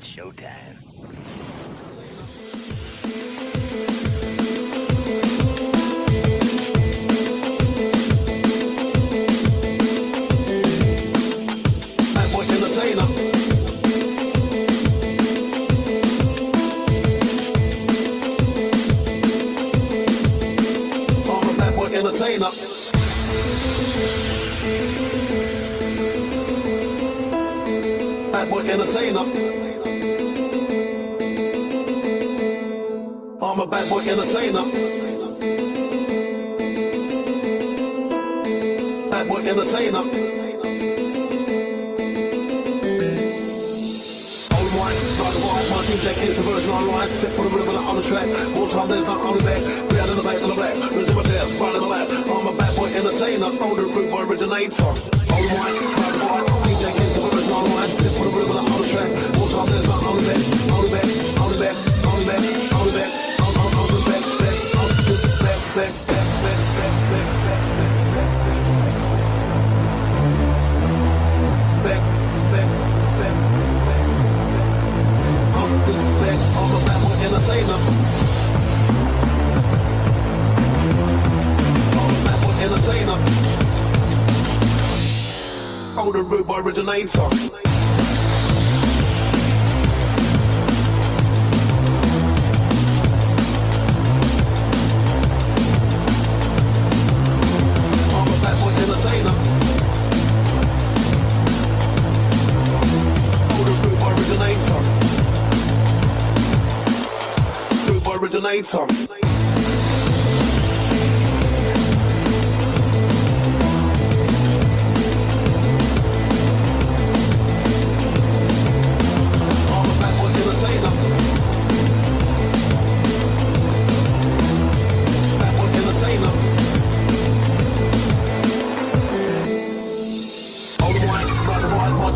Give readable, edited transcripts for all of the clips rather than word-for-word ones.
showtime. Bad boy entertainer. I'm a bad boy entertainer. Bad boy entertainer. I'm a bad boy entertainer. Bad boy entertainer. Old wine, nice wine, my DJ Kid's the version online. Step on the rhythm on the track. More time there's not on the back. Better in the back of the black. Resume a dance, right in the lap. I'm a bad boy entertainer. Older root boy originator. Old wine, nice wine, DJ Kid's the version online. Step on the rhythm on the track. More time there's not on the back. On the back, on the back, on the back, on the back, on the back, back, on the back, back, back, back, back, back, back, back, back, back. I'm a bad boy entertainer. I'm a bad boy entertainer. Older root boy originator. I'm a bad boy entertainer. Older root boy originator. Root boy originator.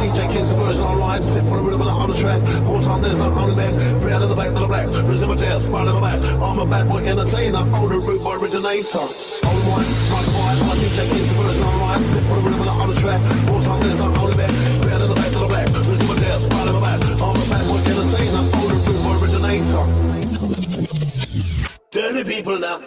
DJ Kid's the version online. Sit for the rhythm on the track. More time there's not on the back. Free out of the back to the black. Resume a test, smile in my back. I'm a bad boy entertainer. Older root boy originator. Old one, nice wine. My DJ Kid's the version online. Sit for the rhythm on the track. More time there's not on the back. Free out of the back to the black. Resume a test, smile in my back. I'm a bad boy entertainer. Older root boy originator. Dirty people now.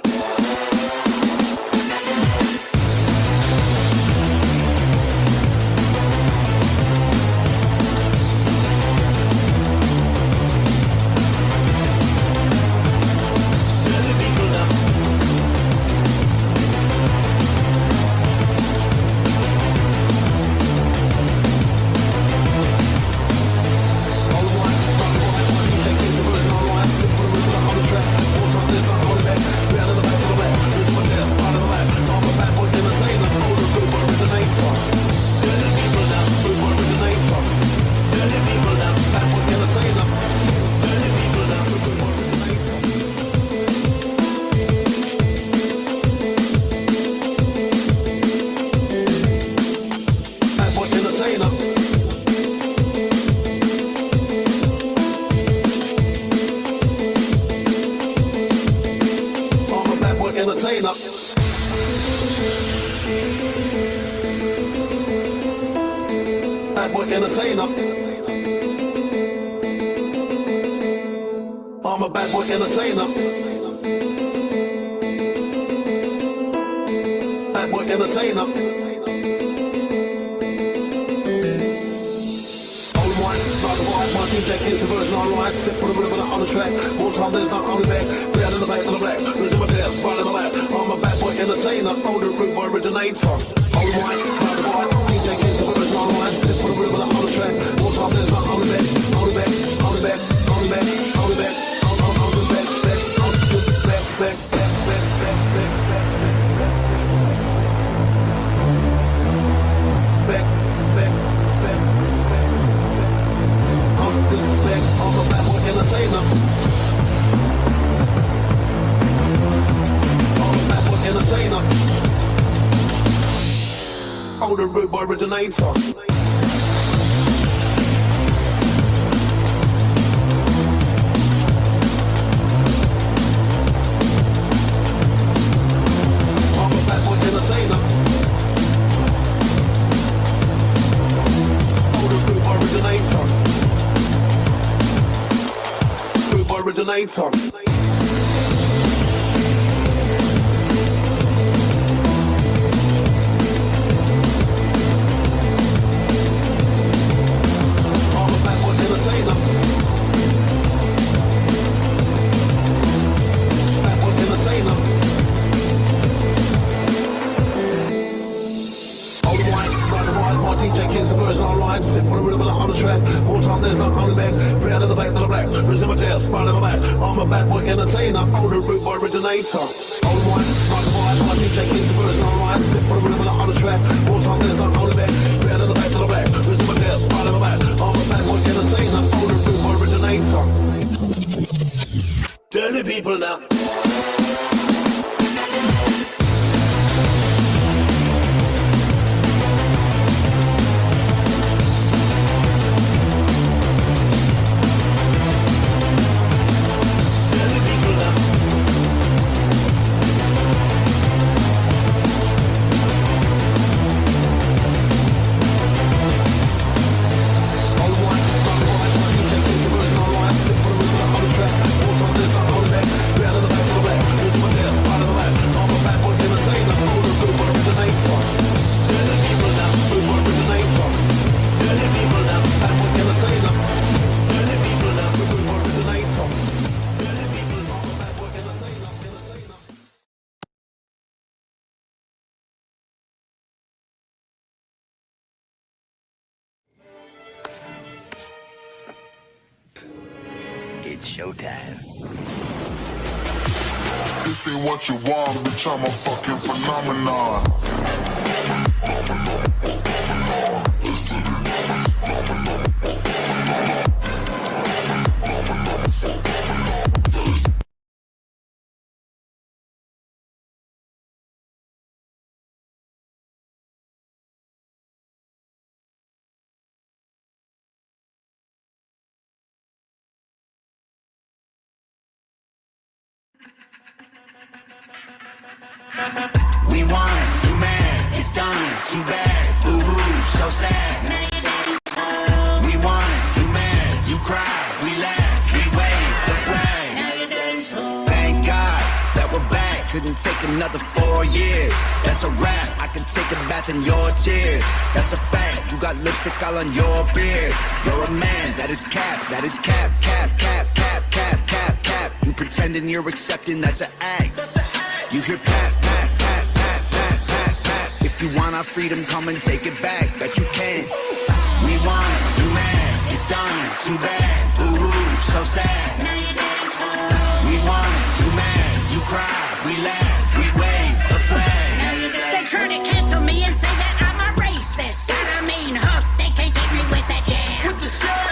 Entertainer. Bad boy entertainer. I'm a bad boy entertainer. Bad boy entertainer. Old wine, nice wine. My DJ Kid's the version online. Step for the rhythm on the track. More time there's not on the back. Free out of the back to the black. Resume a test, right in the lap. I'm a bad boy entertainer. Older root boy originator. Old wine, nice wine. DJ Kid's the version online. Step for the rhythm on the track. More time there's not on the back. On the back, on the back, on the back, on the back, on the back, back, on the back, back, back, back, back, back, back, back, back, back. I'm a bad boy entertainer. I'm a bad boy entertainer. Older root boy originator. I'm a bad boy entertainer. Older root boy originator. originator. DJ kids a version online, sit for a rhythm on the track. More time there's not only back, proud of the fact that I'm black. Losing my tail, smile in my back. I'm a bad boy entertainer, older root boy originator. Old one, rise of mine, my DJ kids a version online, sit for a rhythm on the track. More time there's not only back, proud of the fact that I'm black. Losing my tail, smile in my back. I'm a bad boy entertainer, older root boy originator. Dirty people now. It's showtime. This ain't what you want, bitch, I'm a fucking phenomenon. We won, you mad, it's done, too bad, boo-hoo, so sad. We won, you mad, you cry, we laugh, we wave the flag. Thank God that we're back, couldn't take another 4 years. That's a wrap, I can take a bath in your tears. That's a fact, you got lipstick all on your beard. You're a man, that is cap, cap, cap, cap, cap, cap, cap, cap. You pretending you're accepting, that's an act. You hear pat, pat, pat, pat, pat, pat, pat. If you want our freedom, come and take it back. Bet you can. We won, you mad, it's done, too bad, boo-hoo, so sad. We won, you mad, you cry, we laugh, we wave the flag. They try to cancel me and say that I'm a racist. Got a mean hook, they can't get me with that jab.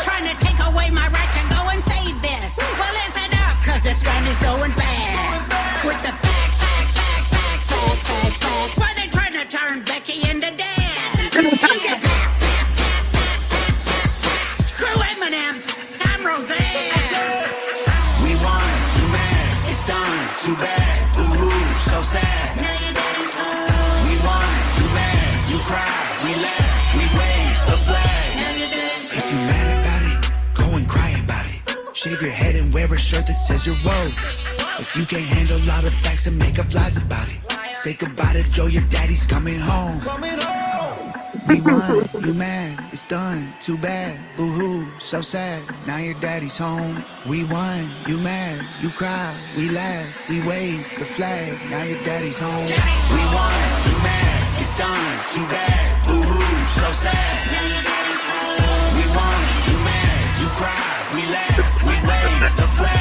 Trying to take away my right to go and say this. Well, listen up, cause this gun is going bad. With the why they trying to turn Becky into Dad? Screw Eminem, I'm Roseanne. We won, you mad, it's done, too bad, boo-hoo, so sad. We won, you mad, you cry, we laugh, we wave the flag. If you mad about it, go and cry about it. Shave your head and wear a shirt that says you're woke. If you can't handle a lot of facts and make up lies about it, say goodbye to Joe, your daddy's coming home. We won, you mad, it's done, too bad, boo-hoo, so sad, now your daddy's home. We won, you mad, you cry, we laugh, we wave the flag, now your daddy's home. We won, you mad, it's done, too bad, boo-hoo, so sad. We won, you mad, you cry, we laugh, we wave the flag.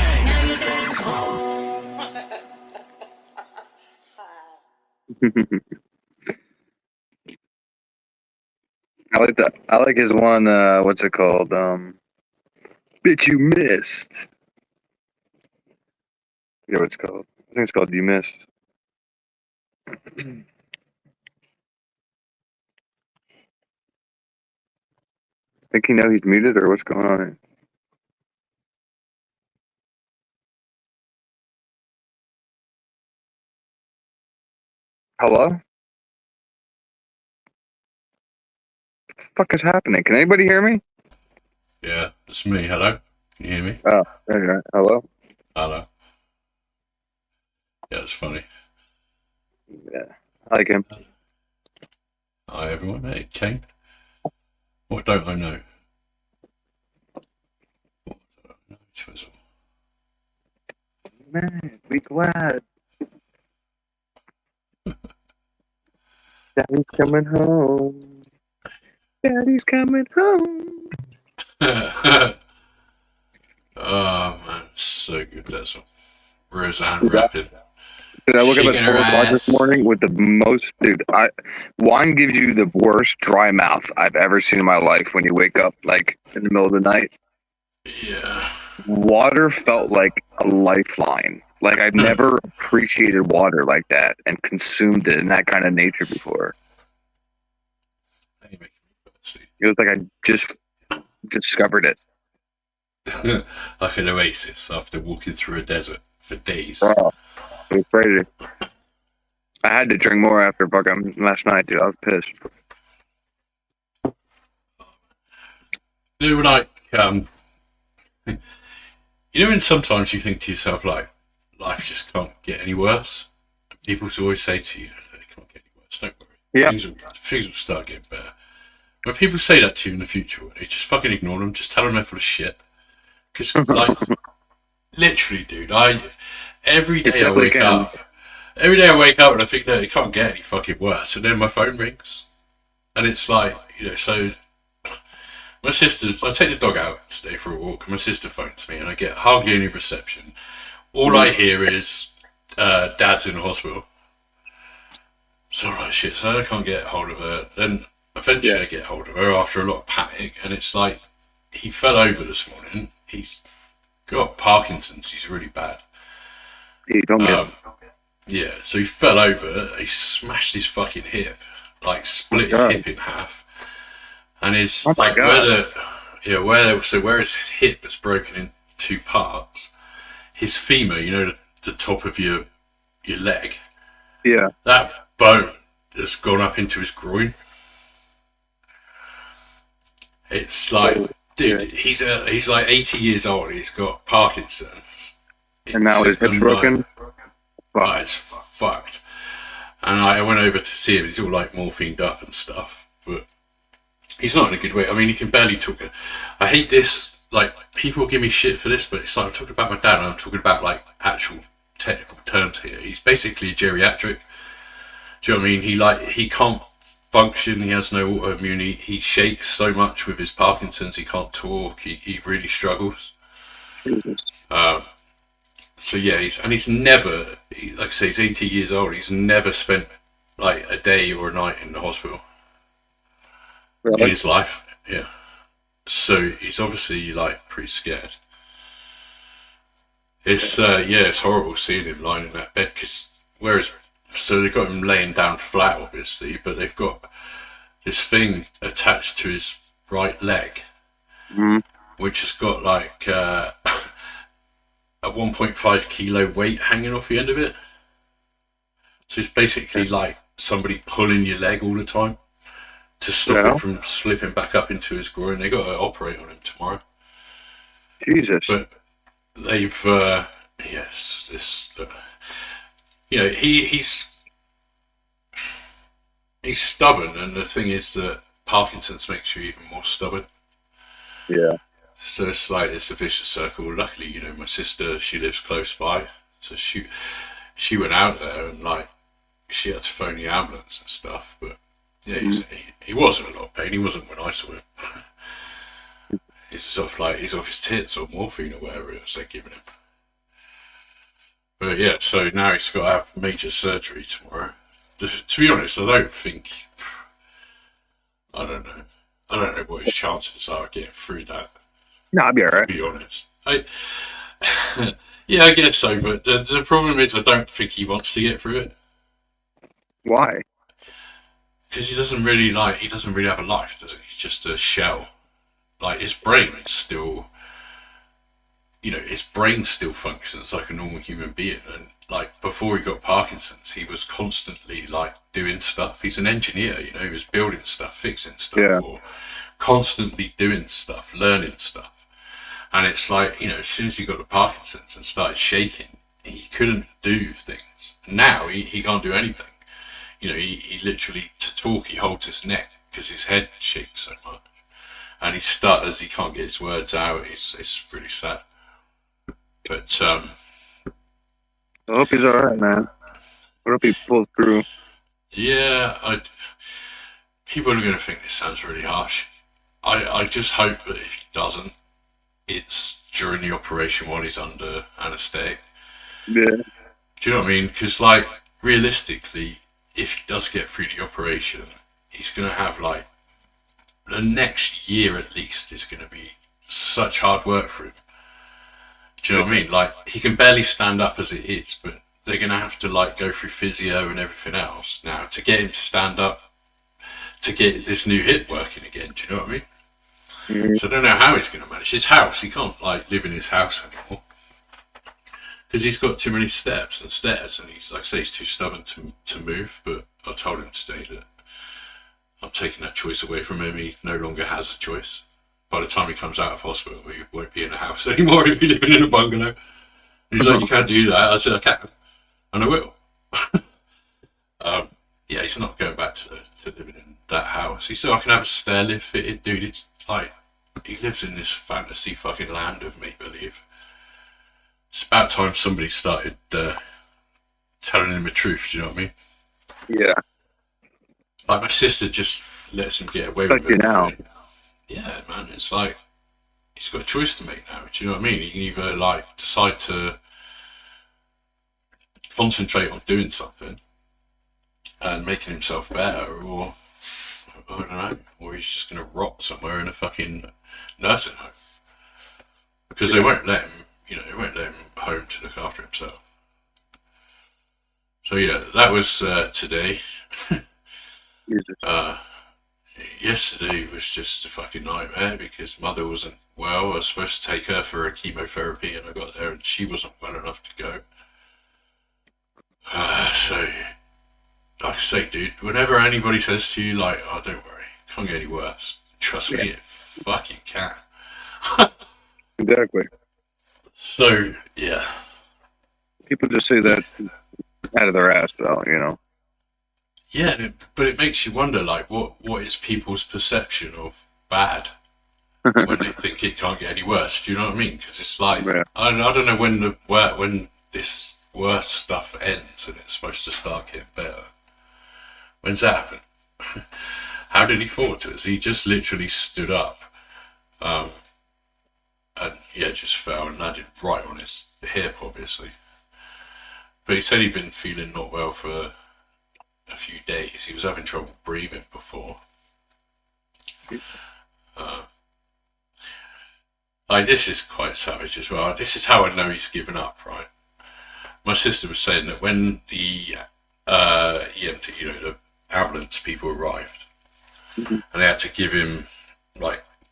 I like that. I like his one. What's it called? Bitch, you missed. I forget what it's called. I think it's called You Missed. Think you know he's muted or what's going on here? Hello? What the fuck is happening? Can anybody hear me? Yeah, it's me. Hello? Can you hear me? Oh, there you are. Hello? Hello. Yeah, it's funny. Yeah, I like him. Hi everyone. Hey, Kane. What don't I know? What don't I know? Twizzle. Man, be glad. Daddy's coming home. Daddy's coming home. Oh man, so good. That's all. Roseanne rapping. Dude, I woke up at Shaking her 12 o'clock this ass. morning with the most, dude. Wine gives you the worst dry mouth I've ever seen in my life when you wake up, like, in the middle of the night. Yeah. Water felt like a lifeline. Like, I've never appreciated water like that and consumed it in that kind of nature before. It was like I just discovered it. Like an oasis after walking through a desert for days. Oh, it was crazy. I had to drink more after fucking last night, dude. I was pissed. You know, like, you know, when sometimes you think to yourself, like, life just can't get any worse. People always say to you, no, it can't get any worse. Don't worry. Yeah. Things will start getting better. When people say that to you in the future, you just fucking ignore them. Just tell them they're full of shit. Because, like, literally, dude, every day I wake up and I think, no, it can't get any fucking worse. And then my phone rings. And it's like, you know, so my sister's, I take the dog out today for a walk, and my sister phones me, and I get hardly any reception. All I hear is, Dad's in the hospital. So I'm like, shit, so I can't get hold of her. Then eventually I get hold of her after a lot of panic, and it's like, he fell over this morning. He's got Parkinson's. He's really bad. You don't get Yeah, so he fell over. He smashed his fucking hip, like split his hip in half, and his like where his hip is broken in two parts. His femur, you know, the top of your leg. Yeah. That bone has gone up into his groin. It's like, dude, he's like 80 years old. He's got Parkinson's, And now his hip's broken. It's fucked. And I went over to see him. He's all like morphined up and stuff, but he's not in a good way. I mean, he can barely talk. I hate this. Like, people give me shit for this, but it's like I'm talking about my dad, and I'm talking about like actual technical terms here. He's basically geriatric. Do you know what I mean? He can't function. He has no autoimmunity. He shakes so much with his Parkinson's. He can't talk. He really struggles. Jesus. So yeah, he's never, like I say, he's 80 years old. He's never spent like a day or a night in the hospital in his life. Yeah. So he's obviously like pretty scared. It's it's horrible seeing him lying in that bed, because so they've got him laying down flat, obviously, but they've got this thing attached to his right leg, which has got like a 1.5 kilo weight hanging off the end of it. So it's basically like somebody pulling your leg all the time to stop it from slipping back up into his groin. They got to operate on him tomorrow. Jesus. But they've you know, he's stubborn, and the thing is that Parkinson's makes you even more stubborn. Yeah. So it's like, it's a vicious circle. Luckily, you know, my sister, she lives close by, so she went out there, and like, she had to phone the ambulance and stuff. But yeah, he was in a lot of pain. He wasn't when I saw him. He's sort of like, he's off his tits or morphine or whatever it was they're giving him. But yeah, so now he's got to have major surgery tomorrow. To be honest, I don't know what his chances are of getting through that. No, I'll be alright. To be honest, yeah, I guess so. But the problem is, I don't think he wants to get through it. Why? Because he doesn't really have a life, does he? He's just a shell. Like, his brain is still, you know, his brain still functions like a normal human being. And like, before he got Parkinson's, he was constantly like doing stuff. He's an engineer, you know, he was building stuff, fixing stuff, or constantly doing stuff, learning stuff. And it's like, as soon as he got the Parkinson's and started shaking, he couldn't do things. Now he can't do anything. He literally, to talk, he holds his neck because his head shakes so much. And he stutters, he can't get his words out. It's really sad. But, I hope he's alright, man. I hope he pulls through. yeah, people are going to think this sounds really harsh. I just hope that if he doesn't, it's during the operation while he's under anaesthetic. Yeah. Do you know what I mean? Because, realistically, if he does get through the operation, he's going to have, the next year at least is going to be such hard work for him. Do you know what I mean? He can barely stand up as it is, but they're going to have to, go through physio and everything else now to get him to stand up, to get this new hip working again. Do you know what I mean? Mm-hmm. So I don't know how he's going to manage his house. He can't live in his house anymore because he's got too many steps and stairs, and he's, like I say, he's too stubborn to move. But I told him today that I'm taking that choice away from him. He no longer has a choice. By the time he comes out of hospital, he won't be in a house anymore. He'll be living in a bungalow. He's like, you can't do that. I said, I can, and I will. Yeah, he's not going back to living in that house. He said, I can have a stair lift fitted. Dude, it's he lives in this fantasy fucking land of make-believe. It's about time somebody started telling him the truth, do you know what I mean? Yeah. My sister just lets him get away with it. Now. Yeah, man, it's he's got a choice to make now, do you know what I mean? He can either, decide to concentrate on doing something and making himself better, or I don't know, or he's just going to rot somewhere in a fucking nursing home because they won't let him, they won't let him home to look after himself. So yeah, that was today. Yesterday was just a fucking nightmare because Mother wasn't well. I was supposed to take her for a chemotherapy, and I got there and she wasn't well enough to go. So, like I say, dude, whenever anybody says to you, oh, don't worry, it can't get any worse, trust me, it fucking can. Exactly. So, yeah. People just say that out of their ass, though, Yeah, but it makes you wonder, what is people's perception of bad when they think it can't get any worse? Do you know what I mean? Because it's I don't know when this worse stuff ends and it's supposed to start getting better. When's that happen? How did he fall to us? He just literally stood up, and just fell and landed right on his hip, obviously. But he said he'd been feeling not well for a few days. He was having trouble breathing before. This is quite savage as well. This is how I know he's given up, right? My sister was saying that when the EMT, the ambulance people arrived, and they had to give him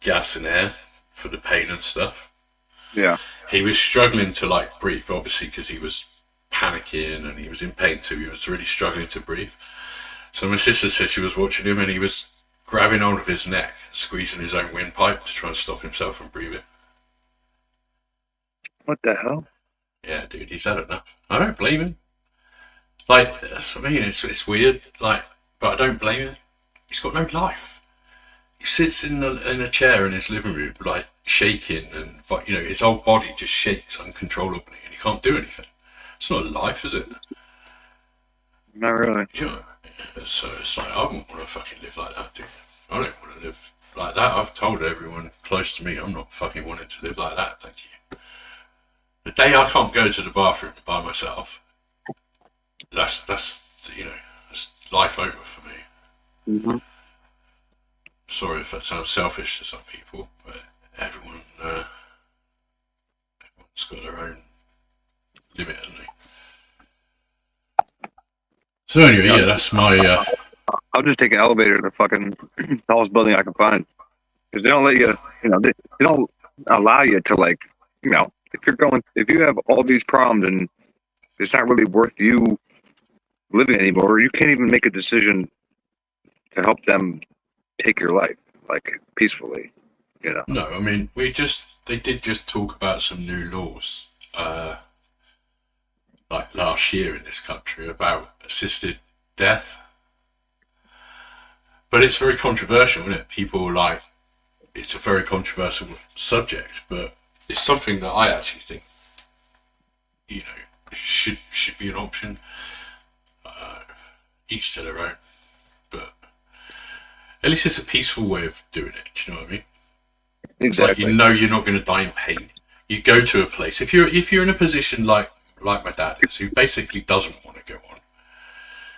gas and air for the pain and stuff. Yeah. He was struggling to breathe, obviously, because he was panicking and he was in pain too. He was really struggling to breathe. So my sister said she was watching him and he was grabbing hold of his neck and squeezing his own windpipe to try and stop himself from breathing. What the hell? Yeah, dude, he's had enough. I don't blame him. That's what I mean. It's weird. But I don't blame him. He's got no life. He sits in a chair in his living room, shaking, and his whole body just shakes uncontrollably, and he can't do anything. It's not life, is it? Not really. So it's I wouldn't want to fucking live like that, dude. I don't want to live like that. I've told everyone close to me I'm not fucking wanting to live like that, thank you. The day I can't go to the bathroom by myself, that's that's life over for me. Mm-hmm. Sorry if that sounds selfish to some people, but everyone's got their own limit, haven't they? So anyway, yeah, that's my. I'll just take an elevator to the fucking tallest building I can find, because they don't let you. They don't allow you to if you have all these problems and it's not really worth you living anymore, you can't even make a decision to help them take your life peacefully. No, I mean they did just talk about some new laws, like last year in this country about assisted death. But it's very controversial, isn't it? People like, it's a very controversial subject, but it's something that I actually think, you know, should be an option. Each to their own, but at least it's a peaceful way of doing it. Do you know what I mean? Exactly. Like, you know, you're not going to die in pain. You go to a place, if you're in a position like my dad is, who basically doesn't want to go on.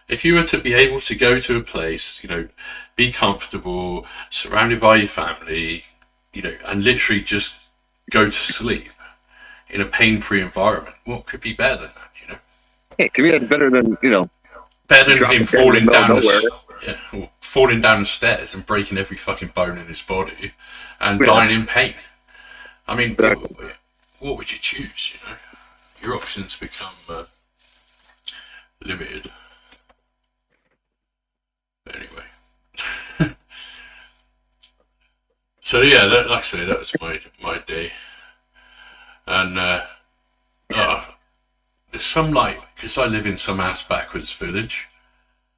If you were to be able to go to a place, you know, be comfortable, surrounded by your family, you know, and literally just go to sleep in a pain-free environment, what could be better than that? You know, Hey, to me, that's better than, you know, better than him falling down nowhere. falling down the stairs and breaking every fucking bone in his body and dying in pain. I mean, Exactly. what would you choose? You know, your options become limited. But anyway, so yeah, like I say, that was my day, and there's some, like, because I live in some ass backwards village,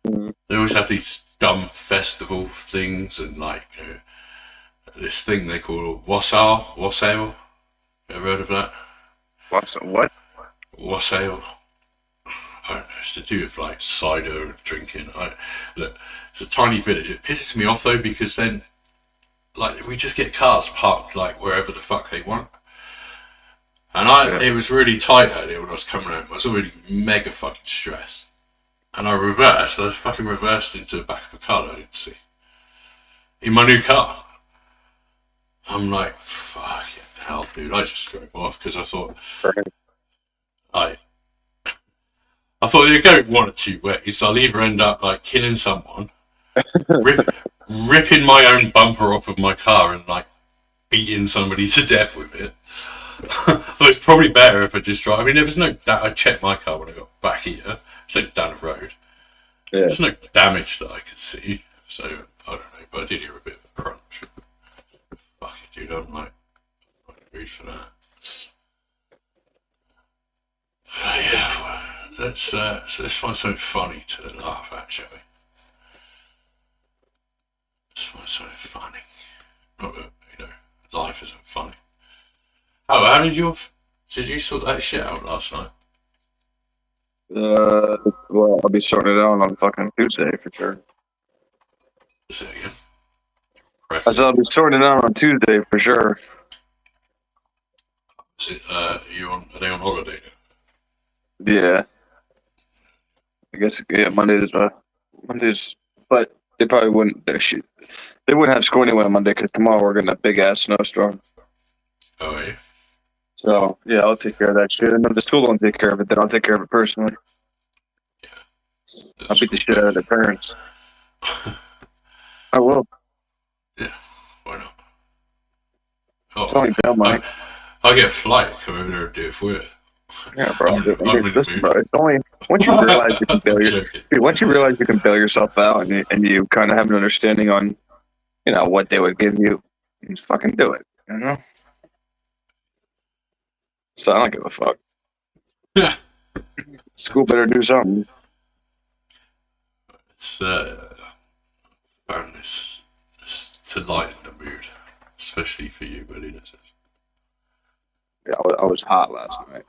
they always have these dumb festival things, and like, you know, this thing they call wassail. Ever heard of that? What? Wassail. I don't know. It's to do with like cider and drinking. Look, it's a tiny village. It pisses me off though, because then, like, we just get cars parked like wherever the fuck they want. And it was really tight earlier when I was coming home. I was already mega fucking stressed. And I fucking reversed into the back of a car that I didn't see. In my new car. I'm like, fucking hell, dude. I just drove off because I thought, I thought it'd go one or two ways. I'll either end up like killing someone, ripping my own bumper off of my car and like beating somebody to death with it. So it's probably better if I just drive. I mean, there was no. I checked my car when I got back here. So down the road. Yeah. There's no damage that I could see. So I don't know, but I did hear a bit of a crunch. Fuck it, dude. I'm like, not in the mood for that. So yeah, let's find something funny to laugh at, shall we? Let's find something funny. Not that, you know, life isn't funny. Oh, how did you sort that shit out last night? Well, I'll be sorting it out on fucking Tuesday for sure. Say it again. I said I'll be sorting it out on Tuesday for sure. Is it, are they on holiday now? Yeah. I guess, yeah, Mondays, but they probably wouldn't, they wouldn't have school anyway on Monday because tomorrow we're getting a big ass snowstorm. Oh, yeah. So, yeah, I'll take care of that shit. And if the school won't take care of it, then I'll take care of it personally. I'll beat the shit out of their parents. I will. Yeah, why not? Oh, It's only down, Mike. I'll get a flight, come over there and do it for you. Yeah, bro. I'm in Listen, the bro, it's only once you realize you can bail yourself out, and you kind of have an understanding on, you know, what they would give you, you just fucking do it. You know. So I don't give a fuck. Yeah. School better do something. It's found this to lighten the mood, especially for you, Willie. Yeah, I was hot last night.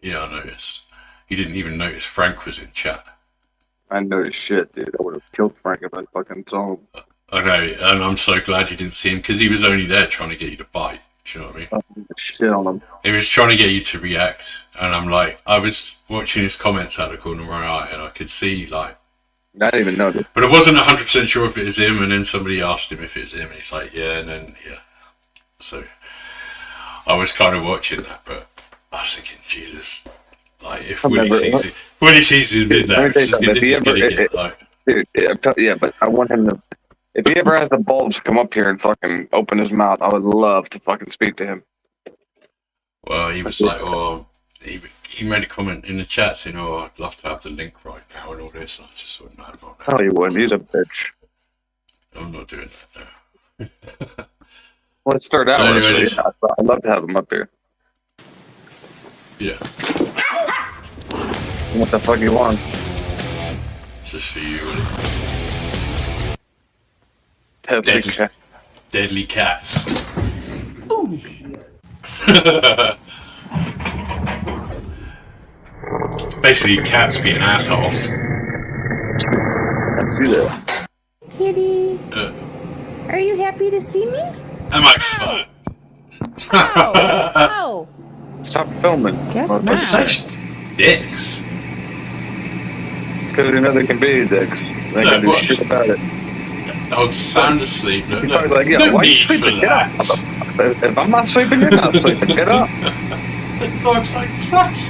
Yeah, I noticed. You didn't even notice Frank was in chat. I noticed shit, dude. I would have killed Frank if I fucking saw him. I know, and I'm so glad you didn't see him because he was only there trying to get you to bite. Do you know what I mean? Shit on him. He was trying to get you to react, and I'm like, I was watching his comments out of the corner of my eye, and I could see, like, I didn't even notice. but I wasn't 100% sure if it was him, and then somebody asked him if it was him, and he's like, yeah, and then, yeah. So, I was kind of watching that, but I was thinking, Jesus, like, if Willie sees him in there, dude, yeah, but I want him to, if he ever has the balls to come up here and fucking open his mouth, I would love to fucking speak to him. Well, he was like, oh, he made a comment in the chat saying, oh, I'd love to have the link right now and all this, and I just thought, no, not now. No, he wouldn't. He's a bitch. I'm not doing that now. Let's start out. So Honestly. anyways. I'd love to have him up there. Yeah. What the fuck he wants? It's just for you, Willie. Deadly. Deadly cats. Basically, cats being assholes. I see that. Kitty, are you happy to see me? Am I fat? Ow! Stop filming. Guess Well, not. Such dicks. Because we know they can be dicks. They No, can do what? shit about it. I'll sound asleep. No, He's no, probably like, yeah, no why are you need for sleeping? Get up. that. If I'm not sleeping, you're not sleeping. Get up. The dog's like, fuck you.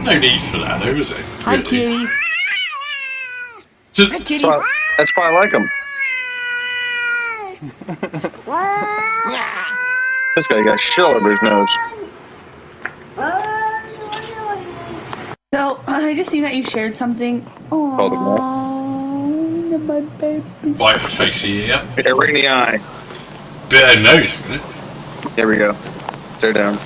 No need for that, though, is it? Hi, Really? kitty. Just- Hi, kitty. That's why I like him. This guy got shit all over his nose. So, I just seen that you shared something. Called him that. Oh, my baby. White facey ear. Yeah, ring the eye. Bit of nose, isn't it? There we go. Stare down.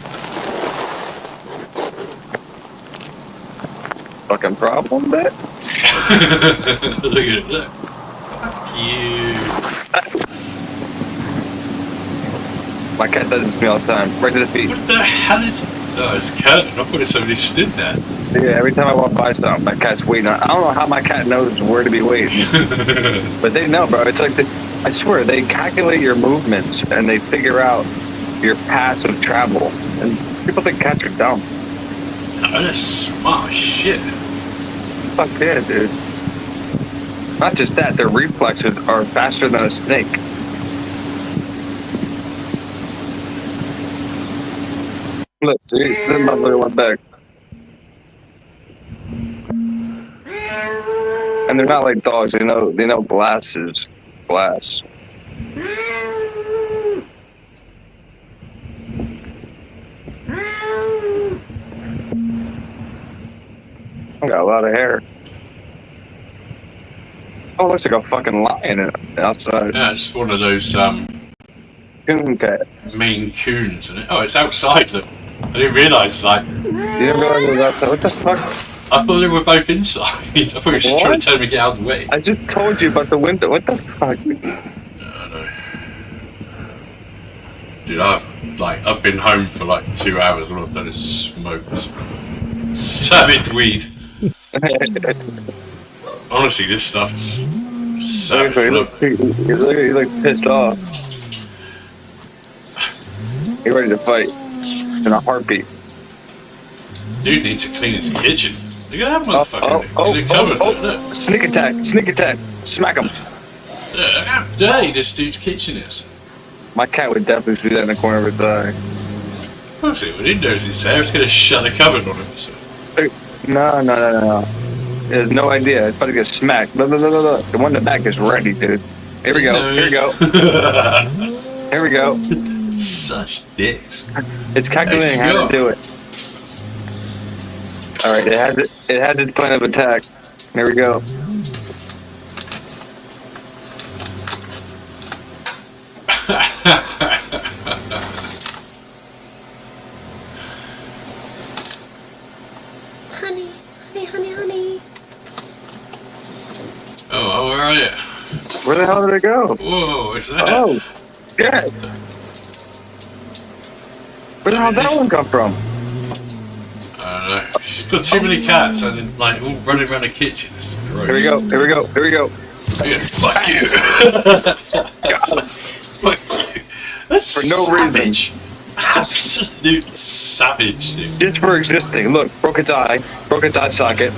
Fucking problem, bitch. Look at it, look. Fuck you. My cat does this to me all the time. Right to the feet. What the hell is... Oh, it's a curtain. I thought somebody stood there. Yeah, every time I walk by something, my cat's waiting. I don't know how my cat knows where to be waiting. But they know, bro. It's like, I swear, they calculate your movements and they figure out your paths of travel. And people think cats are dumb. Oh, that's smart as shit. Fuck yeah, dude. Not just that, their reflexes are faster than a snake. Look, see, then my little one back. And they're not like dogs. They know glass is glass. I got a lot of hair. Oh, looks like a fucking lion outside. Yeah, it's one of those Coon cats. Maine Coons, isn't it? Oh, it's outside, look. I didn't realise, like... You didn't realize it was outside? What the fuck? I thought they were both inside. I thought you were just trying to tell me to get out of the way. I just told you about the window. What the fuck? I know. Dude, I've been home for like 2 hours. All I've done is smoked savage weed. Honestly, this stuff is savage. He look pissed off. He's ready to fight in a heartbeat. Dude needs to clean his kitchen. Look at that motherfucker. Look at the cupboard, look. Sneak attack, sneak attack. Smack him. Look how dirty this dude's kitchen is. My cat would definitely see that in the corner of his eye. Obviously, what he knows is I was going to shut the cupboard on him. So. No. He has no idea. It's about to get smacked. Look. The one in the back is ready, dude. Here we go. Here we go. Such dicks. It's calculating how to do it. Alright, it has its plan of attack. Here we go. Honey. Oh, where are you? Where the hell did it go? Whoa, what's that? Oh, shit. Where the hell did that one come from? I don't know. She's got too many cats and like all running around the kitchen. It's gross. Here we go. Yeah, fuck you. Fuck you. That's For no savage. Absolute savage, dude. Just for existing. Look, broke its eye socket.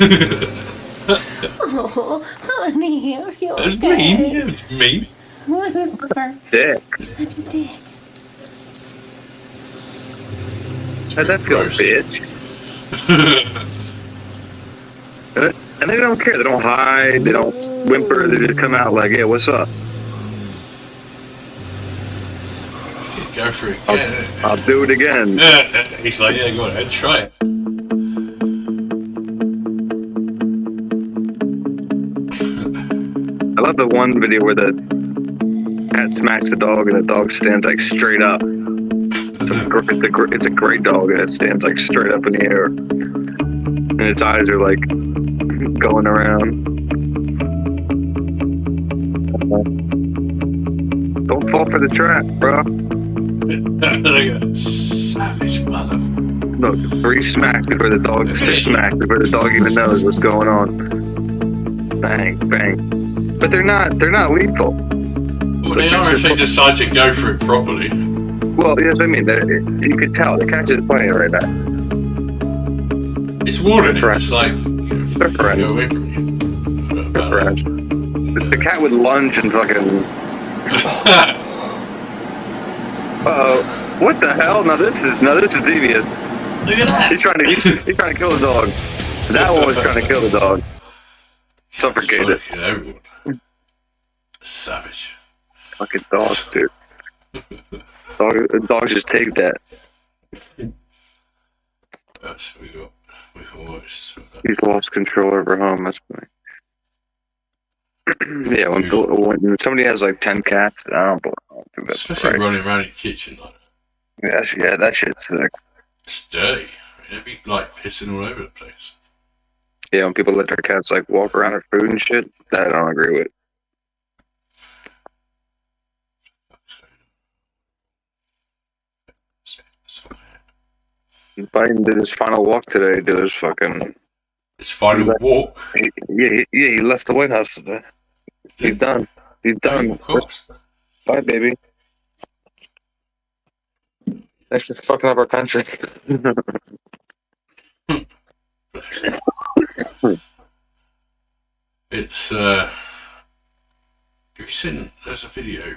Oh, honey, are you That's okay? mean. Yeah, it's mean. Lucifer, Dick. you're such a dick. How'd that feel, Gross. bitch? And they don't care. They don't hide. They don't whimper. They just come out like, "Yeah, what's up?" Go for it again. I'll do it again. He's like, yeah, go ahead, try it. I love the one video where the cat smacks the dog, and the dog stands like straight up. It's a great dog, and it stands like straight up in the air, and its eyes are like going around. Don't fall for the trap, bro. Savage motherfucker. No, 3 smacks before the dog, 6 smacks before the dog even knows what's going on. Bang, bang. But they're not lethal. Well, they are if they decide to go for it properly. Well, yes, I mean, you could tell the catch is playing right now. It's warning him. It's like, They're friends. go away from you. They're friends. The cat would lunge and fucking. Uh-oh. What the hell? Now this is devious. Look at that. He's trying to kill the dog. That one was trying to kill the dog. Suffocate it. Fucking everyone. Savage. Fucking dogs, dude. Dogs just take that. That's what we got. He's lost control over home. That's funny. Yeah, when somebody has like 10 cats, I don't think that's especially right. running around your kitchen like that. Yeah, that shit's sick. It's dirty. It'd be like pissing all over the place. Yeah, when people let their cats like walk around their food and shit, that I don't agree with. Biden did his final walk today. Did his fucking. His final walk. He left the White House today. He's done. He's done. Of course. Bye, baby. That's just fucking up our country. It's have you seen? There's a video.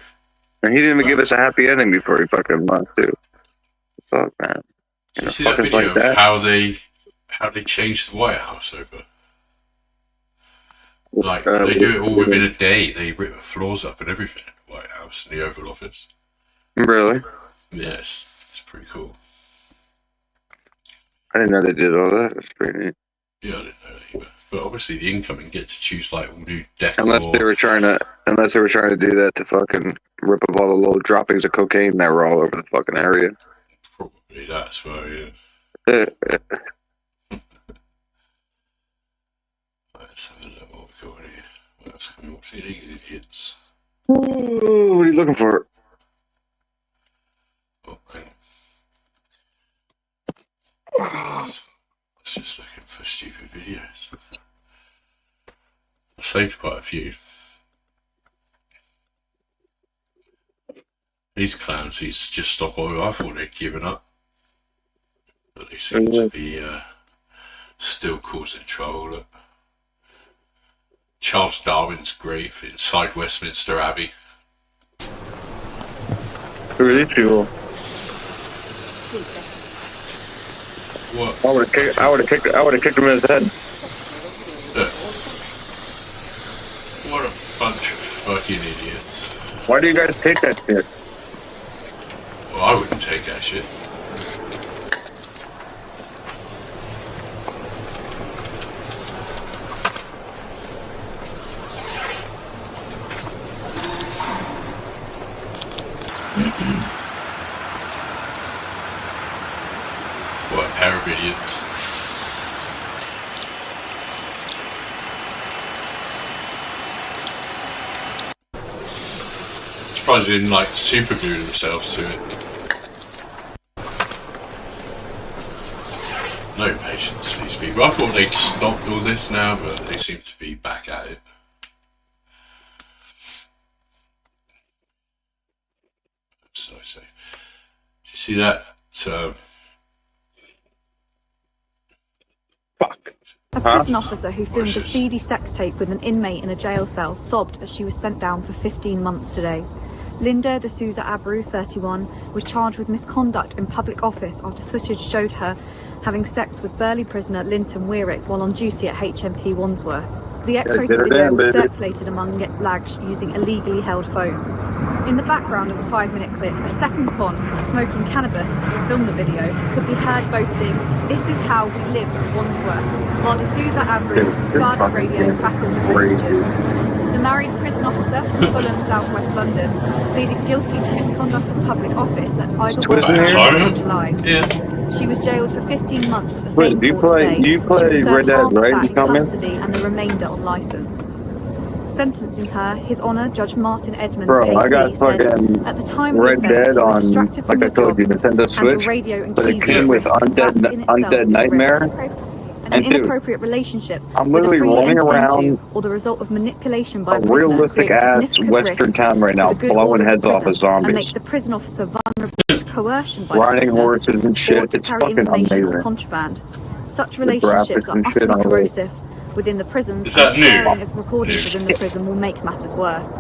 And he didn't even give us a happy ending before he fucking left, too. Fuck, man. Did you see that video like that? of how they changed the White House over? Like they do it all within a day. They rip the floors up and everything in the White House and the Oval Office. Really? Yes, it's pretty cool. I didn't know they did all that. That's pretty neat. Yeah, I didn't know that either. But obviously, the incoming get to choose like all new decor. Unless they were trying to do that to fucking rip up all the little droppings of cocaine that were all over the fucking area. Probably that's why. Yeah. Let's have a look what we got here. What else can we watch? These idiots. Ooh, what are you looking for? Oh, hang on. I was just looking for stupid videos. I saved quite a few. These clowns, he's just stopped oil. I thought they'd given up. But they seem to be still causing trouble. Look. Charles Darwin's grave inside Westminster Abbey. Who are these people? What? I would have kicked him in his head. What a bunch of fucking idiots. Why do you guys take that shit? Well, I wouldn't take that shit. What a pair of idiots. Surprised they didn't like super glue themselves to it. No patience for these people. I thought they'd stopped all this now, but they seem to be back at it. So I say, do you see that? Fuck. A prison officer who filmed a seedy sex tape with an inmate in a jail cell sobbed as she was sent down for 15 months today. Linda D'Souza Abreu, 31, was charged with misconduct in public office after footage showed her having sex with burly prisoner Linton Weirick while on duty at HMP Wandsworth. The X-rated video was circulated among lags using illegally held phones. In the background of the 5-minute clip, a second con, smoking cannabis, who filmed the video, could be heard boasting, "This is how we live at Wandsworth," while D'Souza Abreu's discarded radio crackled with messages. The The married prison officer from Fulham, southwest London, pleaded guilty to misconduct in public office at Idlewild in July. Yeah. She was jailed for 15 months at the Wait, same do you court play? today. You She play will serve Red Dead, half of right? that You in come in. custody and the remainder on licence. Sentencing her, His Honour Judge Martin Edmonds Bro, I got KC said, fucking at the time of the Red offence, Dead you were on, distracted from like I your told you, job, Nintendo and your Switch, radio and but it keys came were with at risk. That in itself Undead is a Nightmare. risk. An And dude, inappropriate relationship I'm with a literally freely roaming entered around into or the result of manipulation by a a prisoner realistic creates ass significant western risks town right to now, the good blowing order of heads the off of prison and makes zombies, the prison officer vulnerable to coercion by the riding prisoner horses and or shit. to It's carry fucking information or amazing. contraband. Such The relationships graphics are and shit utterly on it. corrosive within the prisons, Is and that new? sharing of recordings New. within the prison will make matters worse.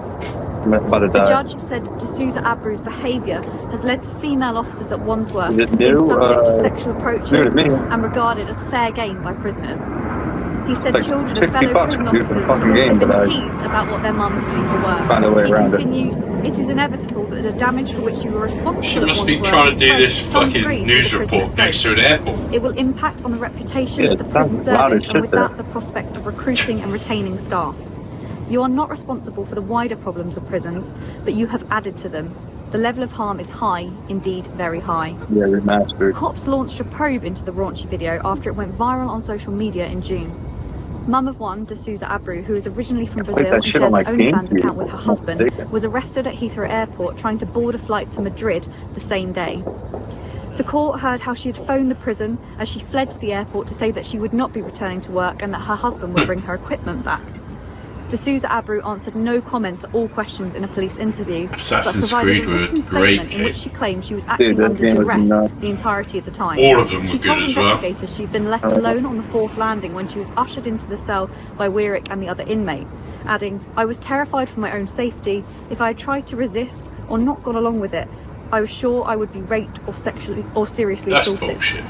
I'm about to The die. judge said D'Souza Abreu's behaviour has led to female officers at Wandsworth Is it being new? subject to sexual New approaches to me. and regarded as fair game by prisoners. He said like children of 60 fellow bucks prison to do the officers have fucking also game, been but I teased about what their mums do for work. find a way He around it. continued, it is inevitable that the damage for which you were responsible She at must be Wandsworth trying to do spreads this to some degree fucking to news the prison report next estate. to an airport. It will impact on the reputation Yeah, of it the prison sounds loud as service and shit with there. that the prospects of recruiting and retaining staff. You are not responsible for the wider problems of prisons, but you have added to them. The level of harm is high, indeed very high. Yeah, remastered. Cops launched a probe into the raunchy video after it went viral on social media in June. Mum of one, D'Souza Abreu, who is originally from Brazil that and shit shares on an my OnlyFans GameCube, account with her if I'm not husband, mistaken. was arrested at Heathrow Airport trying to board a flight to Madrid the same day. The court heard how she had phoned the prison as she fled to the airport to say that she would not be returning to work and that her husband would bring her equipment back. D'Souza Abreu answered no comment to all questions in a police interview, Assassin's but provided Creed a were written great, statement in which Kate. she claimed she was acting that under game was duress nuts. the entirety of the time. All of them were She good told as well. investigators she'd been left alone on the fourth landing when she was ushered into the cell by Weirick and the other inmate, adding, "I was terrified for my own safety. If I had tried to resist or not gone along with it, I was sure I would be raped or sexually or seriously That's assaulted." bullshit.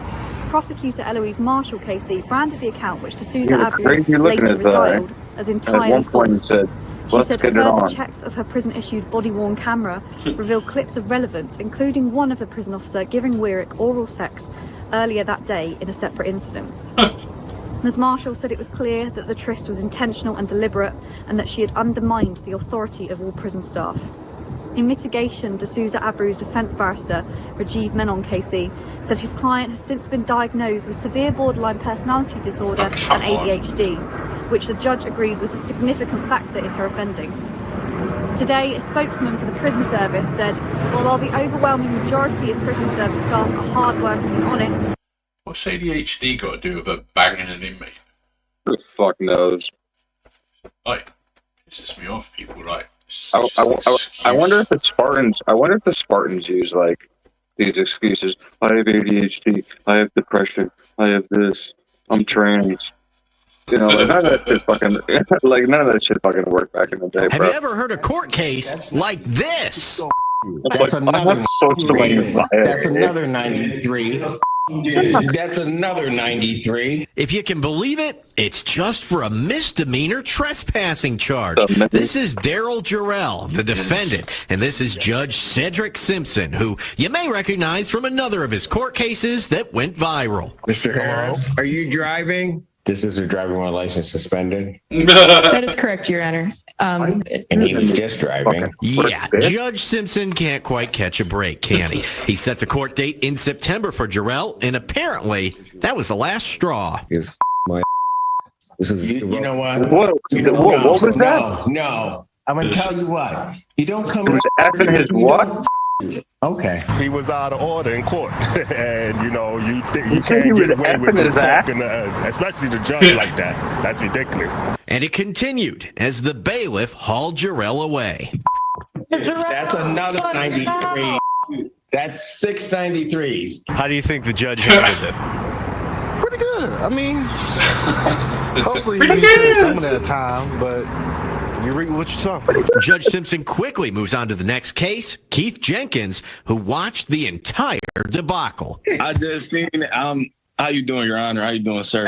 Prosecutor Eloise Marshall KC branded the account which D'Souza Yeah, Abreu crazy looking later as that. resiled as At entirely one point, he false. said, She "Let's said get it further on." checks of her prison-issued body-worn camera revealed clips of relevance, including one of the prison officer giving Weirick oral sex earlier that day in a separate incident. Ms. Marshall said it was clear that the tryst was intentional and deliberate and that she had undermined the authority of all prison staff. In mitigation, D'Souza Abreu's defence barrister, Rajiv Menon KC, said his client has since been diagnosed with severe borderline personality disorder Oh, come and on. ADHD, which the judge agreed was a significant factor in her offending. Today, a spokesman for the prison service said, while the overwhelming majority of prison service staff are hardworking and honest, What's ADHD got to do with a banging an inmate? Who the fuck knows? Like, pisses me off. People like. I wonder if the Spartans. I wonder if the Spartans use like these excuses. I have ADHD. I have depression. I have this. I'm trans. You know, like, none of that shit fucking. Like none of that shit fucking worked back in the day, Have bro. you ever heard a court case like this? That's another That's another 93. That's another 93. If you can believe it, it's just for a misdemeanor trespassing charge. This is Daryl Jarrell, the defendant, and this is Judge Cedric Simpson, who you may recognize from another of his court cases that went viral. Mr. Harris, are you driving? This is a driving while license suspended. That is correct, Your Honor. And he was just driving. Yeah, Judge Simpson can't quite catch a break, can he? He sets a court date in September for Jarrell, and apparently that was the last straw. This is you know what? What was that? No. I'm going to tell you what. You don't come It was effing his what? Okay. He was out of order in court, and you know you said he can't was get away with effing just his ass? talking, especially the judge like that. That's ridiculous. And it continued as the bailiff hauled Jarrell away. That's another 93. That's 693s. How do you think the judge handled it? Pretty good. I mean, hopefully he said something at a time, but you read what you saw. Judge Simpson quickly moves on to the next case, Keith Jenkins, who watched the entire debacle. I just seen it. How you doing, Your Honor? How you doing, sir?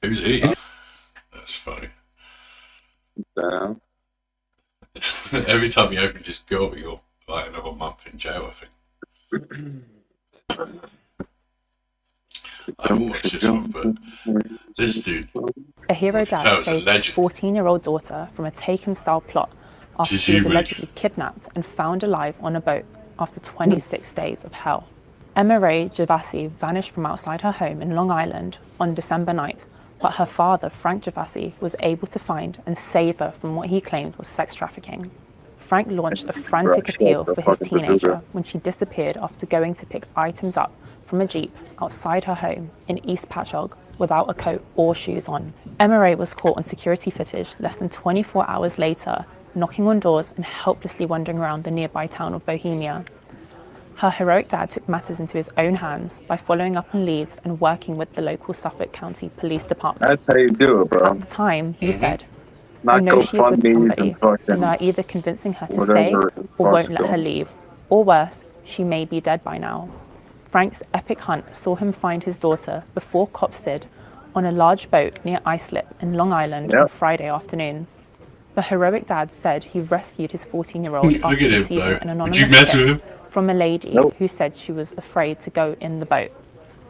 Who's he? That's funny. Every time you open his door, you're like another month in jail, I think. I haven't watched this one, but this dude. A hero That dad was a saved his legend. 14-year-old daughter from a Taken-style plot after she was allegedly kidnapped and found alive on a boat after 26 days of hell. Emma Ray Gervasi vanished from outside her home in Long Island on December 9th, but her father, Frank Gervasi, was able to find and save her from what he claimed was sex trafficking. Frank launched a frantic appeal for his teenager when she disappeared after going to pick items up from a Jeep outside her home in East Patchogue without a coat or shoes on. Emma Ray was caught on security footage less than 24 hours later, knocking on doors and helplessly wandering around the nearby town of Bohemia. Her heroic dad took matters into his own hands by following up on leads and working with the local Suffolk County Police Department. That's how you do it, bro. At the time, he said, Not I know she is with GoFundMes somebody, and fucking and they're either convincing her to stay whatever or won't let fuck's her going. leave. Or worse, she may be dead by now. Frank's epic hunt saw him find his daughter before cops did on a large boat near Islip in Long Island on Friday afternoon. The heroic dad said he rescued his 14-year-old Look after at him, receiving though. an Would anonymous you mess tip with him? from a lady who said she was afraid to go in the boat.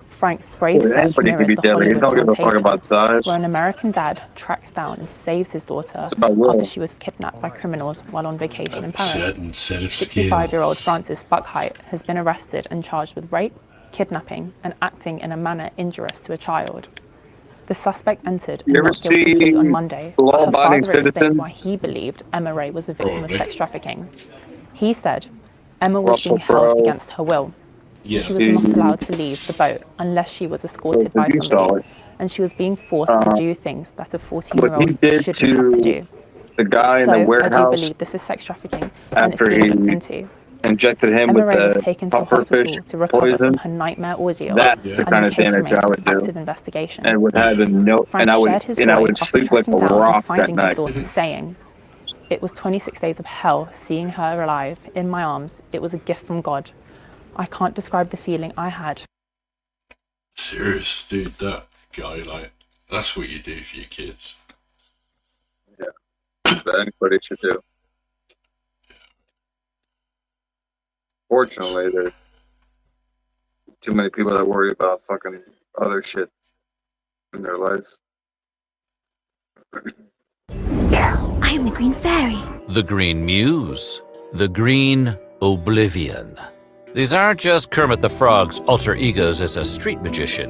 Frank's brave Well, search anybody mirrored could be the deadly. He Hollywood don't give film a fuck Taken, about size. where an American dad tracks down and saves his daughter about will. after she was kidnapped by criminals while on vacation in Paris. Certain set of 65-year-old skills. Francis Buckheight has been arrested and charged with rape, kidnapping, and acting in a manner injurious to a child. The suspect entered a You ever not guilty plea see on Monday, but her Law-Abiding father explained Citizen? why he believed Emma Ray was a victim of Probably. sex trafficking. He said Emma was Russell being held Crowe. against her will. Yeah. She was not allowed to leave the boat unless she was escorted by you saw somebody, it. and she was being forced to do things that a What he 14-year-old did shouldn't have to to do. the guy in So the I do warehouse believe this is sex trafficking, and it's after being looked he into. injected him Emma with Ray was the taken to a pufferfish hospital to recover poison, from her nightmare ordeal, that's the and kind the of case damage remains I would under do. active investigation. And would have a note, Frank and I shared would, his and joy I would after sleep like a tracking down and rock that finding his night. daughter, saying, "It was 26 days of hell seeing her alive in my arms. It was a gift from God. I can't describe the feeling I had." Serious, dude. That guy, like, that's what you do for your kids. That anybody should do. Fortunately, there's too many people that worry about fucking other shit in their life. I am the Green Fairy. The Green Muse. The Green Oblivion. These aren't just Kermit the Frog's alter egos as a street magician.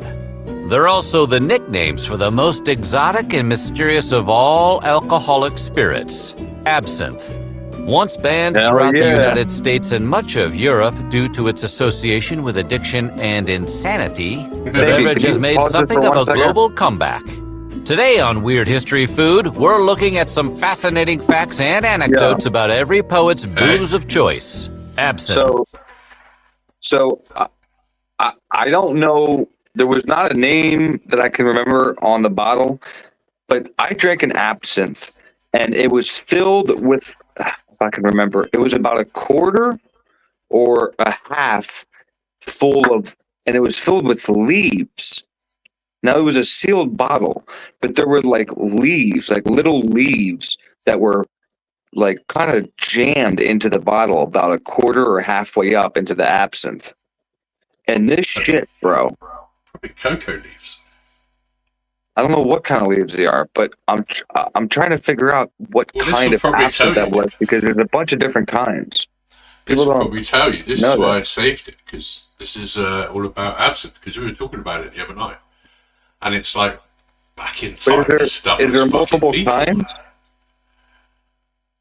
They're also the nicknames for the most exotic and mysterious of all alcoholic spirits, absinthe. Once banned Hell throughout the yeah. United States and much of Europe due to its association with addiction and insanity, the beverage can has you made pause this something for of a 1 second? global comeback. Today on Weird History Food, we're looking at some fascinating facts and anecdotes about every poet's booze of choice, absinthe. So I don't know. There was not a name that I can remember on the bottle, but I drank an absinthe, and it was filled with. If I can remember, it was about a quarter or a half full of, and it was filled with leaves. Now it was a sealed bottle, but there were like leaves, like little leaves that were like kind of jammed into the bottle about a quarter or halfway up into the absinthe. And this shit, bro. Probably cocoa leaves. I don't know what kind of leaves they are, but I'm trying to figure out what Well, this kind will of probably absinthe tell that you. was, because there's a bunch of different kinds. This People will don't probably tell you. This know is why that. I saved it, because this is all about absinthe, because we were talking about it the other night. And it's like, back in time, this stuff is was there fucking multiple lethal. kinds?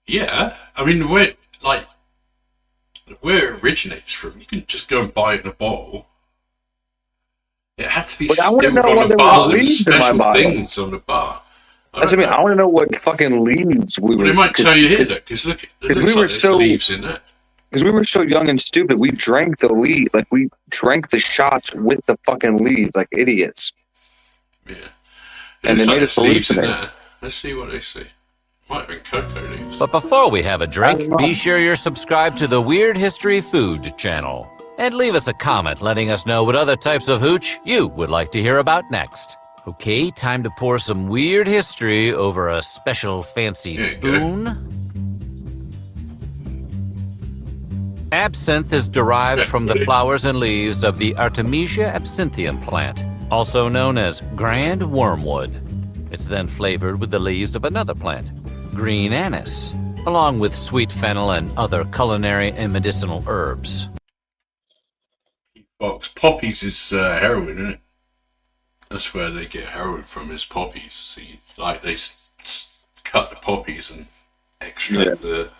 Yeah, I mean, where it originates from, you can just go and buy it in a bottle. It had to be But I wanna stilled know on why the there bar. was There was leaves in my special bottle. things on the bar. That's what I mean. I want to know what fucking leaves we Well, were. they might tell you here, because look, it looks we like were there's so leaves in there. because we were so young and stupid. We drank the leaf, like we drank the shots with the fucking leaves, like idiots. Yeah. And It they looks like made us there's leaves in hallucinate. there. Let's see what they say. Might have been cocoa leaves. But before we have a drink, be sure you're subscribed to the Weird History Food channel. And leave us a comment letting us know what other types of hooch you would like to hear about next. Okay, time to pour some weird history over a special fancy spoon. Absinthe is derived from the flowers and leaves of the Artemisia absinthium plant, also known as grand wormwood. It's then flavored with the leaves of another plant, green anise, along with sweet fennel and other culinary and medicinal herbs. Box poppies is heroin, isn't it? That's where they get heroin from, is poppies. See, like they cut the poppies and extract the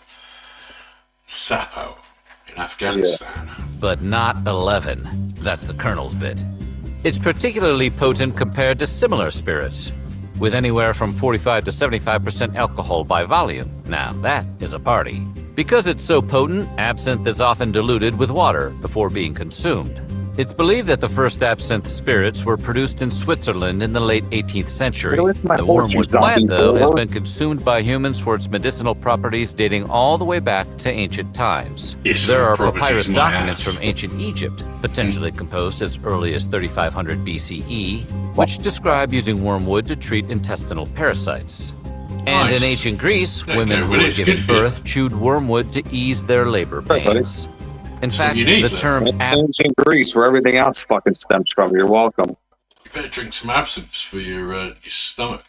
sap out in Afghanistan. But not 11. That's the Colonel's bit. It's particularly potent compared to similar spirits, with anywhere from 45 to 75% alcohol by volume. Now, that is a party. Because it's so potent, absinthe is often diluted with water before being consumed. It's believed that the first absinthe spirits were produced in Switzerland in the late 18th century. The wormwood plant, though, has been consumed by humans for its medicinal properties dating all the way back to ancient times. There are papyrus documents from ancient Egypt, potentially composed as early as 3500 BCE, which describe using wormwood to treat intestinal parasites. And in ancient Greece, women who were giving birth chewed wormwood to ease their labor pains. In fact, the term ancient Greece, where everything else fucking stems from. You're welcome. You better drink some absinthe for your stomach.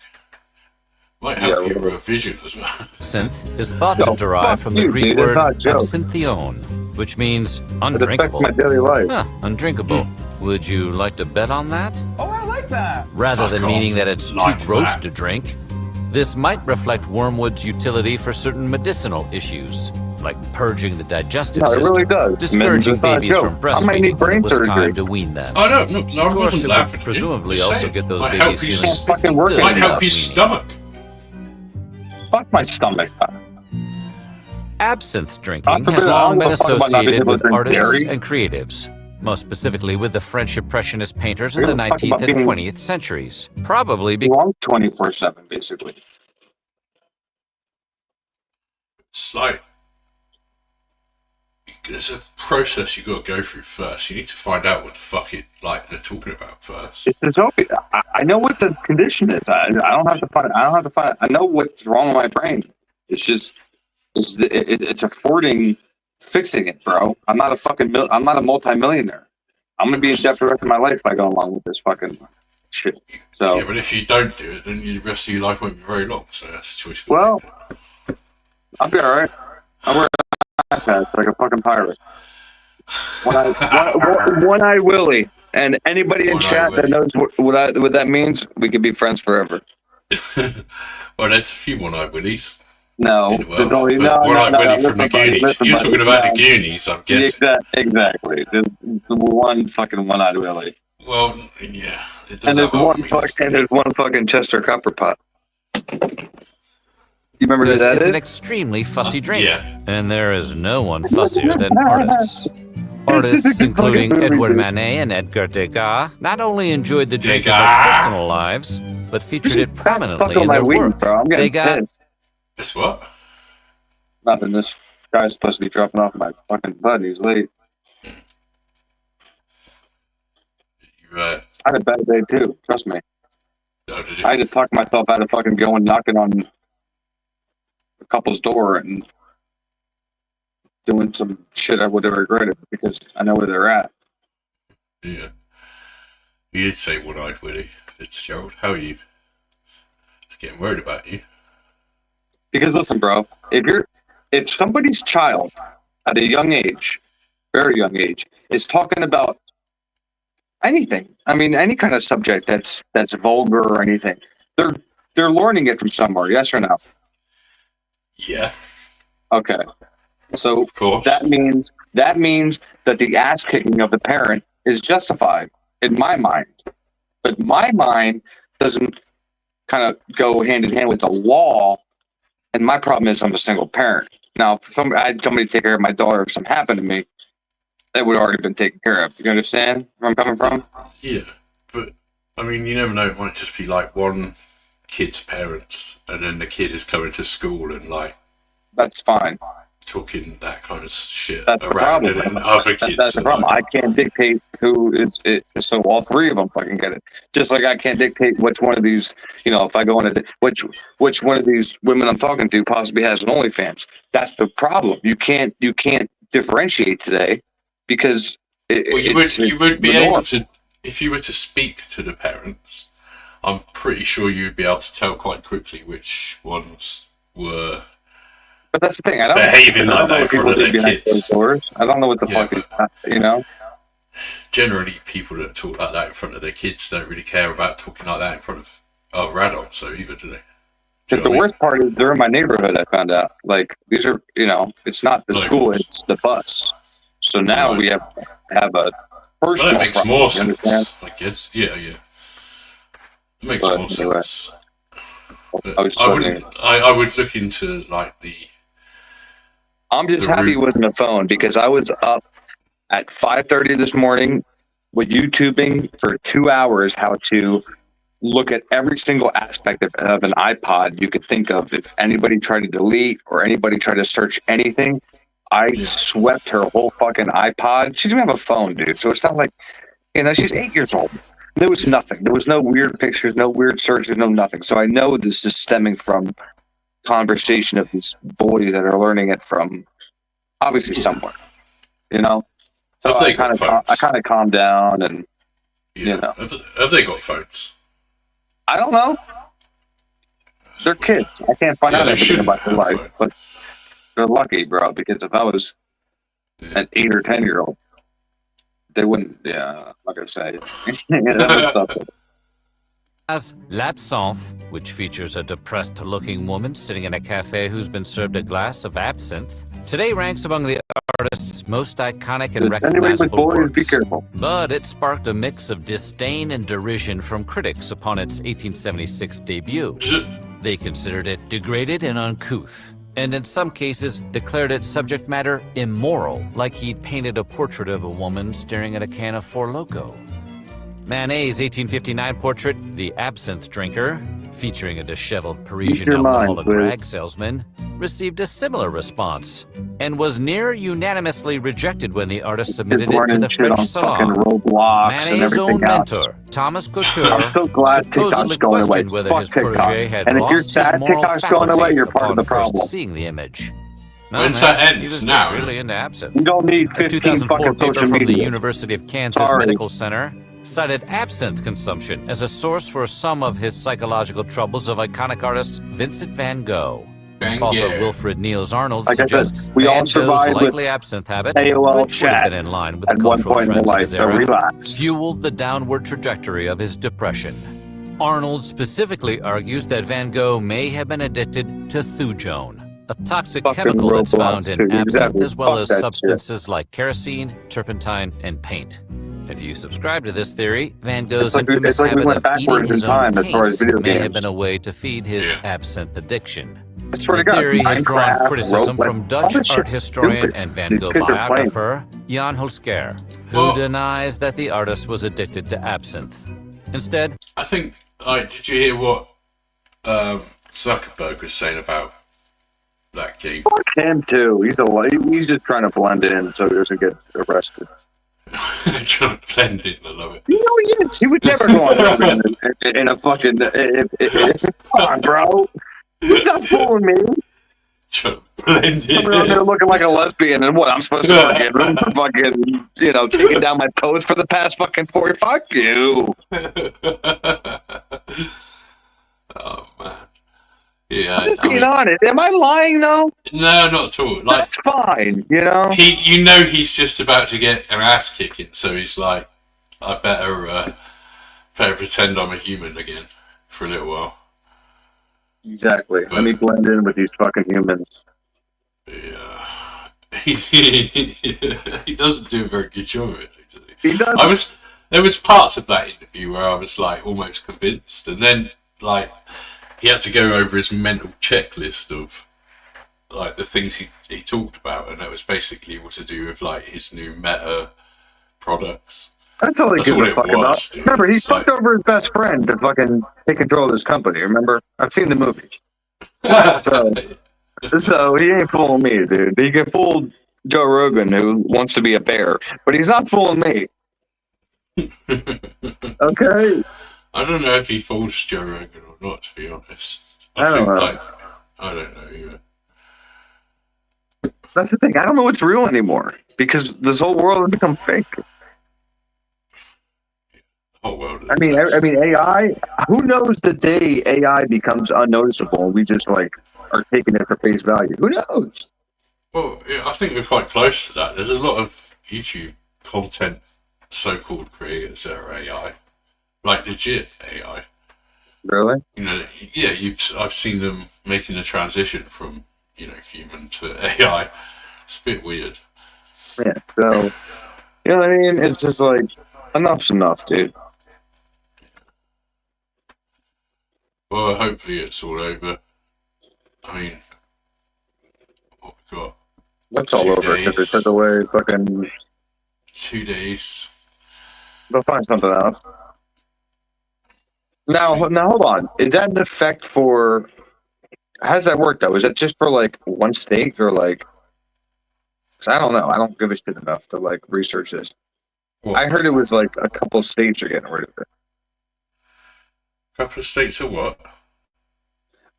Might help your vision as well. Absinthe is thought to derive from the Greek word absinthion, which means undrinkable. My daily life. Huh, undrinkable. Would you like to bet on that? Oh, I like that. Rather than meaning that it's too gross to drink, this might reflect wormwood's utility for certain medicinal issues, like purging the digestive system, really does. discouraging babies from breastfeeding when it was time to wean them. Oh no, no, I wasn't laughing. Presumably also get those might babies feeling good. Might help his stomach. Fuck my stomach. Absinthe drinking has long been associated with artists and creatives, most specifically with the French Impressionist painters of the 19th and 20th centuries. Probably because 24/7, basically. It's like there's a process you got to go through first. You need to find out what the fuck they're talking about first. I know what the condition is. I don't have to find. I know what's wrong with my brain. It's just it's affording fixing it, bro. I'm not a multi-millionaire. I'm gonna be in debt for the rest of my life if I go along with this fucking shit. So yeah, but if you don't do it, then the rest of your life won't be very long. So that's a choice. Well, I'll be all right. I wear a like a fucking pirate. One-eye Willie, and anybody in chat that knows what that means, we could be friends forever. Well, there's a few one-eye Willies. No, there's only one-eye Willie from the Goonies. You're talking about the Goonies, I'm guessing. Exactly. The one fucking one-eyed Willie. Well, yeah. And there's one fucking Chester Copperpot. Do you remember who that is? It's an extremely fussy drink, and there is no one fussier than artists. Artists, including Edouard Manet and Edgar Degas, not only enjoyed the drink in their personal lives, but featured it prominently in their work. Bro. I'm getting Degas. Guess what? Nothing. This guy's supposed to be dropping off my fucking butt. He's late. Right. I had a bad day too. Trust me. Oh, did you? I had to talk myself out of fucking going knocking on a couple's door and doing some shit I would have regretted because I know where they're at. Yeah. You'd say one-eyed Willie, Fitzgerald. How are you? Just getting worried about you. Because listen, bro, if somebody's child at a young age, very young age, is talking about anything, I mean, any kind of subject that's vulgar or anything, they're learning it from somewhere. Yes or no? Yeah. Okay. So of course. that means that the ass kicking of the parent is justified in my mind, but my mind doesn't kind of go hand in hand with the law. And my problem is I'm a single parent. Now, if I had somebody take care of my daughter, if something happened to me, that would have already been taken care of. You understand where I'm coming from? Yeah, but I mean, you never know. It might just be like one kid's parents, and then the kid is coming to school and like that's fine. Talking that kind of shit that's around it, and other kids. That's the problem. I can't dictate who is it. So all three of them fucking get it. Just like I can't dictate which one of these, if I go into which one of these women I'm talking to possibly has an OnlyFans. That's the problem. You can't differentiate today because you would be able to if you were to speak to the parents, I'm pretty sure you'd be able to tell quite quickly which ones were. But that's the thing. I don't behaving know like that in what front people of their do behind kids. closed doors. I don't know what the fuck is, you know. Generally, people that talk like that in front of their kids don't really care about talking like that in front of other adults, so either do they? Because the worst part is they're in my neighborhood. I found out, like, these are, you know, it's not the school, it's the bus. So now we have a personal. Well, that makes problem, more you understand? sense, I guess. Yeah. It makes But more anyway, sense. But I would look into like the. I'm just happy it wasn't a phone because I was up at 5:30 this morning with YouTubing for 2 hours how to look at every single aspect of an iPod you could think of. If anybody tried to delete or anybody tried to search anything, I swept her whole fucking iPod. She doesn't have a phone, dude. So it's not like, you know, she's 8 years old. There was nothing. There was no weird pictures, no weird searches, no nothing. So I know this is stemming from conversation of these boys that are learning it from obviously somewhere, you know. So I kind of calmed down and you know. Have they got phones? I don't know. They're kids. I can't find out everything about their life, but they're lucky, bro. Because if I was an 8 or 10-year-old, they wouldn't. Yeah, I'm not gonna say. As L'Absinthe, which features a depressed-looking woman sitting in a cafe who's been served a glass of absinthe, today ranks among the artist's most iconic and recognizable works. But it sparked a mix of disdain and derision from critics upon its 1876 debut. They considered it degraded and uncouth, and in some cases declared its subject matter immoral, like he'd painted a portrait of a woman staring at a can of Four Loko. Manet's 1859 portrait, The Absinthe Drinker, featuring a disheveled Parisian alcoholic rag salesman, received a similar response and was near unanimously rejected when the artist submitted it to the French Salon. Manet's own mentor, Thomas Couture, supposedly questioned whether his protege had lost his moral faculty upon first seeing the image. When's that end? He was now? really into absinthe. You don't need 15 a 2004 fucking paper social from the media. University of Kansas Medical Center cited absinthe consumption as a source for some of his psychological troubles of iconic artist Vincent van Gogh. Author Wilfred Niels Arnold suggests Van Gogh's likely absinthe habit, which would have been in line with the cultural trends of his era, fueled the downward trajectory of his depression. Arnold specifically argues that Van Gogh may have been addicted to thujone, a toxic chemical that's found in absinthe as well as substances like kerosene, turpentine, and paint. If you subscribe to this theory, Van Gogh's infamous habit of eating his own paints may have been a way to feed his absinthe addiction. The theory has drawn criticism from Dutch art historian and Van Gogh biographer Jan Hulsker, who denies that the artist was addicted to absinthe. Instead, I think, did you hear what Zuckerberg was saying about that game? Fuck him too. He's just trying to blend in so he doesn't get arrested. Trying to blend in, I love it. You know he is. He would never go on in a fucking. Come on, bro. He's not fooling me. Blend in. Coming on there looking like a lesbian, and what? I'm supposed to fucking room for fucking, you know, taking down my toes for the past fucking 4. Fuck you. Oh man. Yeah, I'm being honest. Am I lying though? No, not at all. Like, that's fine, you know. He's just about to get an ass kicking, so he's like, I better pretend I'm a human again for a little while. Exactly. Let me blend in with these fucking humans. Yeah. He doesn't do a very good job of it, actually. He does. There was parts of that interview where I was like almost convinced, and then like he had to go over his mental checklist of like the things he talked about, and that was basically all to do with like his new Meta products. That's all he gives a fuck about. Remember, he fucked over his best friend to fucking take control of his company. Remember? I've seen the movie. So he ain't fooling me, dude. He can fool Joe Rogan, who wants to be a bear, but he's not fooling me. Okay. I don't know if he fools Joe Rogan or not, to be honest. I don't know. I don't know either. That's the thing. I don't know what's real anymore because this whole world has become fake. whole world. I mean, AI. Who knows the day AI becomes unnoticeable? We just like are taking it for face value. Who knows? Well, yeah, I think we're quite close to that. There's a lot of YouTube content, so-called creators that are AI, like legit AI. Really? You know, yeah. I've seen them making the transition from human to AI. It's a bit weird. Yeah. So, you know what I mean? It's just like enough's enough, dude. Well, hopefully it's all over. I mean, what we got? What's all over? Because they took away fucking 2 days. They'll find something else. Now, hold on. Is that an effect for? How does that work though? Is it just for like one state or like? Because I don't know. I don't give a shit enough to like research this. What? I heard it was like a couple states are getting rid of it. A couple of states or what?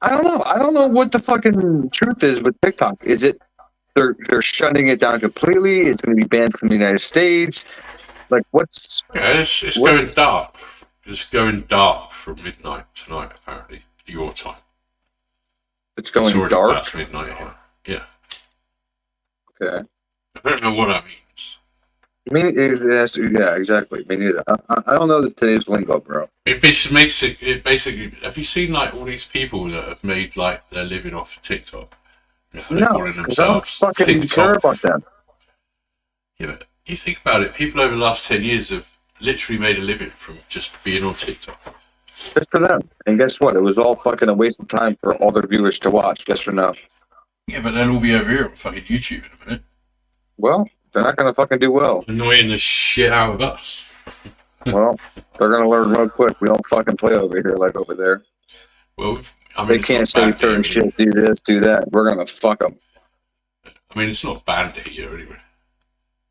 I don't know. I don't know what the fucking truth is with TikTok. Is it they're shutting it down completely? It's going to be banned from the United States. Like what's? Yeah, it's going dark. It's going dark from midnight tonight. Apparently, your time. It's going already dark. past midnight here. Yeah. Okay. I don't know what that means. Yeah, exactly. Me neither. I don't know today's lingo, bro. It just makes it. It basically. Have you seen like all these people that have made like their living off of TikTok? They're calling because I don't themselves fucking care about them. Yeah, but you think about it. People over the last 10 years have literally made a living from just being on TikTok. Good for them. And guess what? It was all fucking a waste of time for all their viewers to watch. Yes or no? Yeah, but they'll all be over here on fucking YouTube in a minute. Well, they're not going to fucking do well. Annoying the shit out of us. Well, they're going to learn real quick. We don't fucking play over here like over there. Well, I mean, they can't say certain shit, do this, do that. We're going to fuck them. I mean, it's not banned here anyway.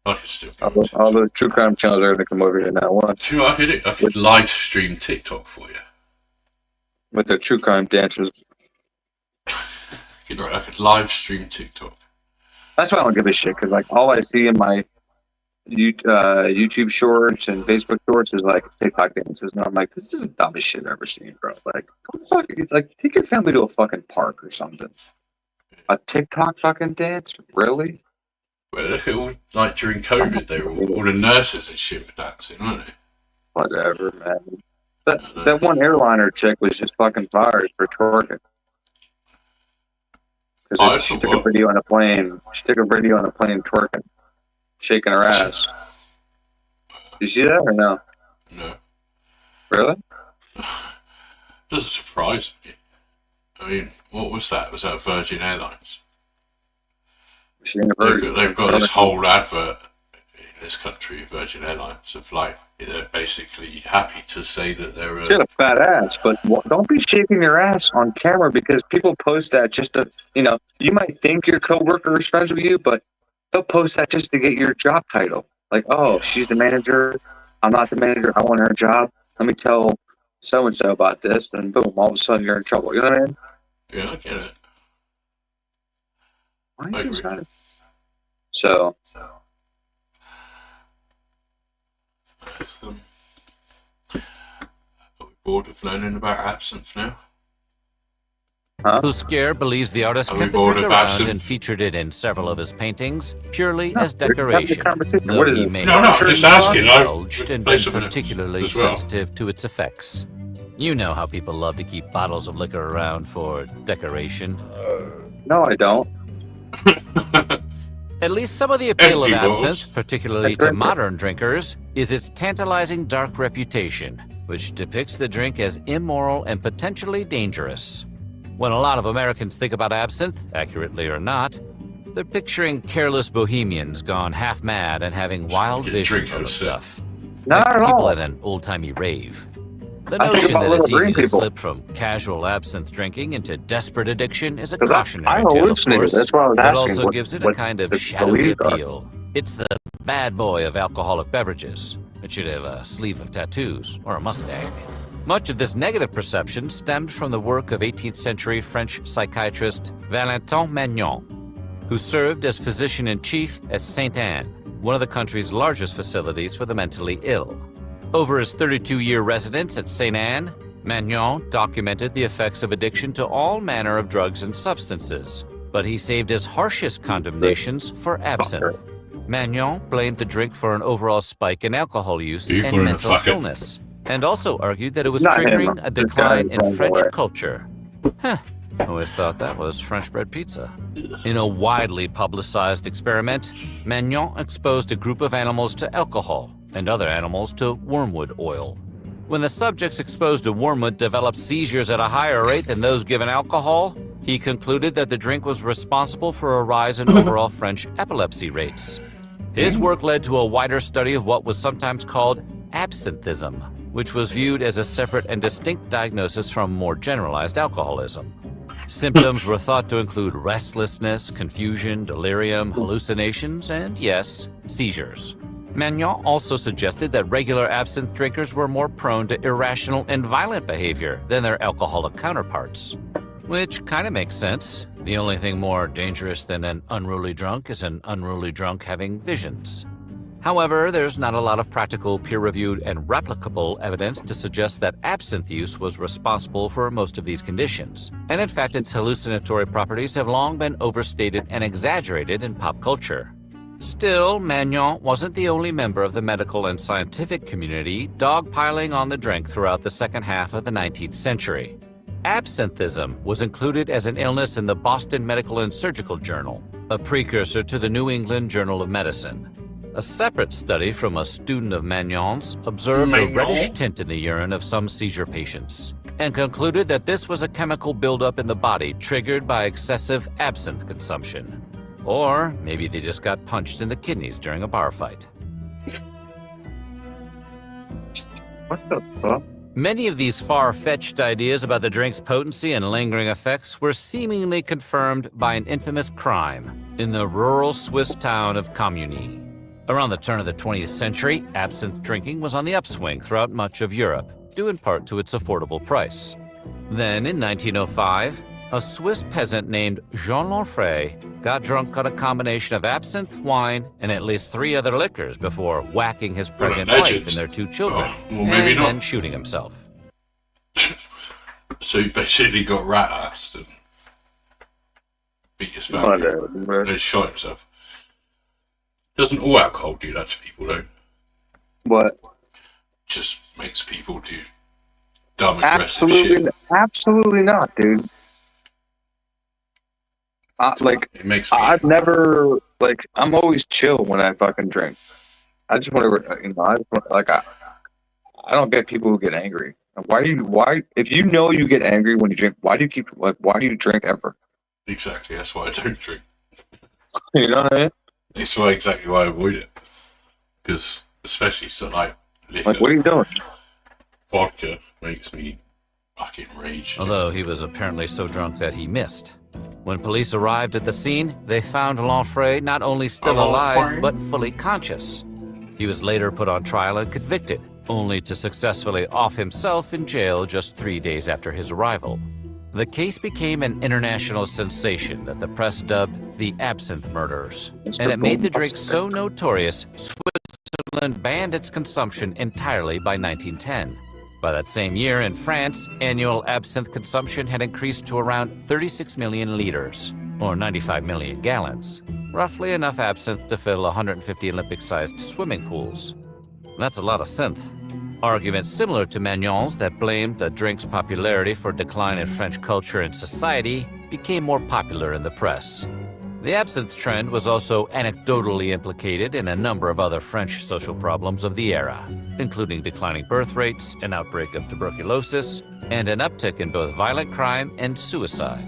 I can still all those true crime channels are going to come over here now. Watch. Do you know what I could live stream TikTok for you. With the true crime dancers. I could live stream TikTok. That's why I don't give a shit, because like all I see in my YouTube shorts and Facebook shorts is like TikTok dances, and I'm like, this is the dumbest shit I've ever seen, bro. Like, what the fuck? It's like, take your family to a fucking park or something. A TikTok fucking dance? Really? Well, look at all, like during COVID, they were all the nurses and shit were dancing, weren't they? Whatever, man. That one airliner chick was just fucking fired for twerking. Because she took a video on a plane. She took a video on a plane twerking, shaking her ass. Did you see that or no? No. Really? Doesn't surprise me. I mean, what was that? Was that Virgin Airlines? They've got this whole advert in this country, Virgin Airlines, of like they're basically happy to say that they're she had a fat ass, but don't be shaking your ass on camera because people post that just to, you might think your coworker is friends with you, but they'll post that just to get your job title. Like, oh, she's the manager. I'm not the manager. I want her job. Let me tell so-and-so about this, and boom, all of a sudden you're in trouble. You know what I mean? Yeah, I get it. Why is this not? So. Are we bored of learning about absinthe now? Bousquet believes the artist kept the drink around and featured it in several of his paintings purely as decoration, though he may have just asking. indulged and been particularly sensitive to its effects. You know how people love to keep bottles of liquor around for decoration. No, I don't. At least some of the appeal of absinthe, particularly to modern drinkers, is its tantalizing dark reputation, which depicts the drink as immoral and potentially dangerous. When a lot of Americans think about absinthe, accurately or not, they're picturing careless bohemians gone half mad and having wild visions of stuff. Not like at people all. at an old-timey rave. The notion that it's easy to slip from casual absinthe drinking into desperate addiction is a cautionary tale, of course, That's why I was but asking also gives it a kind of shadowy appeal. It's the bad boy of alcoholic beverages. It should have a sleeve of tattoos or a mustang. Much of this negative perception stemmed from the work of 18th century French psychiatrist Valentin Magnon, who served as physician-in-chief at Sainte-Anne, one of the country's largest facilities for the mentally ill. Over his 32-year residence at St. Anne, Magnan documented the effects of addiction to all manner of drugs and substances, but he saved his harshest condemnations for absinthe. Magnan blamed the drink for an overall spike in alcohol use and mental illness, and also argued that it was triggering a decline in French culture. Huh. Always thought that was French bread pizza. In a widely publicized experiment, Magnan exposed a group of animals to alcohol and other animals to wormwood oil. When the subjects exposed to wormwood developed seizures at a higher rate than those given alcohol, he concluded that the drink was responsible for a rise in overall French epilepsy rates. His work led to a wider study of what was sometimes called absinthism, which was viewed as a separate and distinct diagnosis from more generalized alcoholism. Symptoms were thought to include restlessness, confusion, delirium, hallucinations, and yes, seizures. Magnan also suggested that regular absinthe drinkers were more prone to irrational and violent behavior than their alcoholic counterparts. Which kind of makes sense. The only thing more dangerous than an unruly drunk is an unruly drunk having visions. However, there's not a lot of practical, peer-reviewed, and replicable evidence to suggest that absinthe use was responsible for most of these conditions. And in fact, its hallucinatory properties have long been overstated and exaggerated in pop culture. Still, Magnan wasn't the only member of the medical and scientific community dogpiling on the drink throughout the second half of the 19th century. Absinthism was included as an illness in the Boston Medical and Surgical Journal, a precursor to the New England Journal of Medicine. A separate study from a student of Magnan's observed a reddish tint in the urine of some seizure patients and concluded that this was a chemical buildup in the body triggered by excessive absinthe consumption. Or maybe they just got punched in the kidneys during a bar fight. What the fuck? Many of these far-fetched ideas about the drink's potency and lingering effects were seemingly confirmed by an infamous crime in the rural Swiss town of Communy. Around the turn of the 20th century, absinthe drinking was on the upswing throughout much of Europe, due in part to its affordable price. Then, in 1905, a Swiss peasant named Jean Lanfray got drunk on a combination of absinthe, wine, and at least 3 other liquors before whacking his pregnant wife and their 2 children, and then shooting himself. So he basically got rat-assed and beat his family and shot himself. Doesn't all alcohol do that to people, though? What? Just makes people do dumb, aggressive shit. Absolutely not, dude. It makes me... I've never, I'm always chill when I fucking drink. I just want to, I don't get people who get angry. If you know you get angry when you drink, why do you drink ever? Exactly, that's why I don't drink. You know what I mean? That's exactly why I avoid it. Because, especially liquor. What are you doing? Vodka makes me fucking rage. Although he was apparently so drunk that he missed. When police arrived at the scene, they found Lanfray not only still alive, but fully conscious. He was later put on trial and convicted, only to successfully off himself in jail just 3 days after his arrival. The case became an international sensation that the press dubbed the Absinthe Murders, and it made the drink so notorious, Switzerland banned its consumption entirely by 1910. By that same year in France, annual absinthe consumption had increased to around 36 million liters, or 95 million gallons, roughly enough absinthe to fill 150 Olympic-sized swimming pools. That's a lot of synth. Arguments similar to Magnan's that blamed the drink's popularity for decline in French culture and society became more popular in the press. The absinthe trend was also anecdotally implicated in a number of other French social problems of the era, including declining birth rates, an outbreak of tuberculosis, and an uptick in both violent crime and suicide.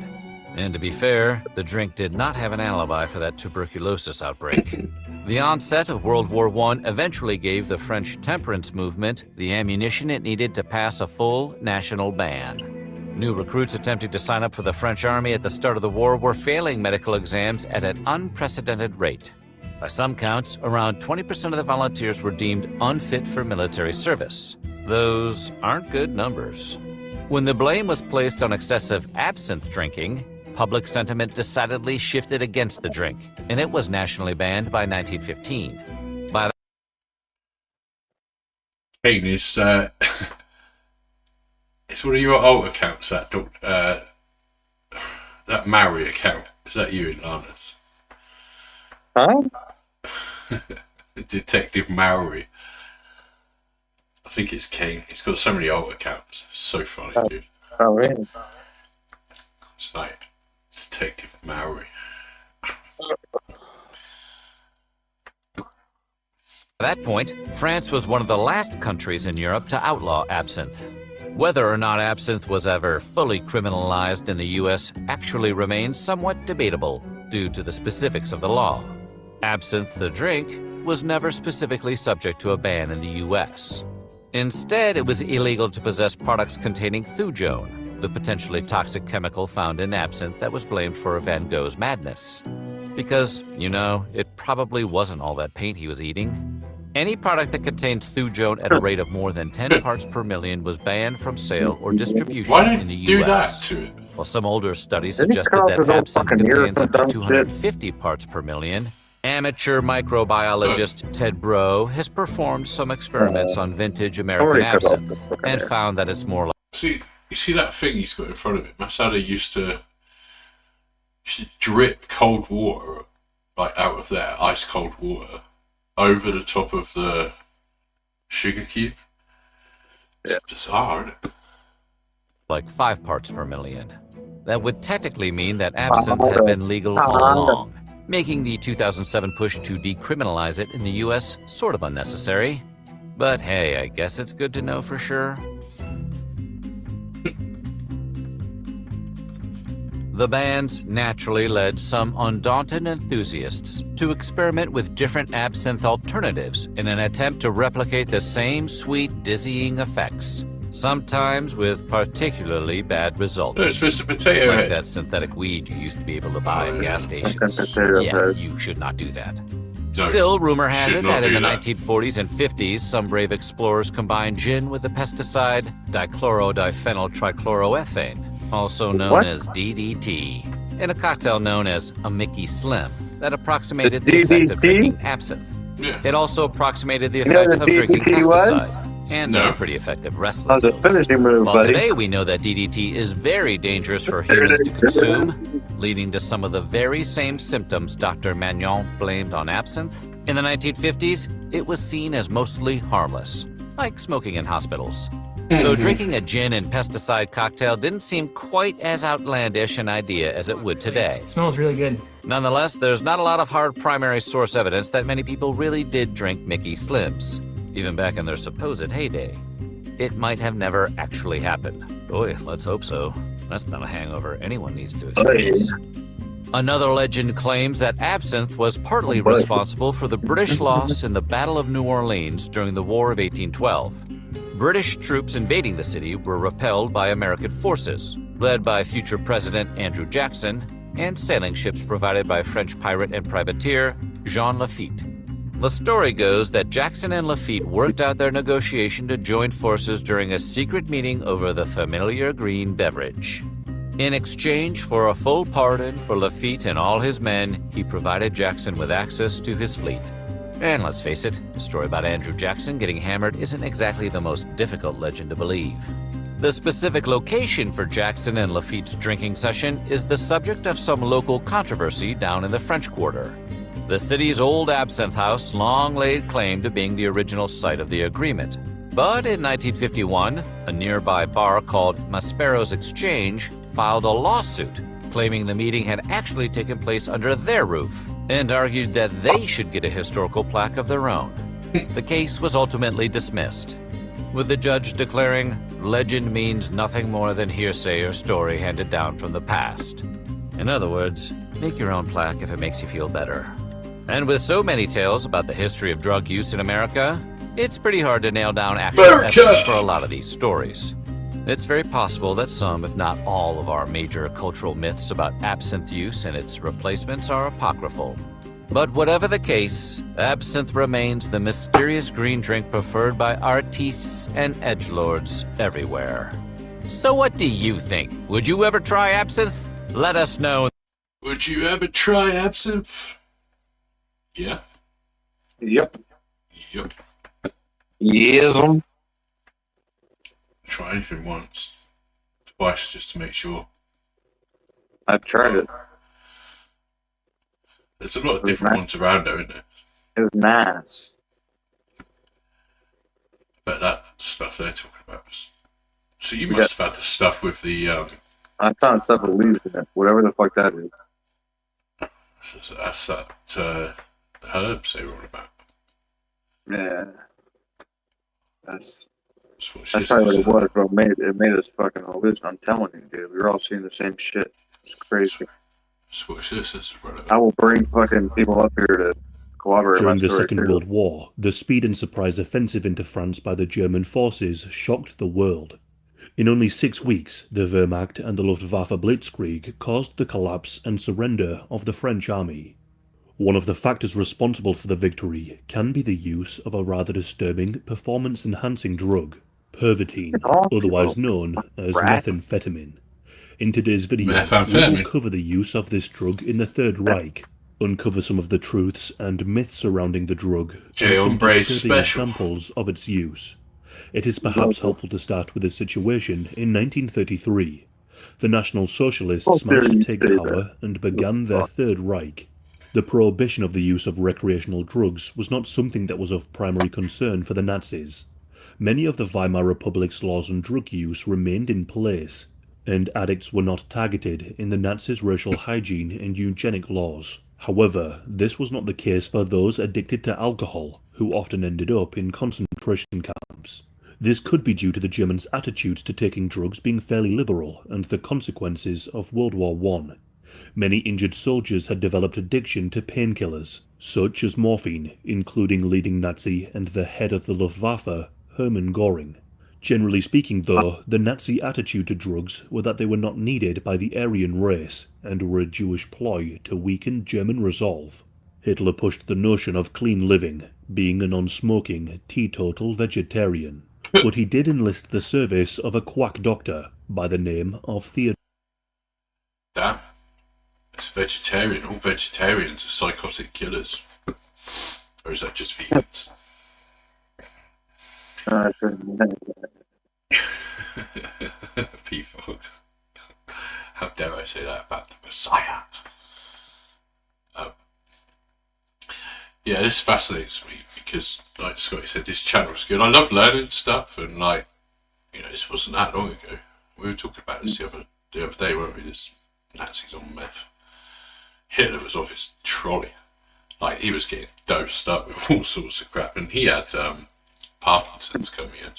And to be fair, the drink did not have an alibi for that tuberculosis outbreak. The onset of World War I eventually gave the French temperance movement the ammunition it needed to pass a full national ban. New recruits attempting to sign up for the French army at the start of the war were failing medical exams at an unprecedented rate. By some counts, around 20% of the volunteers were deemed unfit for military service. Those aren't good numbers. When the blame was placed on excessive absinthe drinking, public sentiment decidedly shifted against the drink, and it was nationally banned by 1915. By Kane is it's one of your alt accounts, that Maori account. Is that you, Lana's? Huh? Detective Maori. I think it's Kane. He's got so many alt accounts. So funny, dude. Oh, really? It's like Detective Maori. At that point, France was one of the last countries in Europe to outlaw absinthe. Whether or not absinthe was ever fully criminalized in the U.S. actually remains somewhat debatable due to the specifics of the law. Absinthe, the drink, was never specifically subject to a ban in the U.S. Instead, it was illegal to possess products containing thujone, the potentially toxic chemical found in absinthe that was blamed for Van Gogh's madness. Because, you know, it probably wasn't all that paint he was eating. Any product that contained thujone at a rate of more than 10 parts per million was banned from sale or distribution in the U.S. While some older studies suggested that absinthe contains up to 250 parts per million, amateur microbiologist Ted Breaux has performed some experiments on vintage American absinthe and found that it's more like... See, you see that thing he's got in front of him? Masada used to drip cold water, like out of there, ice cold water, over the top of the sugar cube. Yeah. It's bizarre, isn't it? Like 5 parts per million. That would technically mean that absinthe had been legal all along, making the 2007 push to decriminalize it in the US sort of unnecessary. But hey, I guess it's good to know for sure. The bans naturally led some undaunted enthusiasts to experiment with different absinthe alternatives in an attempt to replicate the same sweet, dizzying effects, sometimes with particularly bad results. It's Mr. Potato like Head. that synthetic weed you used to be able to buy at gas stations. Yeah, you should not do that. No, Still, rumor has it that in the that. 1940s and 50s, some brave explorers combined gin with the pesticide dichlorodiphenyl trichloroethane, also known as DDT, in a cocktail known as a Mickey Slim that approximated the effect of drinking absinthe. Yeah. It also approximated the effect of drinking pesticide and a pretty effective wrestling That was a finishing move, Well, buddy. today we know that DDT is very dangerous for humans to consume, leading to some of the very same symptoms Dr. Magnon blamed on absinthe. In the 1950s, it was seen as mostly harmless, like smoking in hospitals. So drinking a gin and pesticide cocktail didn't seem quite as outlandish an idea as it would today. It smells really good. Nonetheless, there's not a lot of hard primary source evidence that many people really did drink Mickey Slims, even back in their supposed heyday. It might have never actually happened. Boy, let's hope so. That's not a hangover anyone needs to experience. Another legend claims that absinthe was partly responsible for the British loss in the Battle of New Orleans during the War of 1812. British troops invading the city were repelled by American forces, led by future President Andrew Jackson, and sailing ships provided by French pirate and privateer Jean Lafitte. The story goes that Jackson and Lafitte worked out their negotiation to join forces during a secret meeting over the familiar green beverage. In exchange for a full pardon for Lafitte and all his men, he provided Jackson with access to his fleet. And let's face it, the story about Andrew Jackson getting hammered isn't exactly the most difficult legend to believe. The specific location for Jackson and Lafitte's drinking session is the subject of some local controversy down in the French Quarter. The city's old absinthe house long laid claim to being the original site of the agreement. But in 1951, a nearby bar called Maspero's Exchange filed a lawsuit claiming the meeting had actually taken place under their roof and argued that they should get a historical plaque of their own. The case was ultimately dismissed, with the judge declaring, "Legend means nothing more than hearsay or story handed down from the past." In other words, make your own plaque if it makes you feel better. And with so many tales about the history of drug use in America, it's pretty hard to nail down actual evidence for a lot of these stories. It's very possible that some, if not all, of our major cultural myths about absinthe use and its replacements are apocryphal. But whatever the case, absinthe remains the mysterious green drink preferred by artistes and edgelords everywhere. So what do you think? Would you ever try absinthe? Let us know. Would you ever try absinthe? Yeah. Yep. Yep. Yes. try anything once, twice, just to make sure. I've tried it. There's a lot of different ones around, though, isn't there? It was nice. But that stuff they're talking about was... So you must have had the stuff with the... I found stuff with leaves in it, whatever the fuck that is. That's that herbs they were on about. Yeah. That's That's probably what it was, bro. It made us fucking all this. I'm telling you, dude. We were all seeing the same shit. It's crazy. So what's this? This is relevant. I will bring fucking people up here to corroborate During my the story, Second too. World War, the speed and surprise offensive into France by the German forces shocked the world. In only 6 weeks, the Wehrmacht and the Luftwaffe Blitzkrieg caused the collapse and surrender of the French army. One of the factors responsible for the victory can be the use of a rather disturbing performance-enhancing drug, pervitin, otherwise known as methamphetamine. In today's video, we will cover the use of this drug in the Third Reich, uncover some of the truths and myths surrounding the drug, and some disturbing examples of its use. It is perhaps helpful to start with a situation in 1933. The National Socialists managed to take power and began their Third Reich. The prohibition of the use of recreational drugs was not something that was of primary concern for the Nazis. Many of the Weimar Republic's laws on drug use remained in place, and addicts were not targeted in the Nazis' racial hygiene and eugenic laws. However, this was not the case for those addicted to alcohol, who often ended up in concentration camps. This could be due to the Germans' attitudes to taking drugs being fairly liberal and the consequences of World War I. Many injured soldiers had developed addiction to painkillers, such as morphine, including leading Nazi and the head of the Luftwaffe, Hermann Göring. Generally speaking, though, the Nazi attitude to drugs were that they were not needed by the Aryan race and were a Jewish ploy to weaken German resolve. Hitler pushed the notion of clean living, being a non-smoking, teetotal vegetarian. But he did enlist the service of a quack doctor by the name of Theodore. Damn. It's vegetarian. All vegetarians are psychotic killers. Or is that just vegans? People. How dare I say that about the Messiah? Yeah, this fascinates me because, like Scotty said, this channel is good. I love learning stuff, and like, you know, this wasn't that long ago. We were talking about this the other day, weren't we? This Nazis on meth. Hitler was off his trolley. Like, he was getting dosed up with all sorts of crap, and he had Parkinson's coming in.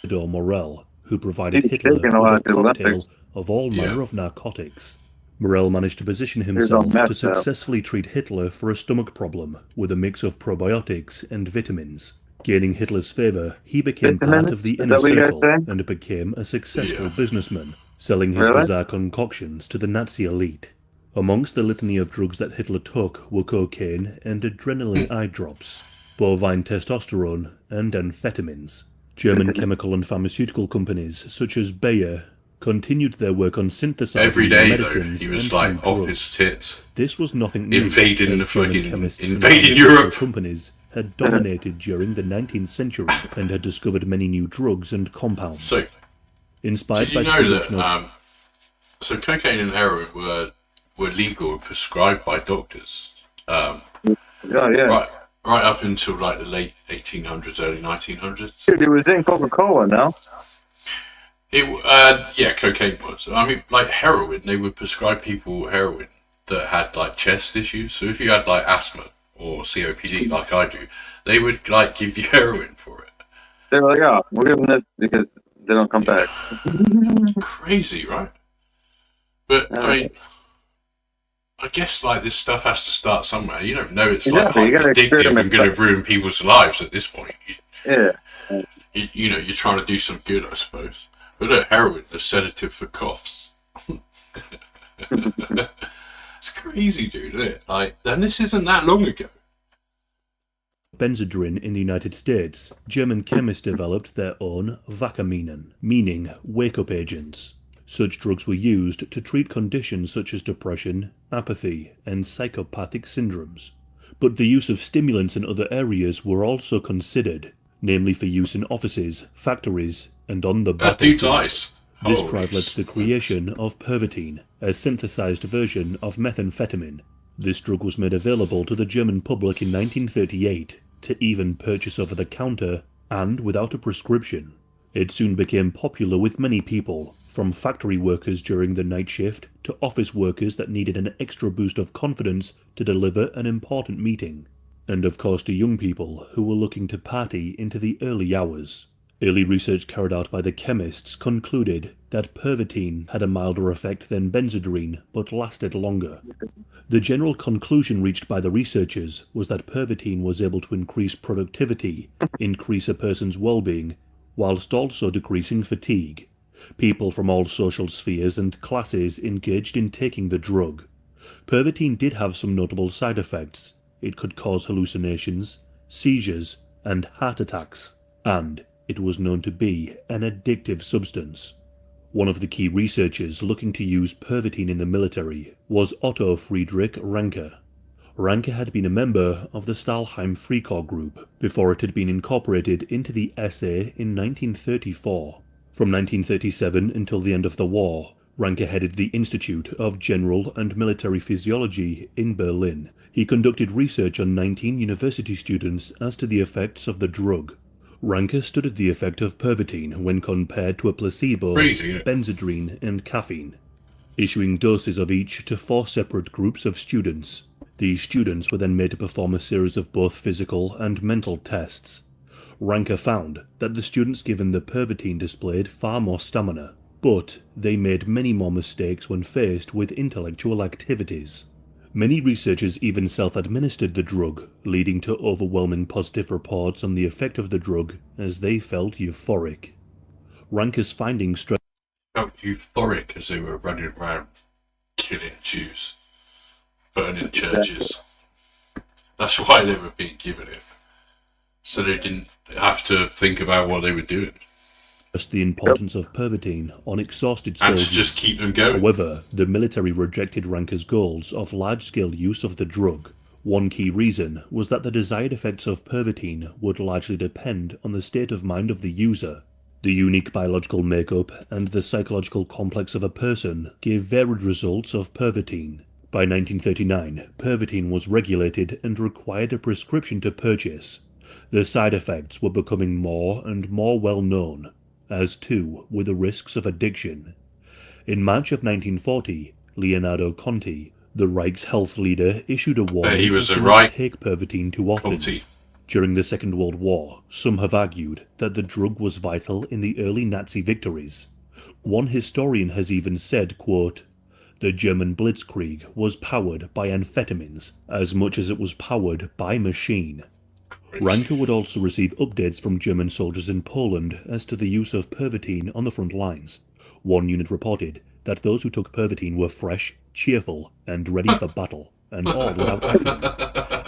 Theodore Morel, who provided Hitler with a cocktail of all manner of narcotics. Morel managed to position himself to successfully treat Hitler for a stomach problem with a mix of probiotics and vitamins. Gaining Hitler's favour, he became part of the inner circle and became a successful businessman, selling his bizarre concoctions to the Nazi elite. Amongst the litany of drugs that Hitler took were cocaine and adrenaline eye drops, bovine testosterone, and amphetamines. German chemical and pharmaceutical companies such as Bayer continued their work on synthesizing every day, medicines. Though, he was like off his tits. This was nothing new, invading as the German fucking chemists invading and Europe. Companies had dominated during the 19th century and had discovered many new drugs and compounds. So, inspired did you by know that? So cocaine and heroin were legal and prescribed by doctors. Right up until like the late 1800s, early 1900s. Dude, it was in Coca-Cola now. Yeah, cocaine was. I mean, like heroin, they would prescribe people heroin that had like chest issues. So if you had like asthma or COPD, like I do, they would like give you heroin for it. They're like, oh, we'll give them this because they don't come back. Crazy, right? But I mean, I guess like this stuff has to start somewhere. You don't know it's like addictive and going to ruin people's lives at this point. You know, you're trying to do some good, I suppose. But heroin, a sedative for coughs. It's crazy, dude, isn't it? Like, and this isn't that long ago. Benzodrine in the United States, German chemists developed their own Wachminen, meaning wake-up agents. Such drugs were used to treat conditions such as depression, apathy, and psychopathic syndromes. But the use of stimulants in other areas were also considered, namely for use in offices, factories, and on the That dude battlefield. dies. This Holy drive led to the creation of Pervitin, a synthesized version of methamphetamine. This drug was made available to the German public in 1938 to even purchase over the counter and without a prescription. It soon became popular with many people, from factory workers during the night shift to office workers that needed an extra boost of confidence to deliver an important meeting, and of course to young people who were looking to party into the early hours. Early research carried out by the chemists concluded that Pervitin had a milder effect than Benzedrine, but lasted longer. The general conclusion reached by the researchers was that Pervitin was able to increase productivity, increase a person's well-being, whilst also decreasing fatigue. People from all social spheres and classes engaged in taking the drug. Pervitin did have some notable side effects. It could cause hallucinations, seizures, and heart attacks, and it was known to be an addictive substance. One of the key researchers looking to use Pervitin in the military was Otto Friedrich Ranke. Ranke had been a member of the Stahlhelm Freikorps group before it had been incorporated into the SA in 1934. From 1937 until the end of the war, Ranke headed the Institute of General and Military Physiology in Berlin. He conducted research on 19 university students as to the effects of the drug. Ranke studied the effect of Pervitin when compared to a placebo, Benzedrine, and caffeine, issuing doses of each to 4 separate groups of students. These students were then made to perform a series of both physical and mental tests. Ranke found that the students given the Pervitin displayed far more stamina, but they made many more mistakes when faced with intellectual activities. Many researchers even self-administered the drug, leading to overwhelming positive reports on the effect of the drug as they felt euphoric. Ranke's findings felt euphoric as they were running around killing Jews, burning churches. That's why they were being given it, so they didn't have to think about what they were doing. The importance of Pervitin on exhausted And soldiers. to just keep them going. However, the military rejected Ranke's goals of large-scale use of the drug. One key reason was that the desired effects of Pervitin would largely depend on the state of mind of the user. The unique biological makeup and the psychological complex of a person gave varied results of Pervitin. By 1939, Pervitin was regulated and required a prescription to purchase. The side effects were becoming more and more well known, as too were the risks of addiction. In March of 1940, Leonardo Conti, the Reich's health leader, issued a warning he was to a not Reich take Pervitin too often. Conti. During the Second World War, some have argued that the drug was vital in the early Nazi victories. One historian has even said, quote, "The German blitzkrieg was powered by amphetamines as much as it was powered by machine." Ranke would also receive updates from German soldiers in Poland as to the use of Pervitin on the front lines. One unit reported that those who took Pervitin were fresh, cheerful, and ready for battle, and all without accident.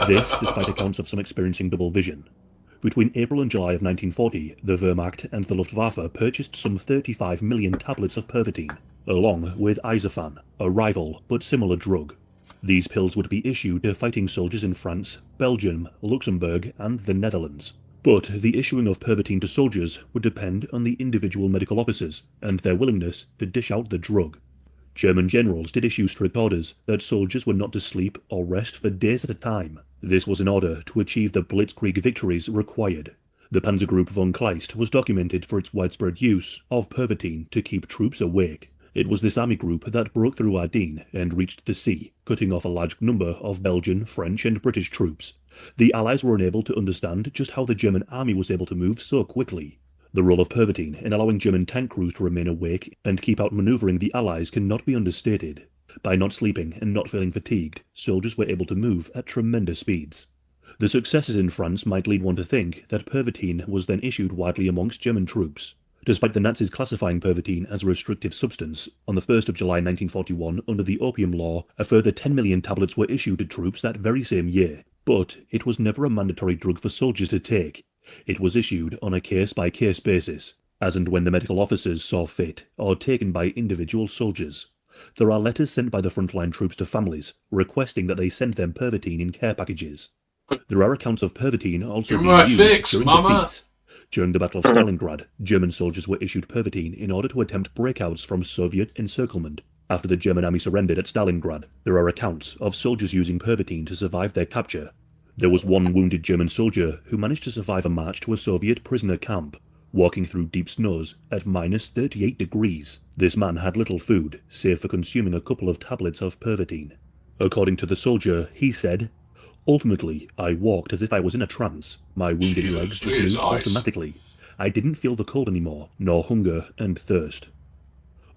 This, despite accounts of some experiencing double vision. Between April and July of 1940, the Wehrmacht and the Luftwaffe purchased some 35 million tablets of Pervitin, along with Isofan, a rival but similar drug. These pills would be issued to fighting soldiers in France, Belgium, Luxembourg, and the Netherlands. But the issuing of Pervitin to soldiers would depend on the individual medical officers and their willingness to dish out the drug. German generals did issue strict orders that soldiers were not to sleep or rest for days at a time. This was in order to achieve the blitzkrieg victories required. The Panzer Group von Kleist was documented for its widespread use of Pervitin to keep troops awake. It was this army group that broke through Ardennes and reached the sea, cutting off a large number of Belgian, French, and British troops. The Allies were unable to understand just how the German army was able to move so quickly. The role of Pervitin in allowing German tank crews to remain awake and keep outmaneuvering the Allies cannot be understated. By not sleeping and not feeling fatigued, soldiers were able to move at tremendous speeds. The successes in France might lead one to think that Pervitin was then issued widely amongst German troops. Despite the Nazis classifying Pervitin as a restrictive substance, on the 1st of July 1941, under the Opium Law, a further 10 million tablets were issued to troops that very same year. But it was never a mandatory drug for soldiers to take. It was issued on a case-by-case basis, as and when the medical officers saw fit, or taken by individual soldiers. There are letters sent by the frontline troops to families, requesting that they send them Pervitin in care packages. There are accounts of Pervitin also being used during defeats. During the Battle of Stalingrad, German soldiers were issued Pervitin in order to attempt breakouts from Soviet encirclement. After the German army surrendered at Stalingrad, there are accounts of soldiers using Pervitin to survive their capture. There was one wounded German soldier who managed to survive a march to a Soviet prisoner camp, walking through deep snows at minus 38 degrees. This man had little food, save for consuming a couple of tablets of Pervitin. According to the soldier, he said, "Ultimately, I walked as if I was in a trance. My wounded legs just moved automatically. I didn't feel the cold anymore, nor hunger and thirst."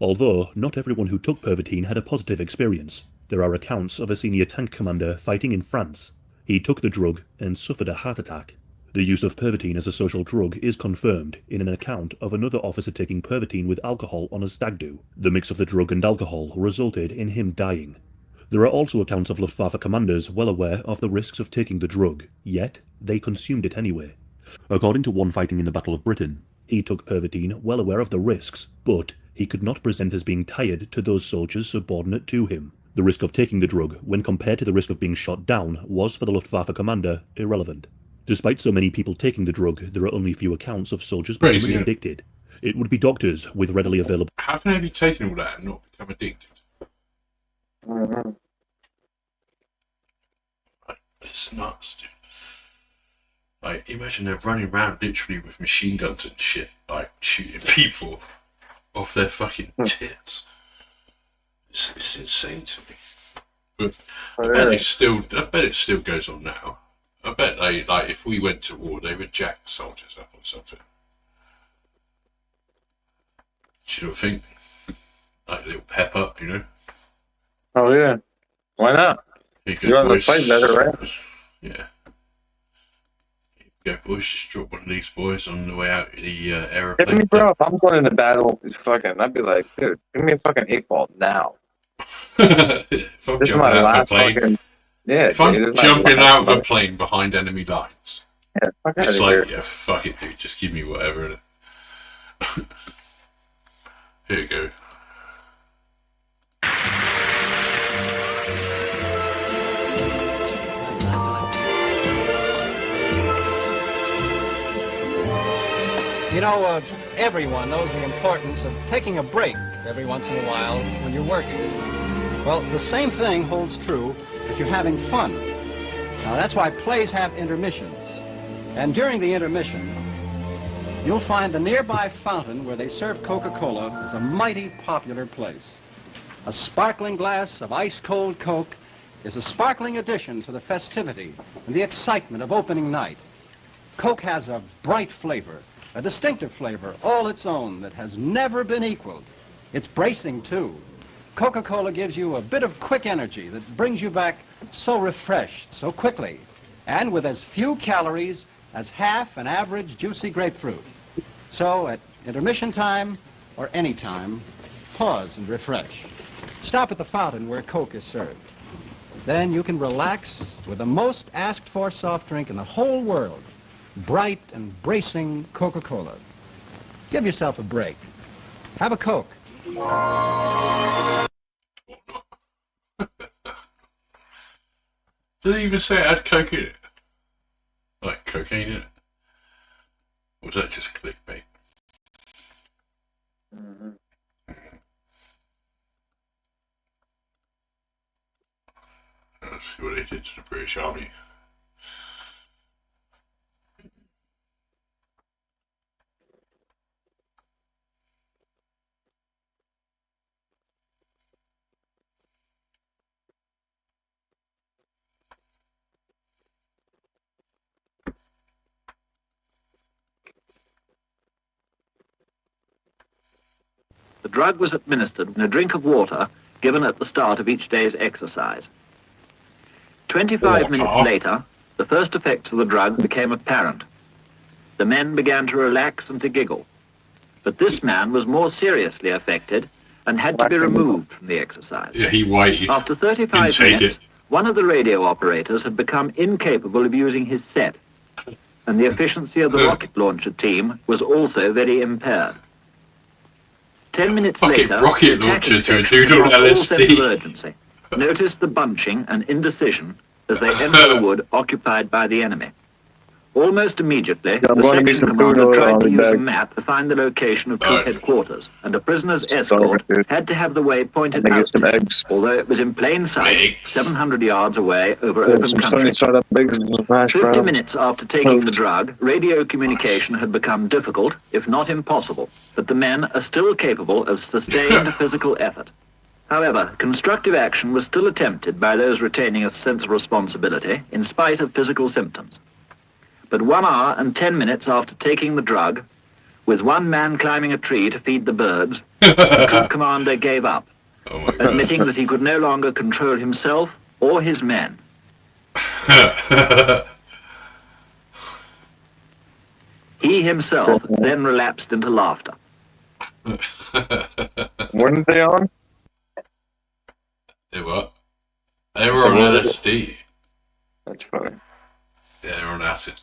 Although not everyone who took Pervitin had a positive experience, there are accounts of a senior tank commander fighting in France. He took the drug and suffered a heart attack. The use of Pervitin as a social drug is confirmed in an account of another officer taking Pervitin with alcohol on a stag do. The mix of the drug and alcohol resulted in him dying. There are also accounts of Luftwaffe commanders well aware of the risks of taking the drug, yet they consumed it anyway. According to one fighting in the Battle of Britain, he took Pervitin well aware of the risks, but he could not present as being tired to those soldiers subordinate to him. The risk of taking the drug, when compared to the risk of being shot down, was for the Luftwaffe commander irrelevant. Despite so many people taking the drug, there are only few accounts of soldiers becoming addicted. It would be doctors with readily available... How can I be taking all that and not become addicted? It's nuts, dude. Like, imagine they're running around literally with machine guns and shit, like shooting people off their fucking tits. It's insane to me. But I bet it still goes on now. I bet they, like, if we went to war, they would jack soldiers up or something. Do you know what I think? Like a little pep up, you know? Oh yeah, why not? You're on the fight better, right? Yeah. Go boys, just drop one of these boys on the way out of the aeroplane. I mean, bro, if I'm going into battle, I'd be like, dude, give me a fucking 8-ball now. If I'm jumping out of a plane, if I'm jumping out of a plane behind enemy lines, it's like, yeah, fuck it, dude, just give me whatever. Here you go. You know, everyone knows the importance of taking a break every once in a while when you're working. Well, the same thing holds true if you're having fun. Now, that's why plays have intermissions. And during the intermission, you'll find the nearby fountain where they serve Coca-Cola is a mighty popular place. A sparkling glass of ice-cold Coke is a sparkling addition to the festivity and the excitement of opening night. Coke has a bright flavor, a distinctive flavor, all its own, that has never been equaled. It's bracing, too. Coca-Cola gives you a bit of quick energy that brings you back so refreshed, so quickly, and with as few calories as half an average juicy grapefruit. So, at intermission time, or any time, pause and refresh. Stop at the fountain where Coke is served. Then you can relax with the most asked-for soft drink in the whole world, bright and bracing Coca-Cola. Give yourself a break. Have a Coke. Did they even say it had Coke in it? Like cocaine in it? Or was that just clickbait? Let's see what they did to the British Army. The drug was administered in a drink of water given at the start of each day's exercise. 25 minutes later, the first effects of the drug became apparent. The men began to relax and to giggle. But this man was more seriously affected and had to be removed from the exercise. Yeah, he waited. After 35 minutes, one of the radio operators had become incapable of using his set, and the efficiency of the rocket launcher team was also very impaired. 10 minutes later, rocket launcher to a dude on LSD. Urgency. Notice the bunching and indecision as they enter the wood occupied by the enemy. Almost immediately, I'm the going to get section some food commander tried on to the use a bag. map to find the location of troop headquarters, and a prisoner's Sorry, escort dude. had to have the way pointed I think out it's some to him, eggs. although it was in plain sight, 700 yards away over There's open some country. sunny side up eggs and some hash 50 browns. minutes after taking the drug, radio communication had become difficult, if not impossible, but the men are still capable of sustained physical effort. However, constructive action was still attempted by those retaining a sense of responsibility in spite of physical symptoms. But 1 hour and 10 minutes after taking the drug, with one man climbing a tree to feed the birds, the troop commander gave up, admitting that he could no longer control himself or his men. He himself then relapsed into laughter. When are they on? They what? They were on LSD. That's funny. Yeah, they were on acid.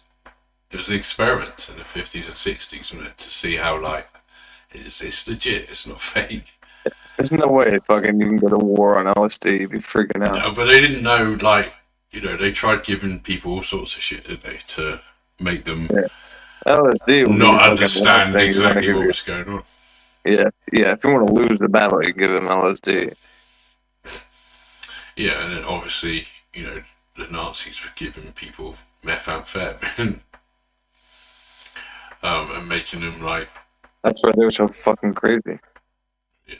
It was an experiment in the 50s and 60s, wasn't it? To see how, like, it's legit, it's not fake. There's no way fucking you can go to war on LSD. You'd be freaking out. No, but they didn't know, like, you know, they tried giving people all sorts of shit, didn't they? To make them LSD will not be understand fucking exactly give what you. was going on. Yeah, if you want to lose the battle, you give them LSD. Yeah, and then obviously, you know, the Nazis were giving people methamphetamine. And making them like... That's why they were so fucking crazy. Yeah.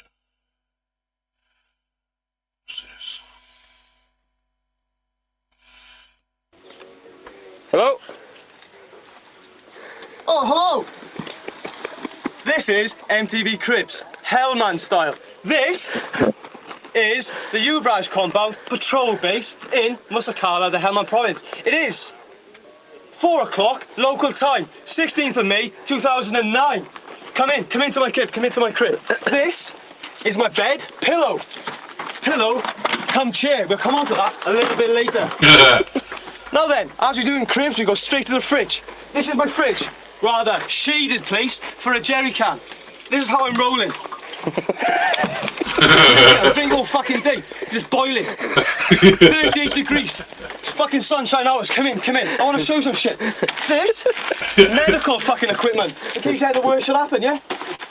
What's this? Hello? Oh, hello! This is MTV Cribs, Hellman style. This is the Ubraj compound patrol base in Musakala, the Helmand province. It is 4 o'clock local time, 16th of May 2009. Come into my crib, This is my bed, pillow, come chair. We'll come on to that a little bit later. Now then, as we do in cribs, we go straight to the fridge. This is my fridge, rather shaded place for a jerry can. This is how I'm rolling. A big old fucking day, just boiling. 38 degrees. Fucking sunshine hours. Come in. I want to show some shit. This medical fucking equipment. In case the worst should happen, yeah?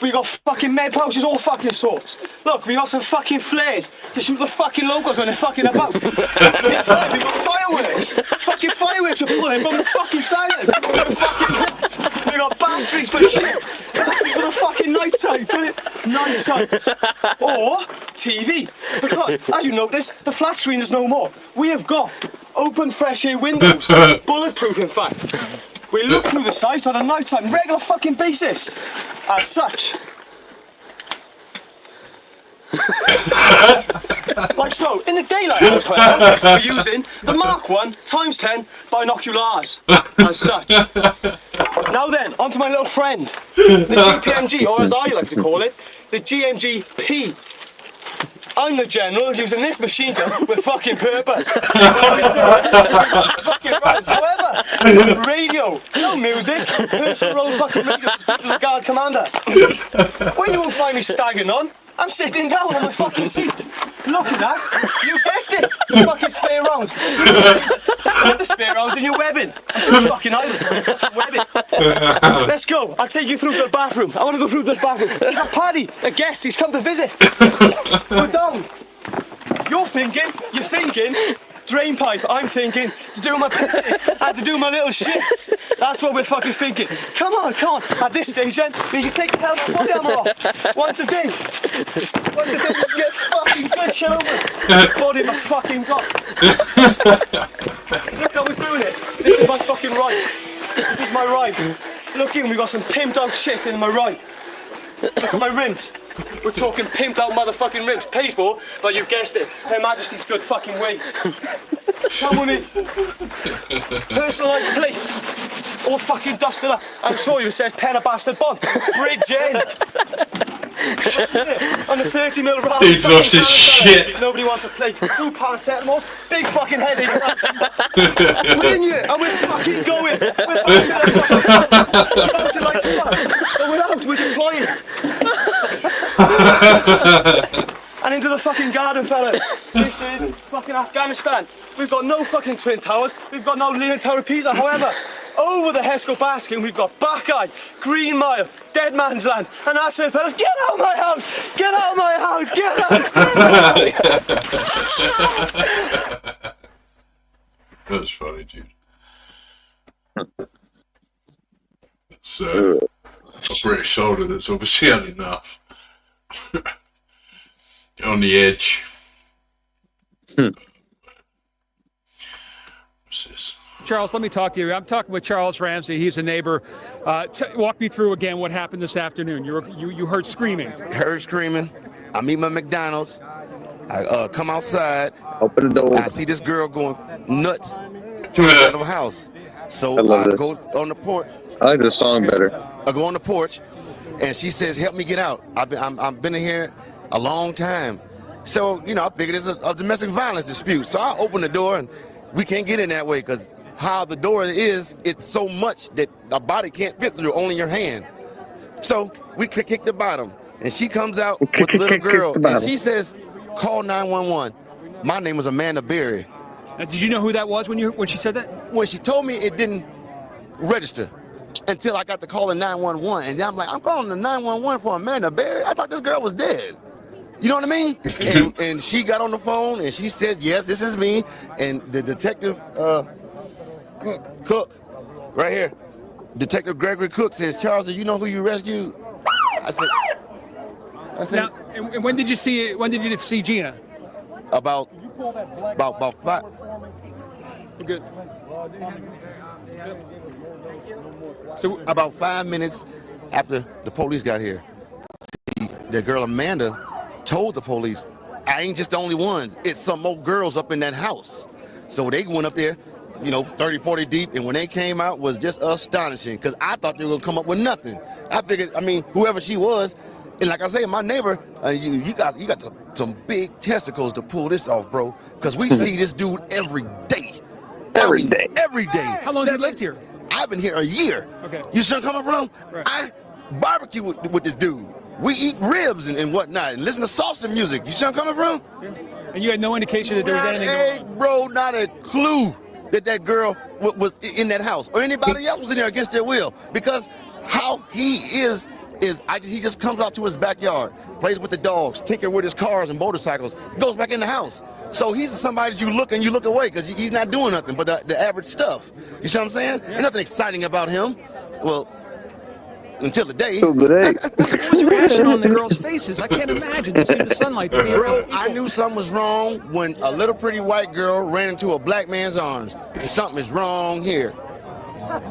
We got fucking med pouches, all fucking sorts. Look, we got some fucking flares to shoot the fucking locals when they're fucking about. We got fireworks. Fucking fireworks are pulling from the fucking silence. We got batteries for shit. For the fucking night time. Night time. Or TV. Because, as you notice, the flat screen is no more. We have got open fresh air windows. Bulletproof, in fact. We look through the sight on a nighttime, regular fucking basis. As such. Like so, in the daylight, however, we're using the Mark 1 ×10 binoculars. As such. Now then, onto my little friend. The GPMG, or as I like to call it, the GMG-P. I'm the general using this machine gun with fucking purpose. Fucking right. However, radio, no music, personal fucking radio, the guard commander. When you won't find me staggering on, I'm sitting down on my fucking seat. Look at that. You guessed it. The fucking spare rounds. Put the spare rounds in your webbing. Fucking island. Webbing. Let's go. I'll take you through to the bathroom. I want to go through this bathroom. There's a Paddy, a guest. He's come to visit. Go down. You're thinking, drain pipe. I'm thinking, to do my I had to do my little shit. That's what we're fucking thinking. Come on. At this stage, then, you can take the hell body armor off. Once a day, you get fucking good shit over. Body my fucking got. Look how we're doing it. This is my fucking right. This is my right. Look in, we got some pimped out shit in my right. Look at my rims. We're talking pimped out motherfucking rims. Paid for, but you've guessed it. Her Majesty's good fucking weight. Come with me. Personalised plates. All fucking dusted up. I'm sure you says Penna Bastard Bond. Bridge end. On the 30mm round. Dude's lost his shit. Nobody wants to play. 2 paracetamol. Big fucking headache. We're in here and we're fucking going. We're fucking like fuck. And we're out. We're deploying. And into the fucking garden, fellas. This is fucking Afghanistan. We've got no fucking twin towers. We've got no Leaning Tower of Pisa. However, over the Hesco basket, and we've got Buckeye, Green Mile, Dead Man's Land, and I say, fellas, get out of my house! Get out of my house! Get out! That's funny, dude. It's a British soldier that's obviously had enough. On the edge. What's this? Charles, let me talk to you. I'm talking with Charles Ramsey. He's a neighbor. Walk me through again what happened this afternoon. You heard screaming. Heard screaming. I'm eating my McDonald's. I come outside. Open the door. I see this girl going nuts to the front of the house. So I go on the porch. I like this song better. I go on the porch, and she says, "Help me get out. I've been in here a long time." So I figured it's a domestic violence dispute. So I open the door, and we can't get in that way because how the door is, it's so much that a body can't fit through, only your hand. So we kick the bottom, and she comes out with the little girl, and she says, "Call 911." My name was Amanda Berry. Now, did you know who that was when she said that? When she told me, it didn't register until I got the call in 911, and I'm like, I'm calling the 911 for Amanda Berry. I thought this girl was dead. You know what I mean? and she got on the phone, and she said, "Yes, this is me." And the detective, Cook, right here, Detective Gregory Cook says, "Charles, do you know who you rescued?" I said. Now, and when did you see Gina? About 5. Good. So about 5 minutes after the police got here, the girl Amanda told the police, "I ain't just the only ones. It's some more girls up in that house." So they went up there, 30, 40 deep, and when they came out, was just astonishing because I thought they were gonna come up with nothing. I figured, whoever she was, and like I say, my neighbor, you got some big testicles to pull this off, bro, because we see this dude every day. Every day. How long have you lived here? I've been here a year. Okay. You see where I'm coming from? Right. I barbecue with this dude. We eat ribs and whatnot and listen to salsa music. You see where I'm coming from? And you had no indication that there was anything going on? Bro, not a clue that girl was in that house or anybody else was in there against their will, because how he is he just comes out to his backyard, plays with the dogs, tinker with his cars and motorcycles, goes back in the house. So he's somebody that you look away because he's not doing nothing but the average stuff. You see what I'm saying? There's nothing exciting about him. Well, until the day. What was the reaction on the girls' faces? I can't imagine to see the sunlight to be around. I knew something was wrong when a little pretty white girl ran into a black man's arms. Something is wrong here.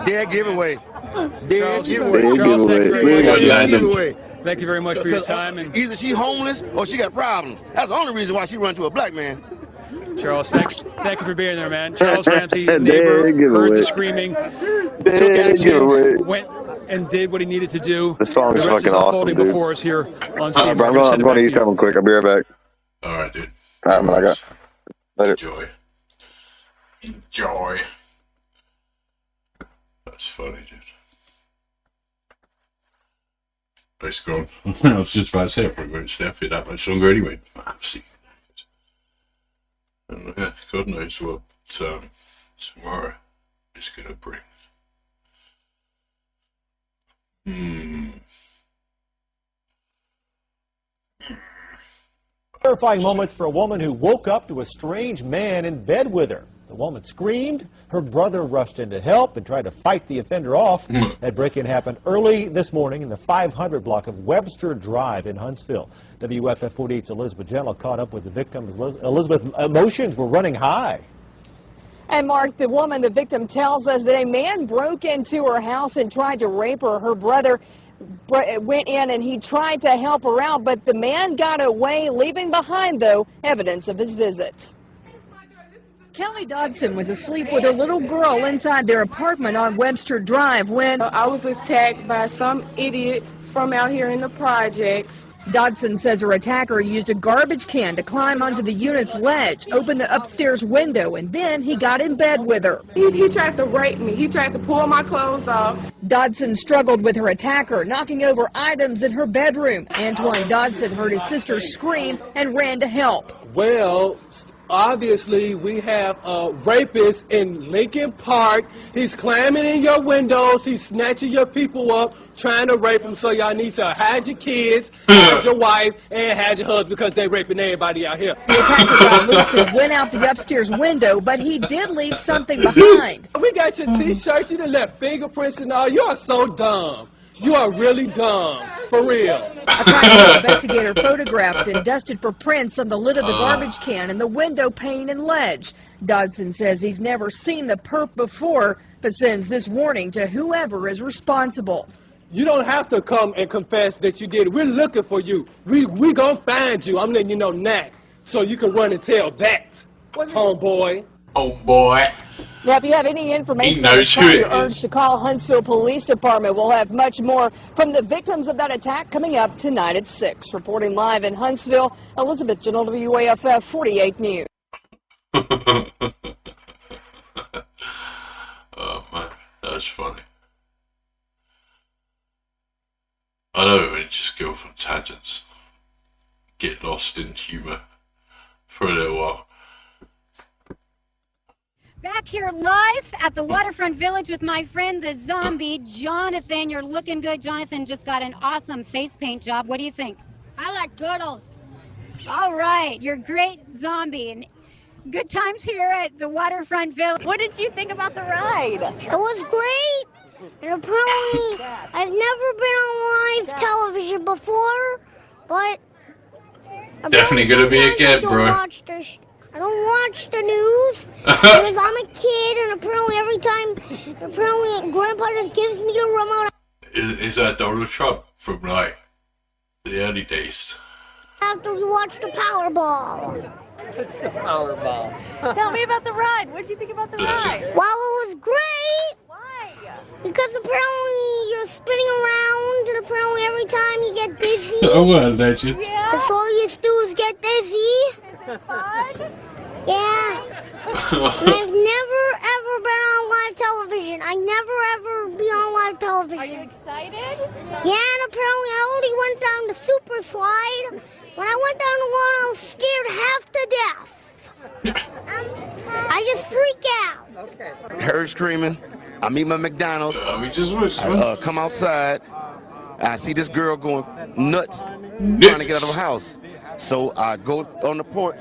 Dead giveaway. Dead giveaway. Charles, thank you very much. Giveaway. Thank you very much for your time. And either she homeless or she got problems. That's the only reason why she run to a black man. Charles, thank you for being there, man. Charles Ramsey, neighbor, heard the screaming, took action, went and did what he needed to do. The song is fucking awesome, dude. Before us here on CMR. I'm going to eat something quick. I'll be right back. All right, dude. All right, man. I got. Later. Enjoy. That's funny, dude. Nice going. I was just about to say, I probably won't stay for that much longer anyway. And yeah, God knows what tomorrow is going to bring. Terrifying moments for a woman who woke up to a strange man in bed with her. The woman screamed. Her brother rushed in to help and tried to fight the offender off. That break-in happened early this morning in the 500 block of Webster Drive in Huntsville. WFF 48's Elizabeth Gentle caught up with the victim. Elizabeth, emotions were running high. And Mark, the woman, the victim, tells us that a man broke into her house and tried to rape her. Her brother went in and he tried to help her out, but the man got away, leaving behind, though, evidence of his visit. Kelly Dodson was asleep with her little girl inside their apartment on Webster Drive when I was attacked by some idiot from out here in the projects. Dodson says her attacker used a garbage can to climb onto the unit's ledge, open the upstairs window, and then he got in bed with her. He tried to rape me. He tried to pull my clothes off. Dodson struggled with her attacker, knocking over items in her bedroom. Antoine Dodson heard his sister scream and ran to help. Well, obviously we have a rapist in Lincoln Park. He's climbing in your windows. He's snatching your people up, trying to rape them. So y'all need to hide your kids, hide your wife, and hide your husband because they raping everybody out here. The attacker got loose and went out the upstairs window, but he did leave something behind. We got your T-shirt. You done left fingerprints and all. You are so dumb. You are really dumb, for real. A private investigator photographed and dusted for prints on the lid of the garbage can and the window pane and ledge. Dodson says he's never seen the perp before, but sends this warning to whoever is responsible. You don't have to come and confess that you did it. We're looking for you. We gonna find you. I'm letting you know now, so you can run and tell that, homeboy. Homeboy. Now, if you have any information, He knows who you're it urged is. to call Huntsville Police Department. We'll have much more from the victims of that attack coming up tonight at 6. Reporting live in Huntsville, Elizabeth Janel, WAFF 48 News. Oh man, that's funny. I love it when you just go on tangents, get lost in humour for a little while. Back here live at the Waterfront Village with my friend, the zombie, Jonathan. You're looking good. Jonathan just got an awesome face paint job. What do you think? I like turtles. All right, you're great zombie. And good times here at the Waterfront Village. What did you think about the ride? It was great. And apparently, I've never been on live television before, but Definitely gonna be a kid, bro. I don't watch the news because I'm a kid, and apparently Grandpa just gives me a remote. Is that Donald Trump from like the early days? After we watch the Powerball. It's the Powerball. Tell me about the ride. What did you think about the ride? Well, it was great. Why? Because apparently you're spinning around, and apparently every time you get dizzy. Oh well, legend. That's all you do is get dizzy. Yeah. I've never ever been on live television. I never ever be on live television. Are you excited? Yeah, and apparently I only went down the super slide. When I went down the one, I was scared half to death. I just freak out. Okay. Heard screaming. I meet my McDonald's. We just wish. Come outside. I see this girl going nuts, trying to get out of her house. So I go on the porch.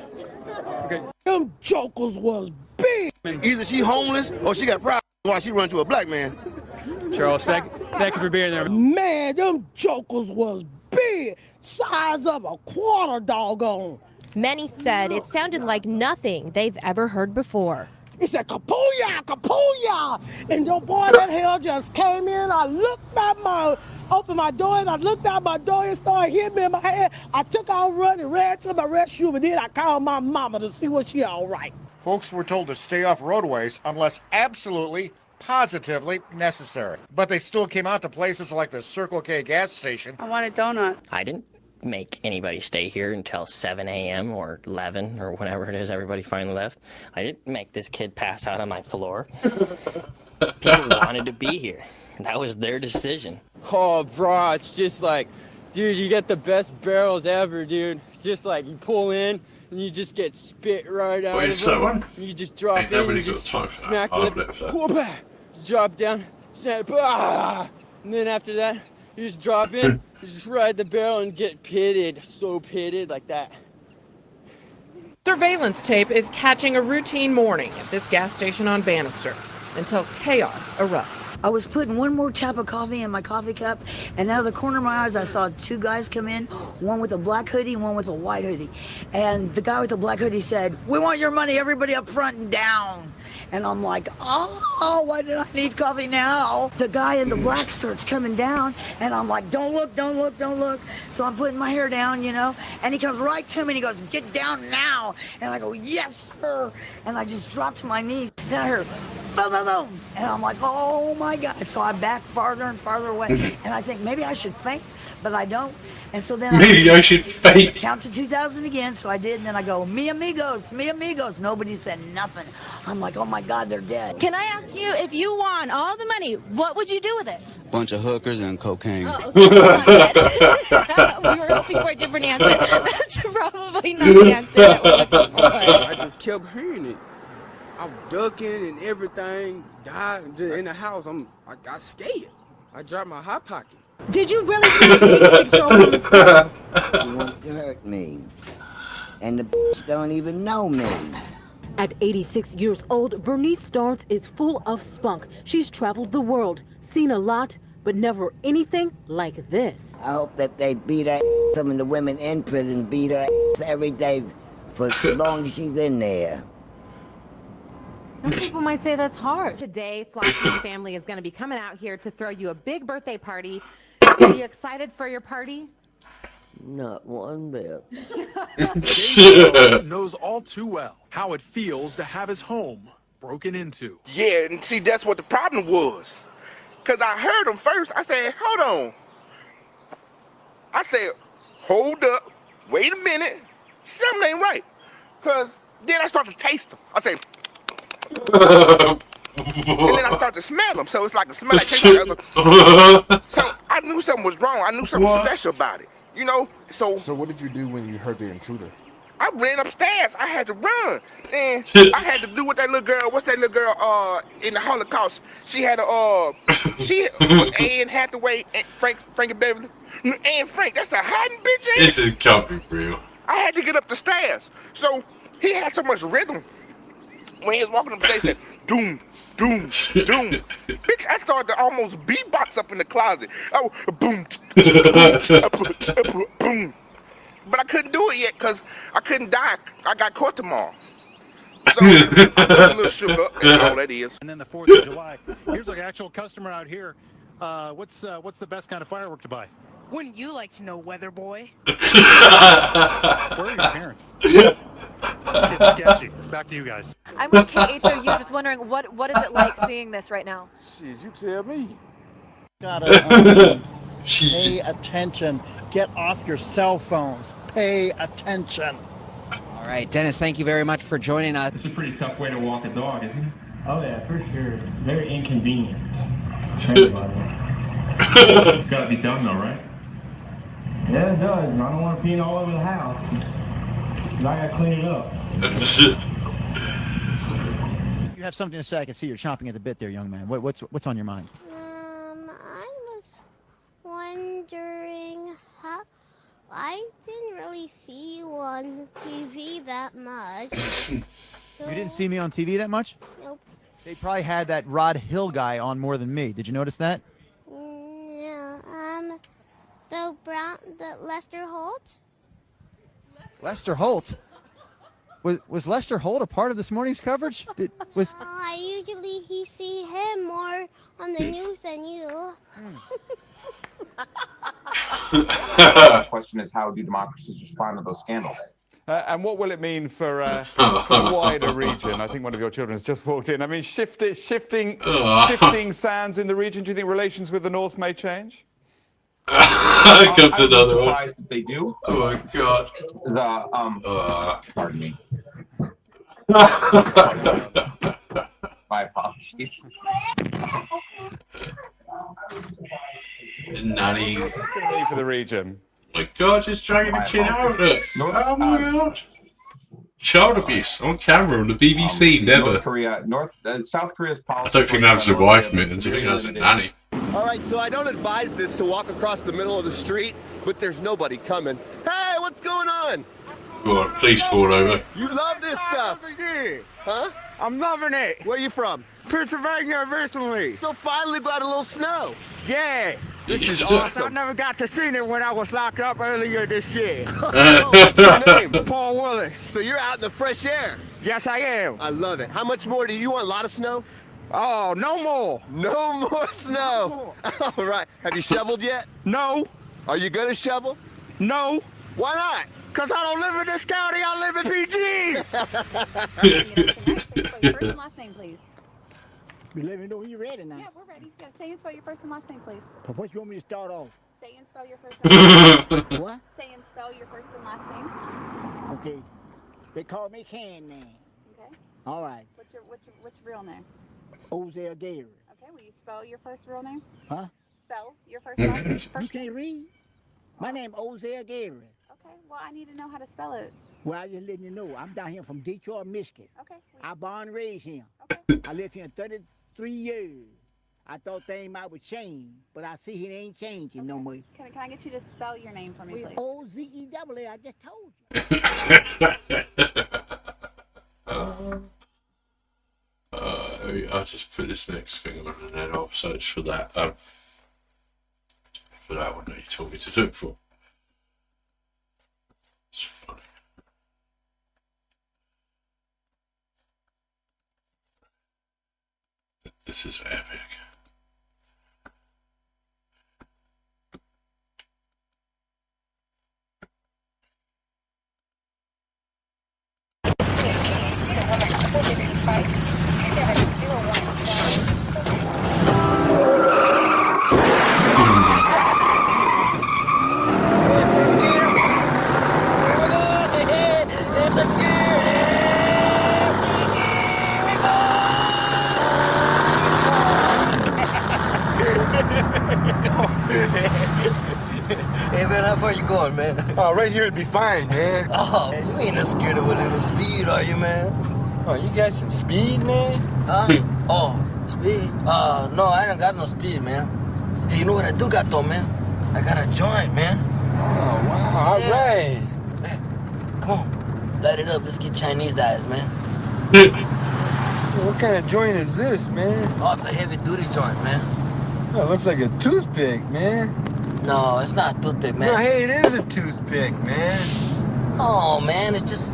Okay. Them jokers was big. Either she homeless or she got problems while she run to a black man. Charles, thank you for being there. Man, them jokers was big. Size of a quarter, doggone. Many said it sounded like nothing they've ever heard before. He said, kapooyah, kapooyah. And the boy, that hell just came in. I looked at opened my door, and I looked out my door and started hitting me in my head. I took out running, ran to my restroom, and then I called my mama to see was she all right. Folks were told to stay off roadways unless absolutely, positively necessary. But they still came out to places like the Circle K gas station. I want a donut. I didn't make anybody stay here until 7 a.m. or 11 or whenever it is everybody finally left. I didn't make this kid pass out on my floor. People wanted to be here. That was their decision. Oh, bro, it's just like, dude, you get the best barrels ever, dude. Just like you pull in and you just get spit right out of them. You just drop in, you just smack the lip, drop down, snap, and then after that, you just drop in, you just ride the barrel and get pitted, so pitted like that. Surveillance tape is catching a routine morning at this gas station on Bannister until chaos erupts. I was putting one more tap of coffee in my coffee cup, and out of the corner of my eyes, I saw two guys come in, one with a black hoodie and one with a white hoodie. And the guy with the black hoodie said, "We want your money, everybody up front and down." And I'm like, oh, why did I need coffee now? The guy in the black starts coming down, and I'm like, don't look, don't look, don't look. So I'm putting my hair down, you know, and he comes right to me and he goes, "Get down now." And I go, "Yes, sir." And I just dropped to my knees. Then I heard, boom, boom, boom. And I'm like, oh my God. So I back farther and farther away. And I think maybe I should faint, but I don't. And so then I should faint. Count to 2,000 again. So I did. And then I go, "Mi amigos, mi amigos." Nobody said nothing. I'm like, oh my God, they're dead. Can I ask you, if you won all the money, what would you do with it? bunch of hookers and cocaine. We were hoping for a different answer. That's probably not the answer that we're looking for. I just kept hearing it. I'm ducking and everything. Died in the house. I got scared. I dropped my hot pocket. Did you really smash an 86-year-old woman's purse? She wants to hurt me. And the bitch don't even know me. At 86 years old, Bernice Starnes is full of spunk. She's traveled the world, seen a lot, but never anything like this. I hope that they beat her ass. Some of the women in prison beat her ass every day for as long as she's in there. Some people might say that's hard. Today, Flossie's family is going to be coming out here to throw you a big birthday party. Are you excited for your party? Not one bit. Dave knows all too well how it feels to have his home broken into. Yeah, and see, that's what the problem was. Because I heard him first. I said, hold on. I said, hold up. Wait a minute. Something ain't right. Because then I start to taste them. I say, and then I start to smell them. So it's like a smell like so I knew something was wrong. I knew something special about it. You know? So what did you do when you heard the intruder? I ran upstairs. I had to run. And I had to do what that little girl, what's that little girl in the Holocaust? She had she Anne Hathaway, Frankie Beverly. Anne Frank, that's a hiding bitch. This is can't be real. I had to get up the stairs. So he had so much rhythm. When he was walking up the stairs, he said, doom, doom, doom. Bitch, I started to almost beatbox up in the closet. Oh, boom, boom, boom. But I couldn't do it yet because I couldn't die. I got caught tomorrow. So I'm just a little shook up. That's all that is. And then the 4th of July. Here's an actual customer out here. What's the best kind of firework to buy? Wouldn't you like to know, weather boy? Where are your parents? It's sketchy. Back to you guys. I'm with KHOU, just wondering what is it like seeing this right now? Shit, you tell me. Gotta pay attention. Get off your cell phones. Pay attention. All right, Dennis, thank you very much for joining us. It's a pretty tough way to walk a dog, isn't it? Oh yeah, for sure. Very inconvenient. For anybody. It's got to be done though, right? Yeah, it does. I don't want to pee all over the house. I got to clean it up. You have something to say. I can see you're chomping at the bit there, young man. What's on your mind? I was wondering how. I didn't really see you on TV that much. You didn't see me on TV that much? Nope. They probably had that Rod Hill guy on more than me. Did you notice that? Yeah. The Lester Holt. Lester Holt? Was Lester Holt a part of this morning's coverage? I usually see him more on the news than you. The question is, how do democracies respond to those scandals? And what will it mean for the wider region? I think one of your children has just walked in. I mean, shifting sands in the region. Do you think relations with the North may change? Here comes another one. Surprised if they do. Oh my god. Pardon me. My apologies. Nanny. What's this going to mean for the region? My god, just dragging the kid out of it. Oh my god. Child abuse on camera on the BBC, never. North Korea, South Korea's policy. I don't think that was a wife, mittens. I think that was a nanny. All right, so I don't advise this to walk across the middle of the street, but there's nobody coming. Hey, what's going on? Go on, please pull over. You love this stuff. Huh? I'm loving it. Where you from? Pennsylvania originally. So finally got a little snow. Yeah. This is awesome. I never got to see it when I was locked up earlier this year. What's your name? Paul Willis. So you're out in the fresh air. Yes, I am. I love it. How much more do you want? A lot of snow? Oh, no more. No more snow. All right. Have you shoveled yet? No. Are you going to shovel? No. Why not? Because I don't live in this county. I live in PG. Your first and last name, please. You let me know when you're ready now. Yeah, we're ready. Yeah, say and spell your first and last name, please. What you want me to start off? Say and spell your first and last name. What? Say and spell your first and last name. Okay. They call me Candyman. Okay. All right. What's your real name? Ozell Gary. Okay, will you spell your first real name? Huh? spell your first name? You can't read? My name Ozell Gary. Okay, well, I need to know how to spell it. Well, I just letting you know, I'm down here from Detroit, Michigan. Okay. I born and raised here. Okay. I lived here 33 years. I thought things might would change, but I see it ain't changing no more. Can I get you to spell your name for me, please? O-Z-E-double-L, I just told you. I'll just put this next thing on and then I'll search for that. For that one that you told me to look for. It's funny. This is epic. Hey man, how far you going, man? Oh, right here would be fine, man. Oh, man, you ain't not scared of a little speed, are you, man? Oh, you got some speed, man? Huh? Oh, speed? No, I don't got no speed, man. Hey, you know what I do got though, man? I got a joint, man. Oh, wow, all right. Hey, come on, light it up. Let's get Chinese eyes, man. What kind of joint is this, man? Oh, it's a heavy-duty joint, man. Oh, it looks like a toothpick, man. No, it's not a toothpick, man. No, hey, it is a toothpick, man. Oh, man, it's just...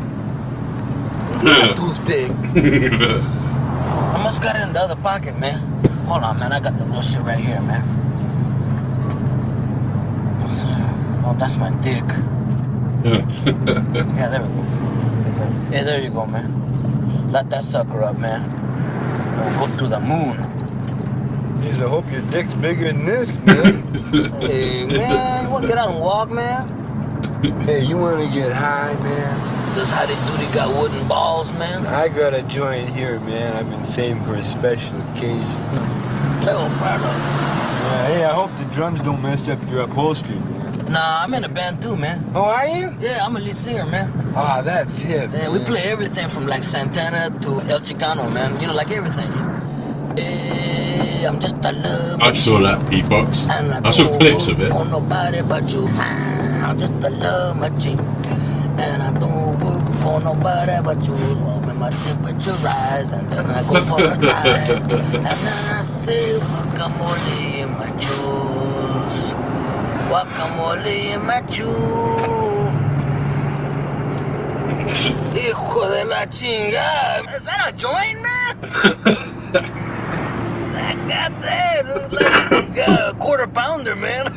It's a toothpick. I must got it in the other pocket, man. Hold on, man. I got the real shit right here, man. Oh, that's my dick. Yeah, there we go. Yeah, there you go, man. Light that sucker up, man. We'll go to the moon. Jeez, I hope your dick's bigger than this, man. Hey, man, you wanna get out and walk, man? Hey, you wanna get high, man? This how they do, they got wooden balls, man. I got a joint here, man. I've been saving for a special occasion. Little fire up. Hey, I hope the drums don't mess up your upholstery, man. Nah, I'm in a band too, man. Oh, are you? Yeah, I'm a lead singer, man. Ah, that's it. Yeah, we play everything from like Santana to El Chicano, man. You know, like everything. Hey, I'm just a love. I saw that beatbox. I saw clips of it. For nobody but you. I'm just a love machine. And I don't work for nobody but you. When my temperature rise, and then I go for a rise. And then I say, guacamole in my juice. Guacamole in my juice. Hijo de la chingada. Is that a joint, man? That goddamn looks like a quarter pounder, man.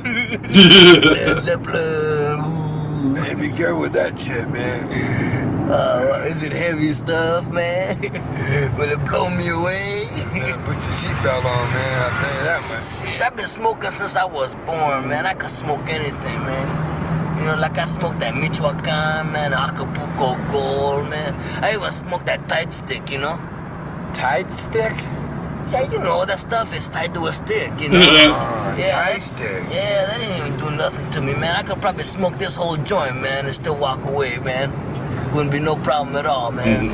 Hey, be careful with that shit, man. Is it heavy stuff, man? Will it blow me away? Better put your seatbelt on, man. I'll tell you that much. I've been smoking since I was born, man. I could smoke anything, man. You know, like I smoked that Michoacan, man, Acapulco Gold, man. I even smoked that tight stick, you know? Tight stick? Yeah, you know, that stuff is tied to a stick, you know? Yeah, tight stick. Yeah, that didn't even do nothing to me, man. I could probably smoke this whole joint, man, and still walk away, man. Wouldn't be no problem at all, man.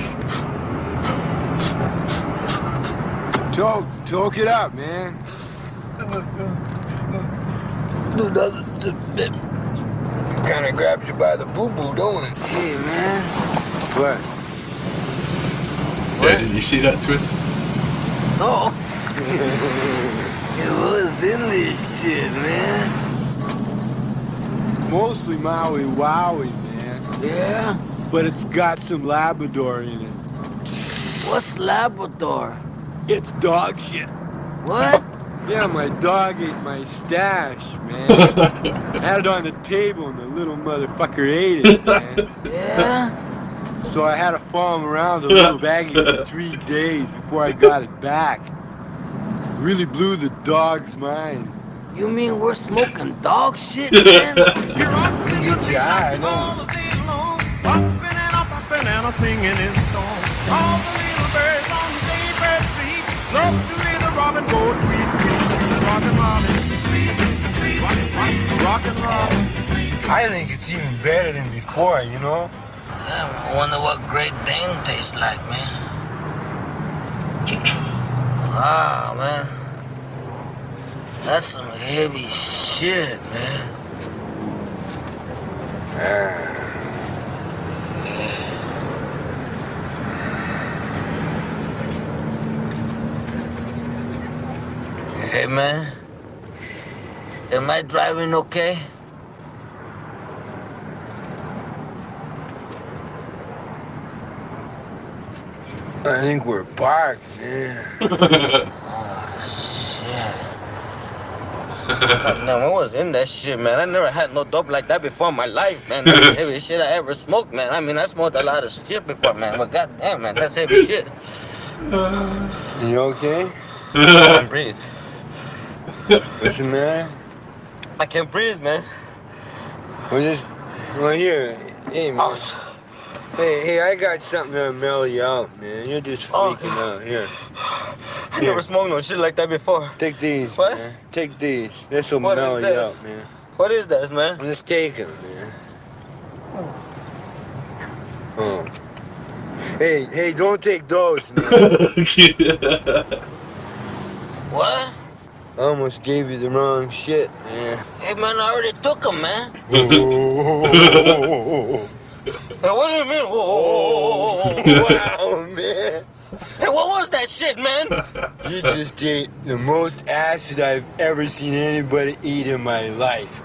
Talk it up, man. Do nothing to me. Kind of grabs you by the boo-boo, don't it? Hey, man. What? Yeah, did you see that twist? Oh. It was in this shit, man. Mostly Maui Wowie, man. Yeah? But it's got some Labrador in it. What's Labrador? It's dog shit. What? Yeah, my dog ate my stash, man. Had it on the table and the little motherfucker ate it, man. Yeah? So I had to follow him around the little baggie for 3 days before I got it back. Really blew the dog's mind. You mean we're smoking dog shit, man? Get your eye, no. And singing his song. All the little birds on the daybird tree love to hear the robin go tweet, tweet, tweet, rockin' Robin, tweet. I think it's even better than before, you know? I wonder what Great Dane tastes like, man. Wow, man. That's some heavy shit, man. Hey, man. Am I driving okay? I think we're parked, man. No, I was in that shit, man. I never had no dope like that before in my life, man. That's the heaviest shit I ever smoked, man. I mean, I smoked a lot of shit before, man. But goddamn, man, that's heavy shit. You okay? I can't breathe. What's the matter? I can't breathe, man. Well, here. Hey, man. Hey, I got something to mellow you out, man. You're just freaking out. Here. I never smoked no shit like that before. Take these, What? man. Take these. This will What is mellow you this? out, man. What is that, man? Just take them, man. Oh. Hey, don't take those, man. What? I almost gave you the wrong shit, man. Hey, man, I already took them, man. Whoa. Hey, what do you mean? Wow, man. Hey, what was that shit, man? You just ate the most acid I've ever seen anybody eat in my life.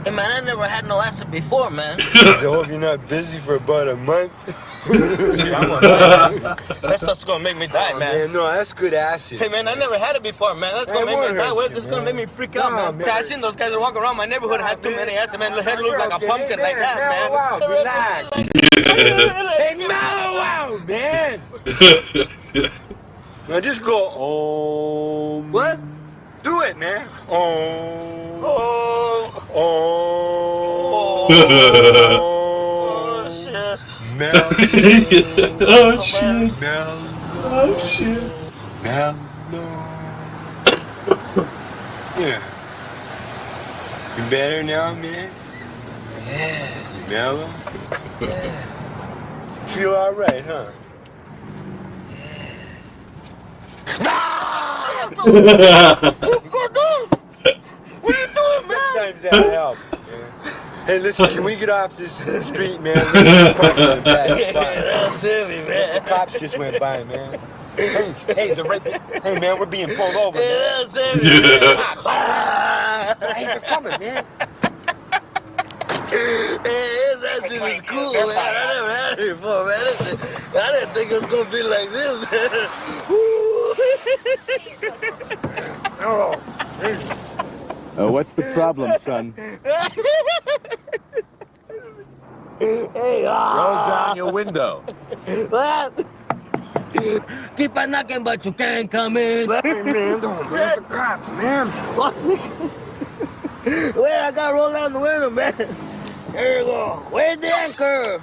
Hey, man, I never had no acid before, man. I hope you're not busy for about a month. Shit, I'm gonna die, man. That stuff's gonna make me die, man. No, that's good acid. Hey, man, I never had it before, man. That's gonna make me die. Well, this is gonna make me freak out, man. I seen those guys that walk around my neighborhood had too many acid, man. The head looked like a pumpkin like that, man. Wow, relax. Hey, mellow out, man. Now just go, What? Do it, man. Oh, shit. Mellow. Oh, shit. Mellow. Oh, shit. Mellow. Yeah. You better now, man? Yeah. You mellow? Yeah. Feel all right, huh? What are you doing, man? Sometimes that helps, man. Hey, listen, can we get off this street, man? Let's park in the back spot. That's heavy, man. The cops just went by, man. Hey, man, we're being pulled over, man. That's heavy, man. Hey, they're coming, man. Hey, that shit is cool, man. I never had it before, man. I didn't think it was gonna be like this, man. What's the problem, son? Hey, Roll down your window. What? Keep on knocking, but you can't come in. Hey, man, don't, man. The cops, man. Wait, I gotta roll down the window, man. There you go. Where's the anchor?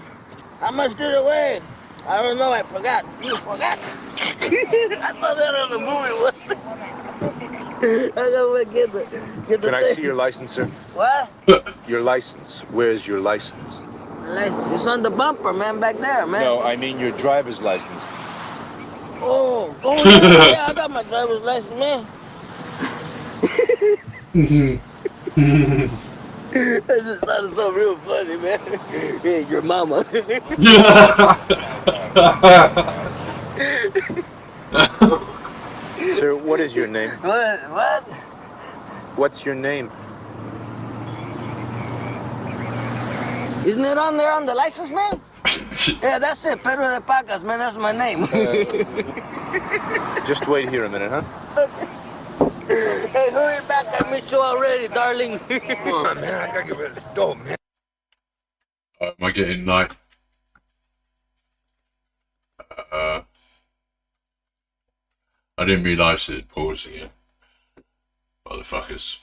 How much did it weigh? I don't know, I forgot. You forgot? I saw that on the movie once. I gotta get the Can I thing. see your license, sir? What? Your license. Where's your license? It's on the bumper, man, back there, man. No, I mean your driver's license. Oh, yeah, I got my driver's license, man. That just sounded so real funny, man. Hey, your mama. Sir, what is your name? What? What's your name? Isn't it on there on the license, man? Yeah, that's it. Pedro de Pacas, man. That's my name. Just wait here a minute, huh? Hey, hurry back. I missed you already, darling. Come on, man. I gotta get rid of this dope, man. Am I getting like? I didn't realise it paused again. Motherfuckers.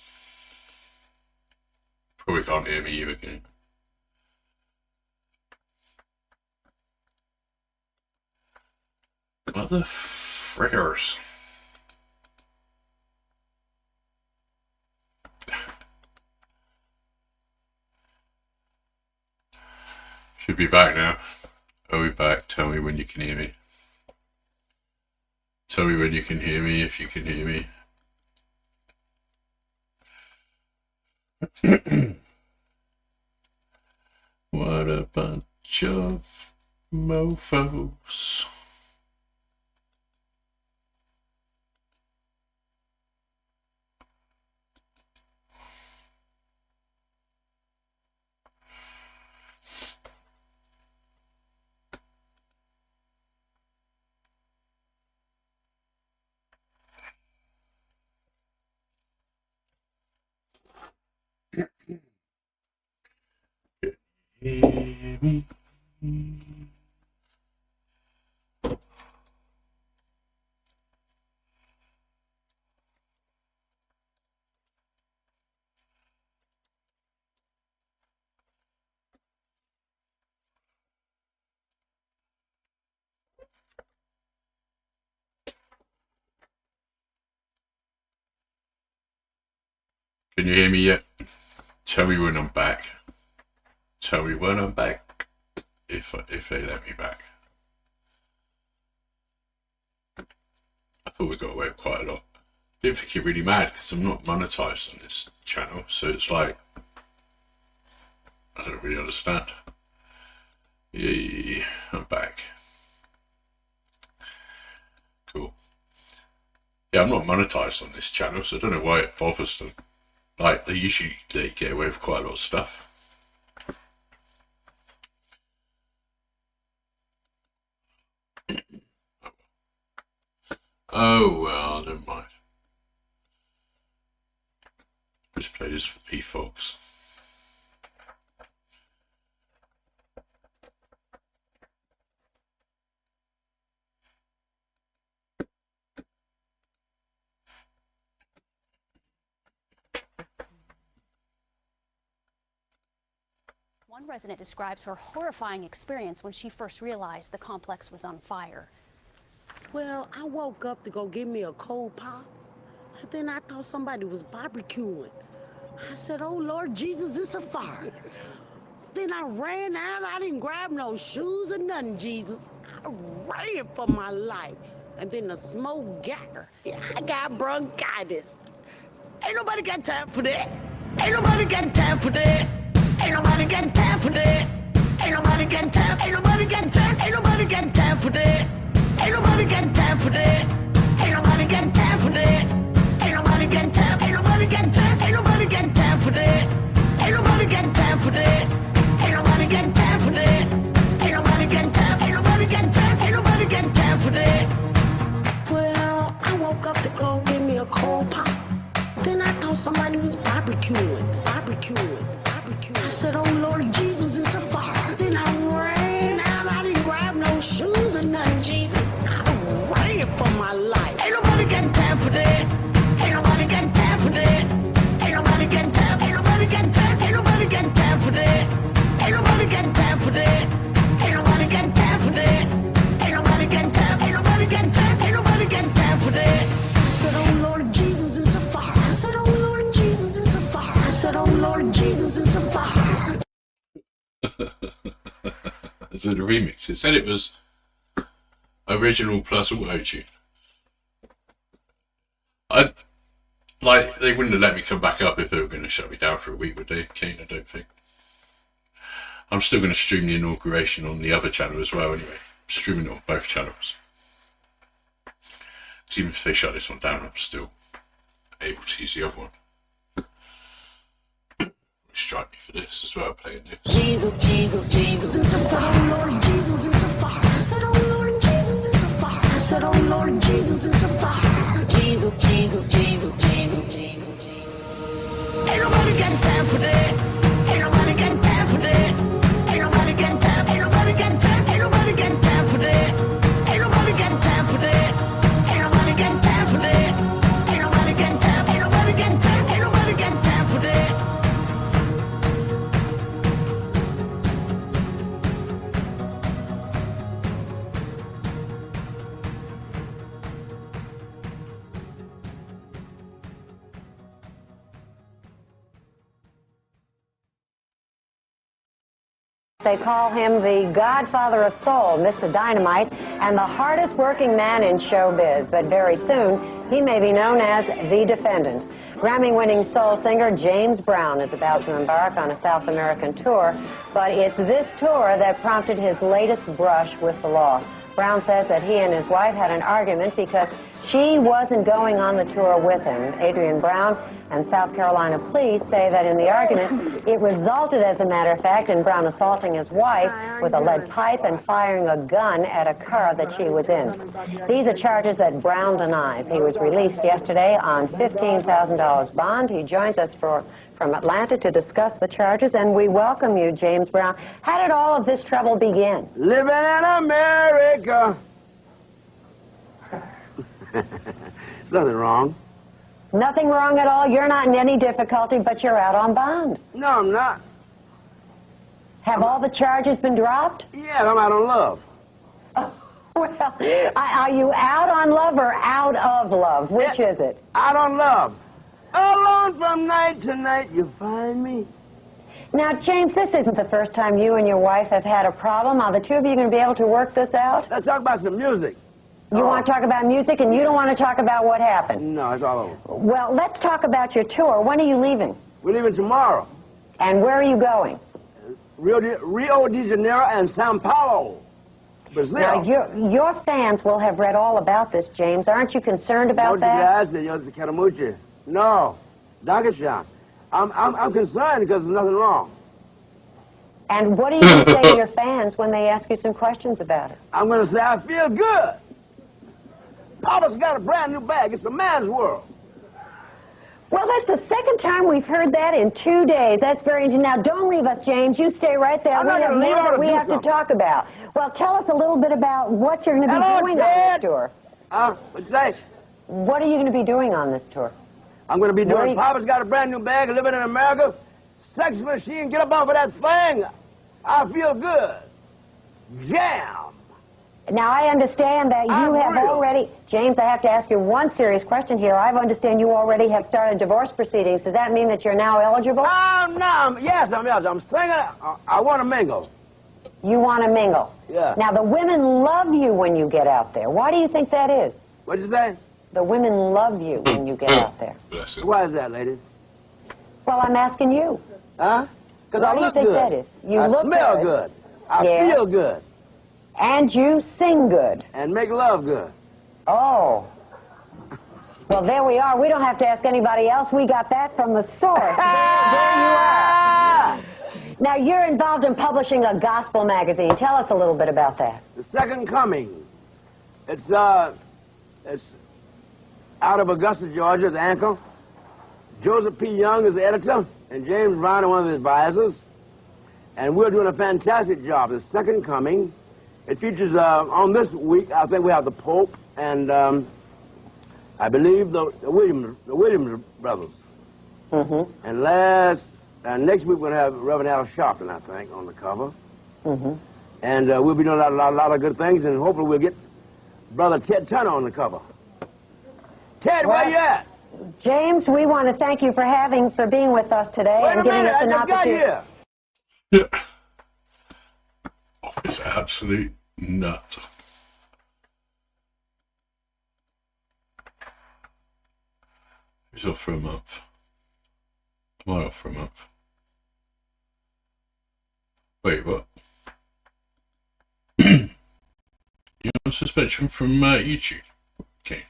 Probably can't hear me you again. Mother frickers. Should be back now. Are we back? Tell me when you can hear me. Tell me when you can hear me, if you can hear me. What a bunch of mofos. Hear me. Can you hear me yet? Tell me when I'm back. Tell me when I'm back. If they let me back. I thought we got away with quite a lot. Didn't think you're really mad because I'm not monetized on this channel, so it's like I don't really understand. Yeah, I'm back. Cool. Yeah, I'm not monetized on this channel, so I don't know why it bothers them. Like, they get away with quite a lot of stuff. Oh, well, never mind. Just play this for P-Fox. One resident describes her horrifying experience when she first realized the complex was on fire. Well, I woke up to go get me a cold pop, and then I thought somebody was barbecuing. I said, oh, Lord Jesus, it's a fire. Then I ran out. I didn't grab no shoes or nothing, Jesus. I ran for my life. And then the smoke got her. I got bronchitis. Ain't nobody got time for that. Ain't nobody got time for that. Ain't nobody got time for that. Ain't nobody got time. Ain't nobody got time. Ain't nobody got time for that. Ain't nobody got time for that. Ain't nobody got time for that. Ain't nobody got time. Ain't nobody got time. Ain't nobody got time for that. Ain't nobody got time for that. Ain't nobody got time for that. Ain't nobody got time. Ain't nobody got time. Ain't nobody got time for that. Well, I woke up to go get me a cold pop. Then I thought somebody was barbecuing. I said, oh Lord Jesus, it's a fire. Then I ran out. I didn't grab no shoes or nothing, Jesus. I ran for my life. Ain't nobody got time for that. Ain't nobody got time for that. Ain't nobody got time. Ain't nobody got time. Ain't nobody got time for that. Ain't nobody got time for that. Ain't nobody got time for that. Ain't nobody got time. Ain't nobody got time. Ain't nobody got time for that. I said, oh Lord Jesus, it's a fire. I said, oh Lord Jesus, it's a fire. I said, oh Lord Jesus, it's a fire. It's a remix. It said it was original plus auto-tune. They wouldn't have let me come back up if they were going to shut me down for a week, would they, Kane? I don't think. I'm still going to stream the inauguration on the other channel as well anyway. I'm streaming it on both channels. Because even if they shut this one down, I'm still able to use the other one. Strike me for this as well, playing this. Jesus, Jesus, Jesus, it's a fire. Lord Jesus, it's a fire. I said, oh Lord Jesus, it's a fire. I said, oh Lord Jesus, it's a fire. Jesus, Jesus, Jesus, Jesus, Jesus, Jesus. Ain't nobody got time for that. Ain't nobody got time for that. Ain't nobody got time. Ain't nobody got time. Ain't nobody got time for that. Ain't nobody got time for that. Ain't nobody got time for that. Ain't nobody got time. Ain't nobody got time. Ain't nobody got time for that. They call him the godfather of soul, Mr. Dynamite, and the hardest working man in showbiz. But very soon, he may be known as the Defendant. Grammy-winning soul singer James Brown is about to embark on a South American tour, but it's this tour that prompted his latest brush with the law. Brown says that he and his wife had an argument because she wasn't going on the tour with him. Adrian Brown and South Carolina police say that in the argument, it resulted, as a matter of fact, in Brown assaulting his wife with a lead pipe and firing a gun at a car that she was in. These are charges that Brown denies. He was released yesterday on $15,000 bond. He joins us from Atlanta to discuss the charges, and we welcome you, James Brown. How did all of this trouble begin? Living in America. There's nothing wrong. Nothing wrong at all? You're not in any difficulty, but you're out on bond. No, I'm not. Have all the charges been dropped? Yeah, I'm out on love. Well, are you out on love or out of love? Which is it? Out on love. Alone from night to night, you find me. Now, James, this isn't the first time you and your wife have had a problem. Are the two of you going to be able to work this out? Let's talk about some music. You want to talk about music, and you don't want to talk about what happened? No, it's all over. Well, let's talk about your tour. When are you leaving? We're leaving tomorrow. And where are you going? Rio de Janeiro and Sao Paulo, Brazil. Now, your fans will have read all about this, James. Aren't you concerned about that? No, Dankeschön. I'm concerned because there's nothing wrong. And what are you going to say to your fans when they ask you some questions about it? I'm going to say I feel good. Papa's got a brand new bag. It's a man's world. Well, that's the second time we've heard that in 2 days. That's very interesting. Now, don't leave us, James. You stay right there. We have more that we have to talk about. Well, tell us a little bit about what you're going to be doing on this tour. What'd you say? What are you going to be doing on this tour? I'm going to be doing Papa's got a brand new bag, living in America, sex machine, get up off of that thing. I feel good. Jam. Now, I understand that you have already... James, I have to ask you one serious question here. I understand you already have started divorce proceedings. Does that mean that you're now eligible? No. Yes, I'm eligible. I'm single. I want to mingle. You want to mingle? Yeah. Now, the women love you when you get out there. Why do you think that is? What'd you say? The women love you when you get out there. Why is that, lady? Well, I'm asking you. Huh? Because I look good. Why do you think good. that is? You I look smell good. I feel good. And you sing good. And make love good. Oh. Well, there we are. We don't have to ask anybody else. We got that from the source. There you are. Now, you're involved in publishing a gospel magazine. Tell us a little bit about that. The Second Coming. It's out of Augusta, Georgia, it's Ankle. Joseph P. Young is the editor, and James Brown one of the advisors. And we're doing a fantastic job. The Second Coming. It features, on this week, I think we have the Pope and I believe the Williams brothers. Mm-hmm. And next week we're going to have Reverend Al Sharpton, I think, on the cover. Mm-hmm. And we'll be doing a lot of good things, and hopefully we'll get Brother Ted Turner on the cover. Ted, where you at? James, we want to thank you for being with us today and giving us an opportunity. Yeah. It's absolute nut. Who's off for a month? Am I off for a month? Wait, what? You're on suspension from YouTube. Okay.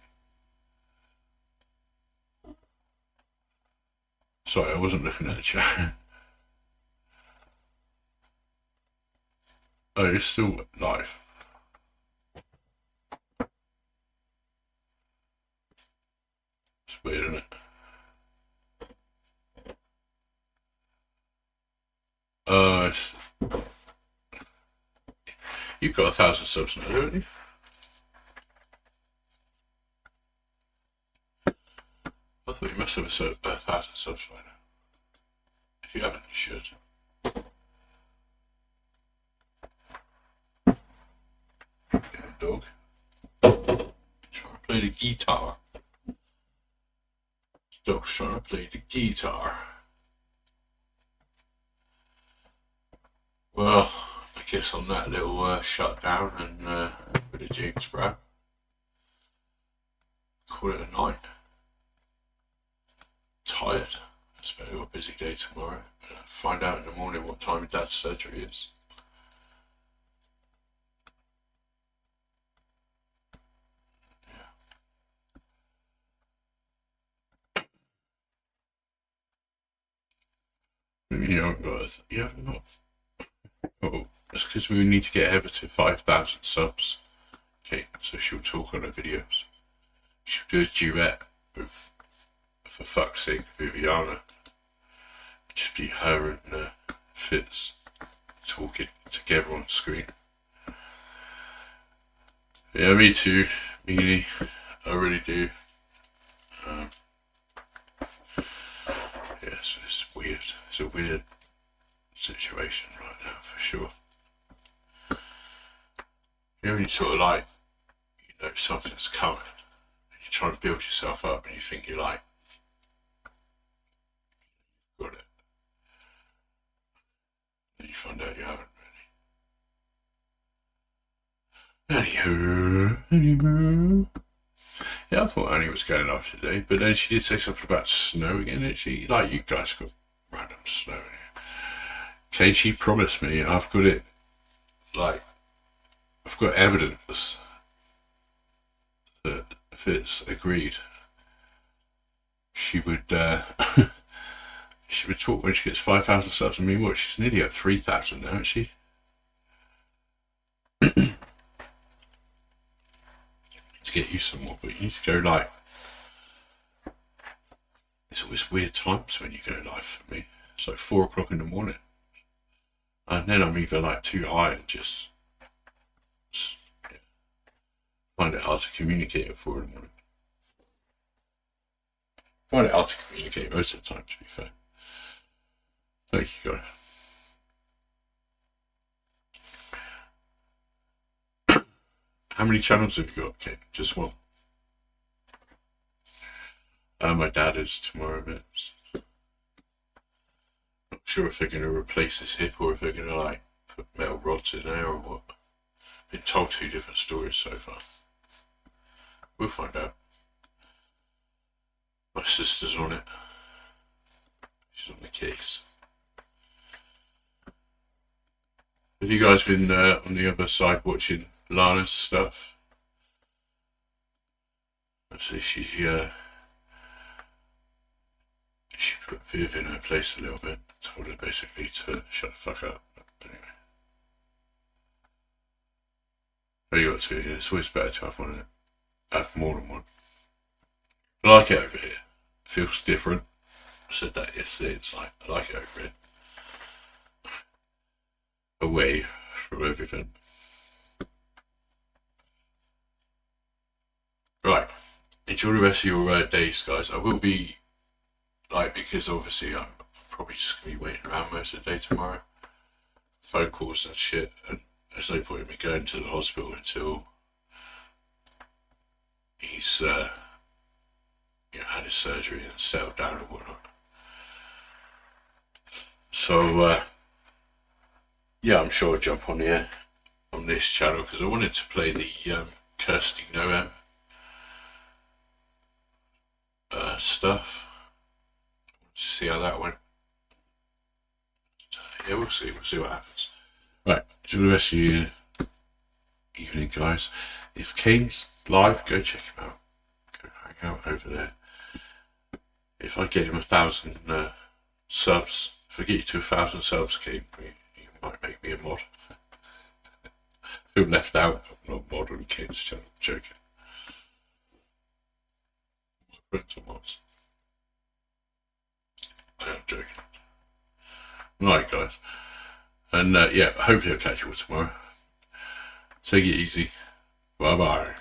Sorry, I wasn't looking at the chat. Oh, it's still live. It's weird, isn't it? You've got 1,000 subs now, haven't you? I thought you must have 1,000 subs by now. If you haven't, you should. Dog. Trying to play the guitar. Dog's trying to play the guitar. Well, focus on that little shutdown and with the James Brown. Call it a night. Tired. It's a very busy day tomorrow. Find out in the morning what time Dad's surgery is. You know, guys, you have not. Oh, that's because we need to get Heather to 5,000 subs. Okay, so she'll talk on her videos. She'll do a duet with, for fuck's sake, Viviana. Just be her and Fitz talking together on screen. Yeah, me too, Mealy. I really do. Yes, it's weird. It's a weird situation right now, for sure. You know, when you sort of like, you know, something's coming, and you're trying to build yourself up, and you think you're like, got it. Then you find out you haven't really. Anywho. Yeah, I thought Annie was going off today, but then she did say something about snow again, didn't she? Like, you guys got random snow here. Okay, she promised me, I've got it, like, I've got evidence that Fitz agreed she would, she would talk when she gets 5,000 subs. I mean, what, she's nearly at 3,000 now, isn't she? To get you some more, but you need to go like, it's always weird times when you go live for me. It's like 4 o'clock in the morning, and then I'm either like too high and just yeah, find it hard to communicate at 4 in the morning. Find it hard to communicate most of the time, to be fair. Thank you, guys. How many channels have you got, Kate? Just one. My dad is tomorrow, minutes. Not sure if they're going to replace his hip or if they're going to like put metal rods in there or what. Been told 2 different stories so far. We'll find out. My sister's on it. She's on the case. Have you guys been on the other side watching Lana's stuff? Actually, she put Viv in her place a little bit. Told her basically to shut the fuck up. But anyway. But you got 2, yeah. It's always better to have one in it. Have more than one. I like it over here. It feels different. I said that yesterday. It's like, I like it over here. Away from everything. Right. Enjoy the rest of your days, guys. I will be, like, because obviously I'm probably just going to be waiting around most of the day tomorrow. Phone calls and shit. And there's no point in me going to the hospital until he's, you know, had his surgery and settled down and whatnot. So, yeah, I'm sure I'll jump on here on this channel because I wanted to play the Kirsty Noem stuff. See how that went. Yeah, we'll see what happens. Right, enjoy the rest of your evening, guys. If Kane's live, go check him out. Go hang out over there. If I get him 1,000 subs, if I get you to 1,000 subs, Kane, you might make me a mod. I feel left out. I'm not a mod on Kane's channel. I'm joking. My friends are mods. I'm joking. Right, guys. And yeah, hopefully I'll catch you all tomorrow. Take it easy. Bye bye.